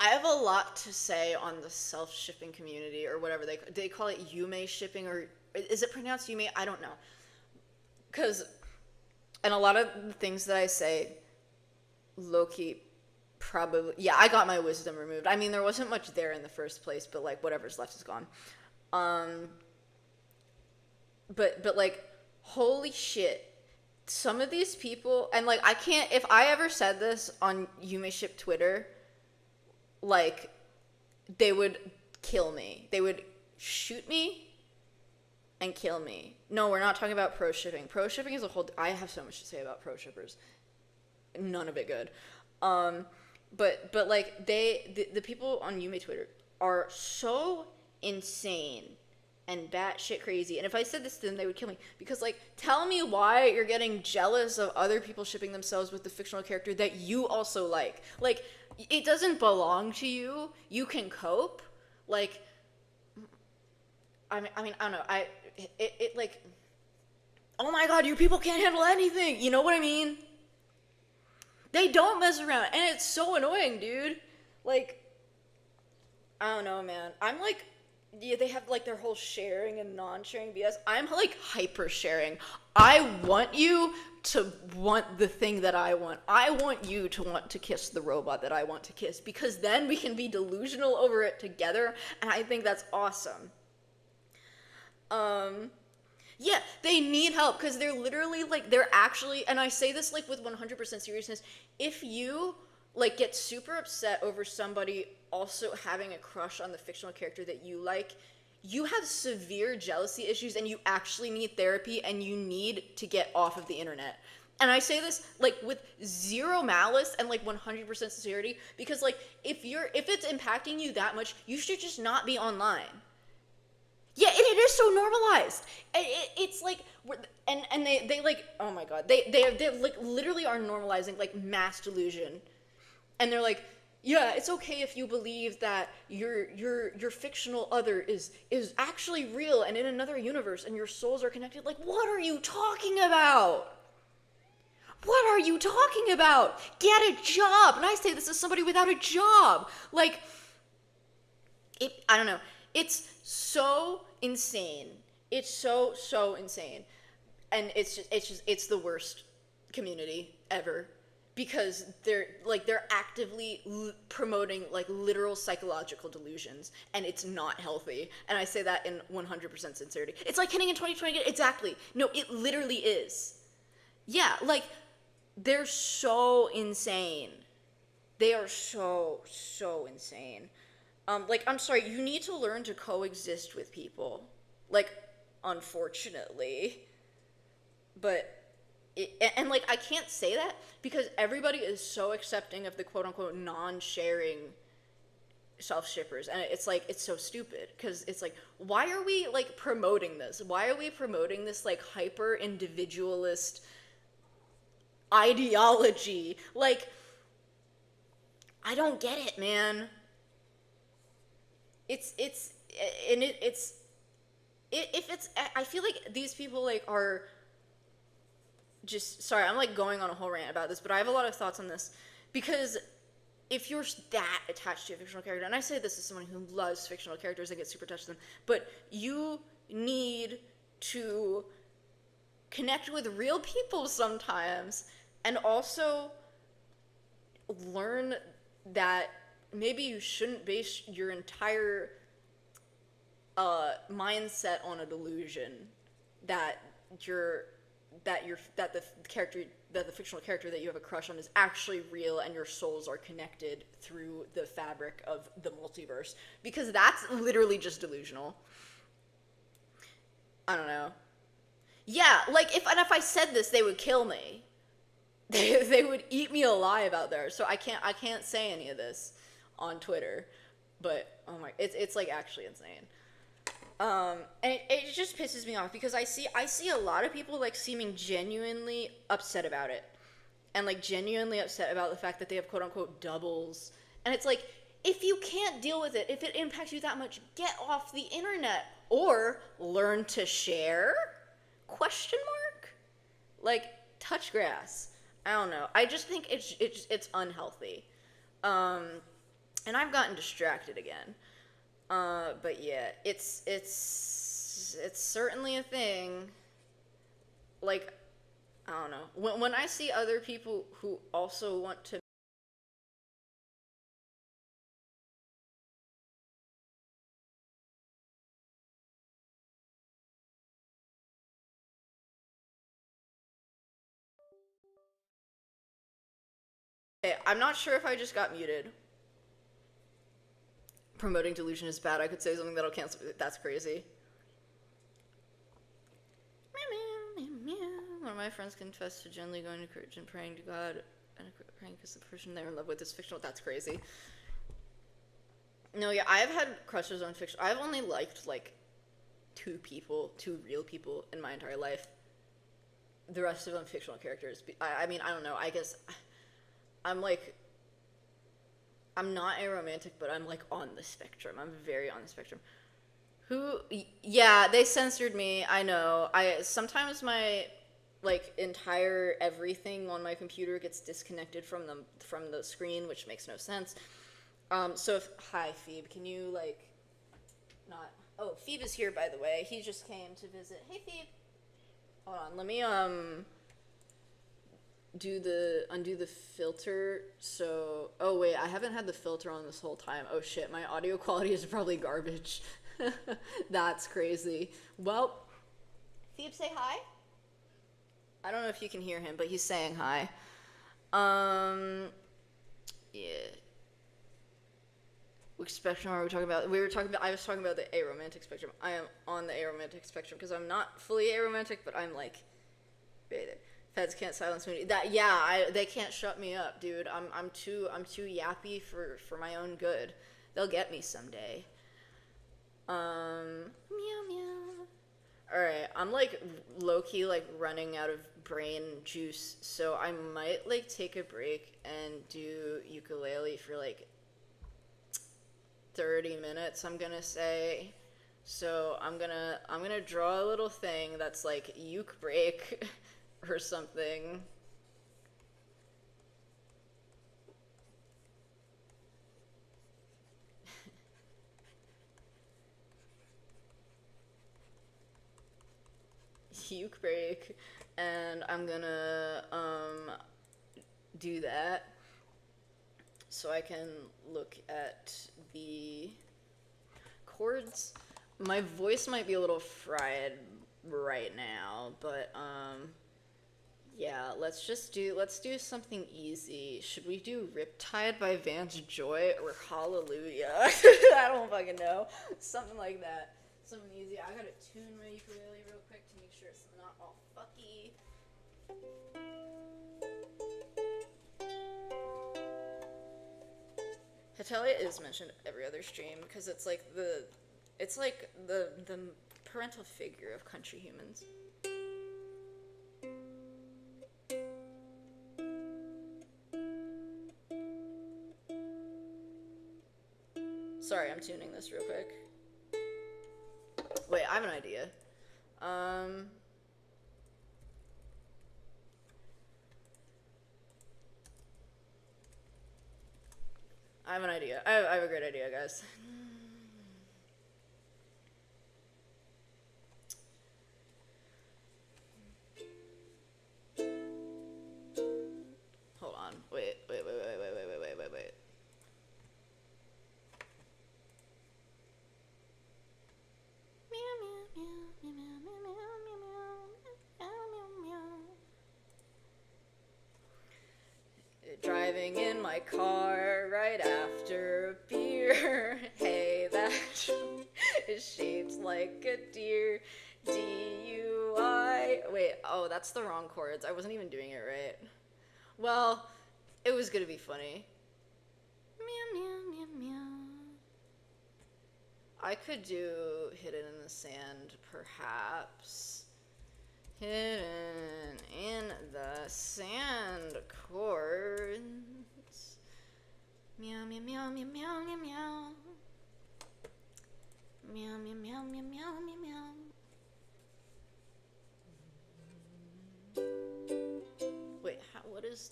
I have a lot to say on the self-shipping community or whatever they call it, Yume shipping, or is it pronounced Yume? I don't know. And a lot of the things that I say, low-key, probably, yeah, I got my wisdom removed. I mean, there wasn't much there in the first place, but like whatever's left is gone. But like, holy shit. Some of these people, and like, I can't, if I ever said this on Yume Ship Twitter, like, they would kill me. They would shoot me and kill me. No, we're not talking about pro shipping. Pro shipping is a whole, I have so much to say about pro shippers. None of it good. But like, the people on Yume Twitter are so insane and batshit crazy. And if I said this to them, they would kill me. Because, like, tell me why you're getting jealous of other people shipping themselves with the fictional character that you also like. Like, it doesn't belong to you. You can cope. Like, I mean, I don't know. It like, oh my god, you people can't handle anything. You know what I mean? They don't mess around. And it's so annoying, dude. Like, I don't know, man. I'm like, yeah, they have like their whole sharing and non-sharing BS. I'm like hyper sharing. I want you to want the thing that I want. I want you to want to kiss the robot that I want to kiss, because then we can be delusional over it together, and I think that's awesome. Yeah, they need help, because they're literally like, they're actually, and I say this like with 100% seriousness, if you like get super upset over somebody also having a crush on the fictional character that you like, you have severe jealousy issues and you actually need therapy and you need to get off of the internet. And I say this like with zero malice and like 100% sincerity, because like if it's impacting you that much, you should just not be online. Yeah, and it is so normalized. It's like, and they like, oh my god, they like literally are normalizing like mass delusion. And they're like, yeah, it's okay if you believe that your fictional other is actually real and in another universe and your souls are connected. Like, what are you talking about? What are you talking about? Get a job. And I say this as somebody without a job. Like, I don't know. It's so insane. It's so insane. And it's the worst community ever. Because they're actively promoting like literal psychological delusions, and it's not healthy. And I say that in 100% sincerity. It's like hitting in 2020. Exactly. No, it literally is. Yeah, like they're so insane. They are so insane. Like, I'm sorry, you need to learn to coexist with people. Like, unfortunately, but. And like, I can't say that because everybody is so accepting of the quote-unquote non-sharing self-shippers, and it's like, it's so stupid, because it's like, why are we like promoting this? Why are we promoting this like hyper-individualist ideology? Like, I don't get it, man. I feel like these people like are just, sorry, I'm like going on a whole rant about this, but I have a lot of thoughts on this, because if you're that attached to a fictional character, and I say this as someone who loves fictional characters and gets super attached to them, but you need to connect with real people sometimes, and also learn that maybe you shouldn't base your entire mindset on a delusion that the fictional character that you have a crush on is actually real and your souls are connected through the fabric of the multiverse, because that's literally just delusional. I don't know. Yeah, like if I said this, they would kill me. They would eat me alive out there. So I can't say any of this on Twitter, but oh my, it's like actually insane. And it just pisses me off, because I see a lot of people like seeming genuinely upset about it, and like genuinely upset about the fact that they have quote unquote doubles, and it's like, if you can't deal with it, if it impacts you that much, get off the internet. Or learn to share? Question mark? Like, touch grass. I don't know. I just think it's unhealthy. And I've gotten distracted again. But yeah, it's certainly a thing. Like, I don't know. When I see other people who also want to. Okay, I'm not sure if I just got muted. Promoting delusion is bad. I could say something that'll cancel. That's crazy. One of my friends confessed to gently going to church and praying to God and praying because the person they're in love with is fictional. That's crazy. No, yeah, I've had crushes on fiction. I've only liked like two real people in my entire life. The rest of them fictional characters. I mean, I don't know. I guess I'm like, I'm not aromantic, but I'm like on the spectrum. I'm very on the spectrum. Yeah, they censored me. I know. Sometimes my like entire everything on my computer gets disconnected from the screen, which makes no sense. So hi Phoebe, can you like not? Oh, Phoebe is here, by the way. He just came to visit. Hey Phoebe. Hold on, let me undo the filter. So, oh wait, I haven't had the filter on this whole time. Oh shit, my audio quality is probably garbage. That's crazy. Well, Phoebe, say hi. I don't know if you can hear him, but he's saying hi. Yeah. Which spectrum are we talking about? I was talking about the aromantic spectrum. I am on the aromantic spectrum because I'm not fully aromantic, but I'm like, right there. Feds can't silence me. They can't shut me up, dude. I'm too yappy for my own good. They'll get me someday. Meow meow. Alright, I'm like low-key like running out of brain juice, so I might like take a break and do ukulele for like 30 minutes, I'm gonna say. So I'm gonna draw a little thing that's like uke break or something. Uke break, and I'm gonna do that so I can look at the chords. My voice might be a little fried right now, but yeah, let's do something easy. Should we do Riptide by Vance Joy or Hallelujah? I don't fucking know. Something like that. Something easy. I gotta tune my ukulele real quick to make sure it's not all fucky. Hetalia is mentioned every other stream because it's like the parental figure of country humans. Sorry, I'm tuning this real quick. Wait, I have an idea. I have an idea. I have a great idea, guys. Hold on. Wait. Driving in my car right after a beer. Hey, that is shaped like a deer. DUI. Wait, oh, that's the wrong chords. I wasn't even doing it right. Well, it was gonna be funny. Meow, meow, meow, meow. I could do Hidden in the Sand, perhaps. Hidden in the sand chords. Meow, meow, meow, meow, meow, meow, meow. Meow, meow, meow, meow, meow, meow, meow. Wait, what does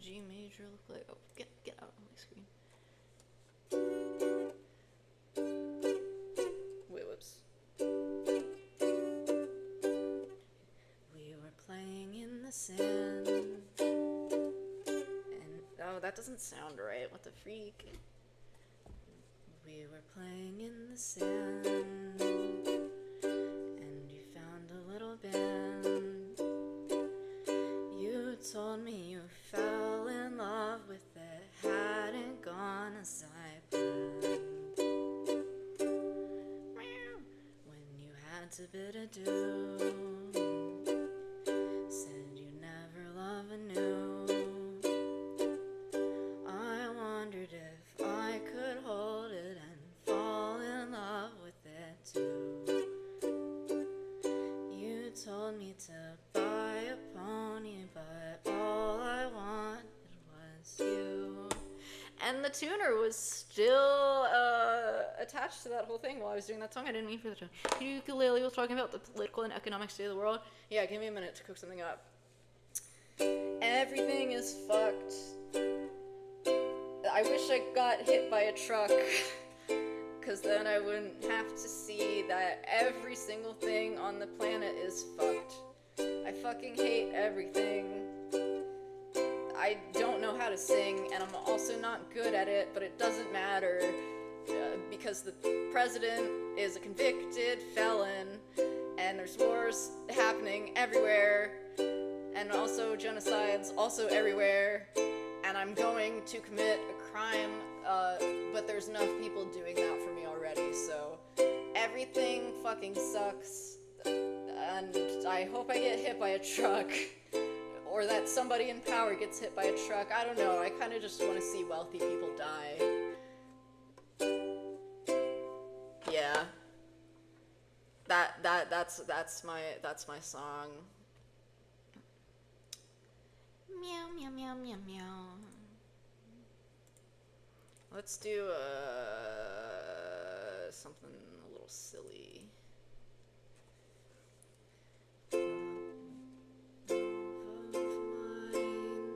G major look like? Oh, get out of my screen. Wait, whoops. We were playing in the sand. And, oh, that doesn't sound right. What the freak? We were playing in the sand. And you found a little band. You told me you fell in love with it, hadn't gone as I planned. When you had to bid adieu, said you never love anew. I wondered if I could hold it and fall in love with it too. You told me to buy a pony, but all I wanted was you. And the tuner was still attached to that whole thing while I was doing that song. I didn't mean for the tune. Ukulele was talking about the political and economic state of the world. Yeah, give me a minute to cook something up. Everything is fucked. I wish I got hit by a truck, because then I wouldn't have to see that every single thing on the planet is fucked. I fucking hate everything. I don't know how to sing, and I'm also not good at it, but it doesn't matter, because the president is a convicted felon, and there's wars happening everywhere, and also genocides also everywhere, and I'm going to commit a crime, but there's enough people doing that for me already, so everything fucking sucks, and I hope I get hit by a truck. Or that somebody in power gets hit by a truck. I don't know. I kind of just want to see wealthy people die. Yeah. That's my song. Meow meow meow meow meow. Let's do something a little silly.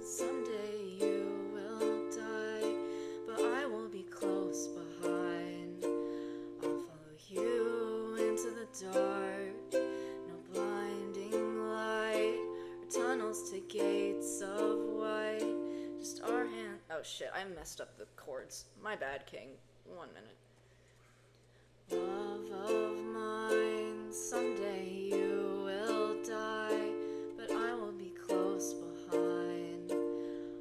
Someday you will die, but I will be close behind. I'll follow you into the dark, no blinding light or tunnels to gates of white. Just our hand. Oh shit, I messed up the chords. My bad, King. 1 minute. Love of mine, someday you will die, but I will be close behind.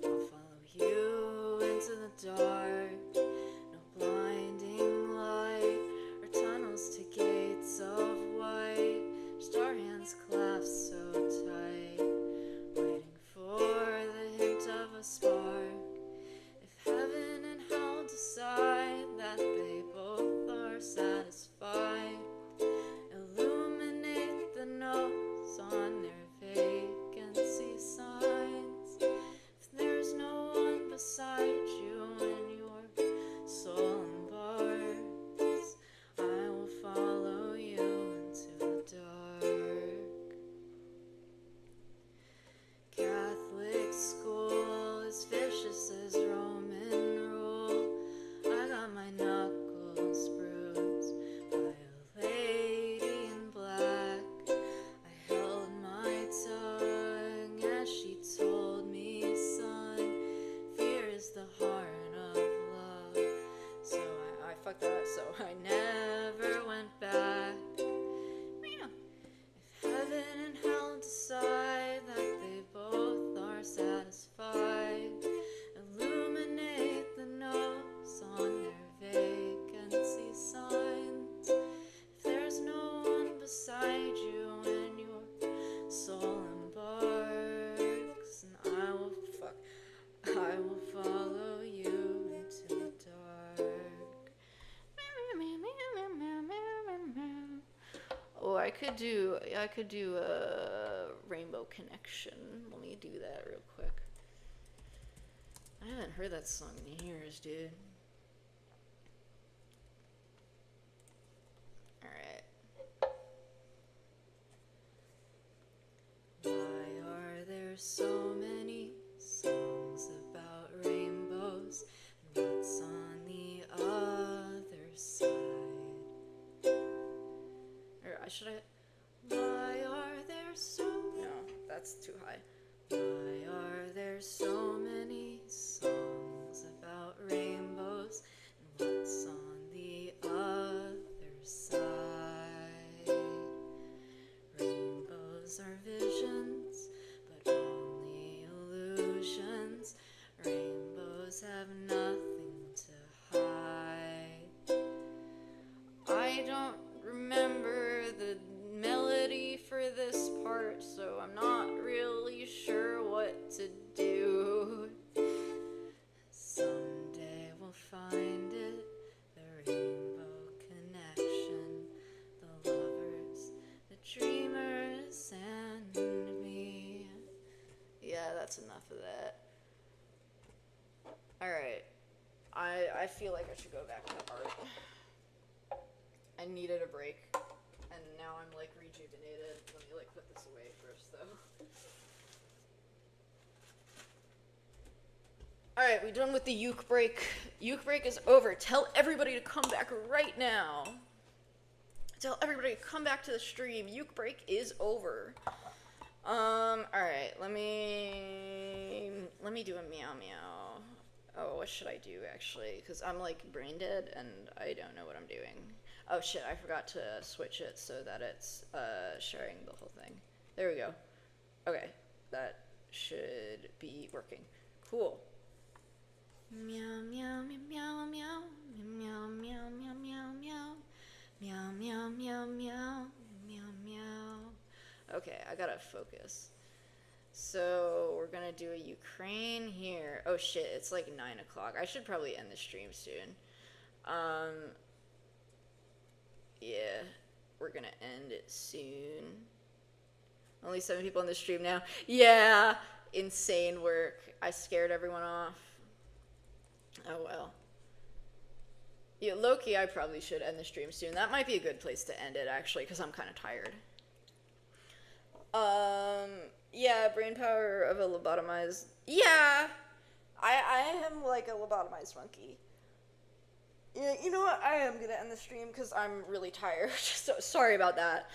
I'll follow you into the dark, no blinding light or tunnels to gates of white. Just our hands clasped so tight, waiting for the hint of a spark. If heaven and hell decide that they both are satisfied, illuminate the notes on their vacancy signs. If there's no one beside you and your soul embarks, I will follow you into the dark. Catholic school is vicious as Roman rule. I got my knuckles bruised by a lady in black. I held my tongue as she told me, son, fear is the heart of love. So I fucked that up, so I never went back. Meow. If heaven and hell decide that they both are satisfied, illuminate the notes on their vacancy signs. If there's no one beside you and your soul embarks, and I will follow you into the dark. Oh, I could do a Rainbow Connection. Let me do that real quick. I haven't heard that song in years, dude. so many songs about rainbows, and what's on the other side? Or should I? Why are there so? No, that's too high. Why are there so many songs about rainbows, and what's on the other side? Rainbows are visions, but only illusions. Rainbows have nothing to hide. I don't remember the melody for this part, so I'm not really sure what to do. Someday we'll find it, the rainbow connection, the lovers, the dreamers, and me. Yeah, that's enough of that. Alright, I feel like I should go back to art. I needed a break. And now I'm like rejuvenated. Let me like put this away first though. Alright, we done with the uke break. Uke break is over. Tell everybody to come back right now. Tell everybody to come back to the stream. Uke break is over. Alright, let me do a meow meow. Oh, what should I do actually? Because I'm like brain dead and I don't know what I'm doing. Oh shit, I forgot to switch it so that it's sharing the whole thing. There we go. Okay, that should be working. Cool. Meow meow meow meow meow meow meow meow meow meow meow meow meow meow meow. Okay, I gotta focus. So we're gonna do a Ukraine here. Oh shit, it's like 9 o'clock. I should probably end the stream soon. Yeah, we're gonna end it soon. Only 7 people in the stream now. Yeah, insane work. I scared everyone off. Oh well. Yeah, low-key, I probably should end the stream soon. That might be a good place to end it, actually, because I'm kind of tired. Yeah, brain power of a lobotomized. Yeah, I am like a lobotomized monkey. Yeah, you know what? I am gonna end the stream because I'm really tired. So sorry about that.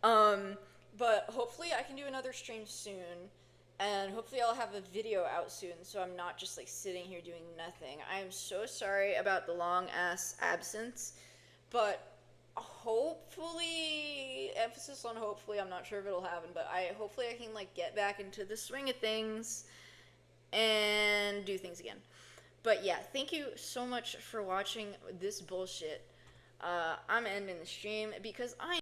But hopefully I can do another stream soon, and hopefully I'll have a video out soon, so I'm not just like sitting here doing nothing. I am so sorry about the long ass absence, but hopefully, emphasis on hopefully, I'm not sure if it'll happen, but hopefully I can like get back into the swing of things and do things again. But yeah, thank you so much for watching this bullshit. I'm ending the stream because I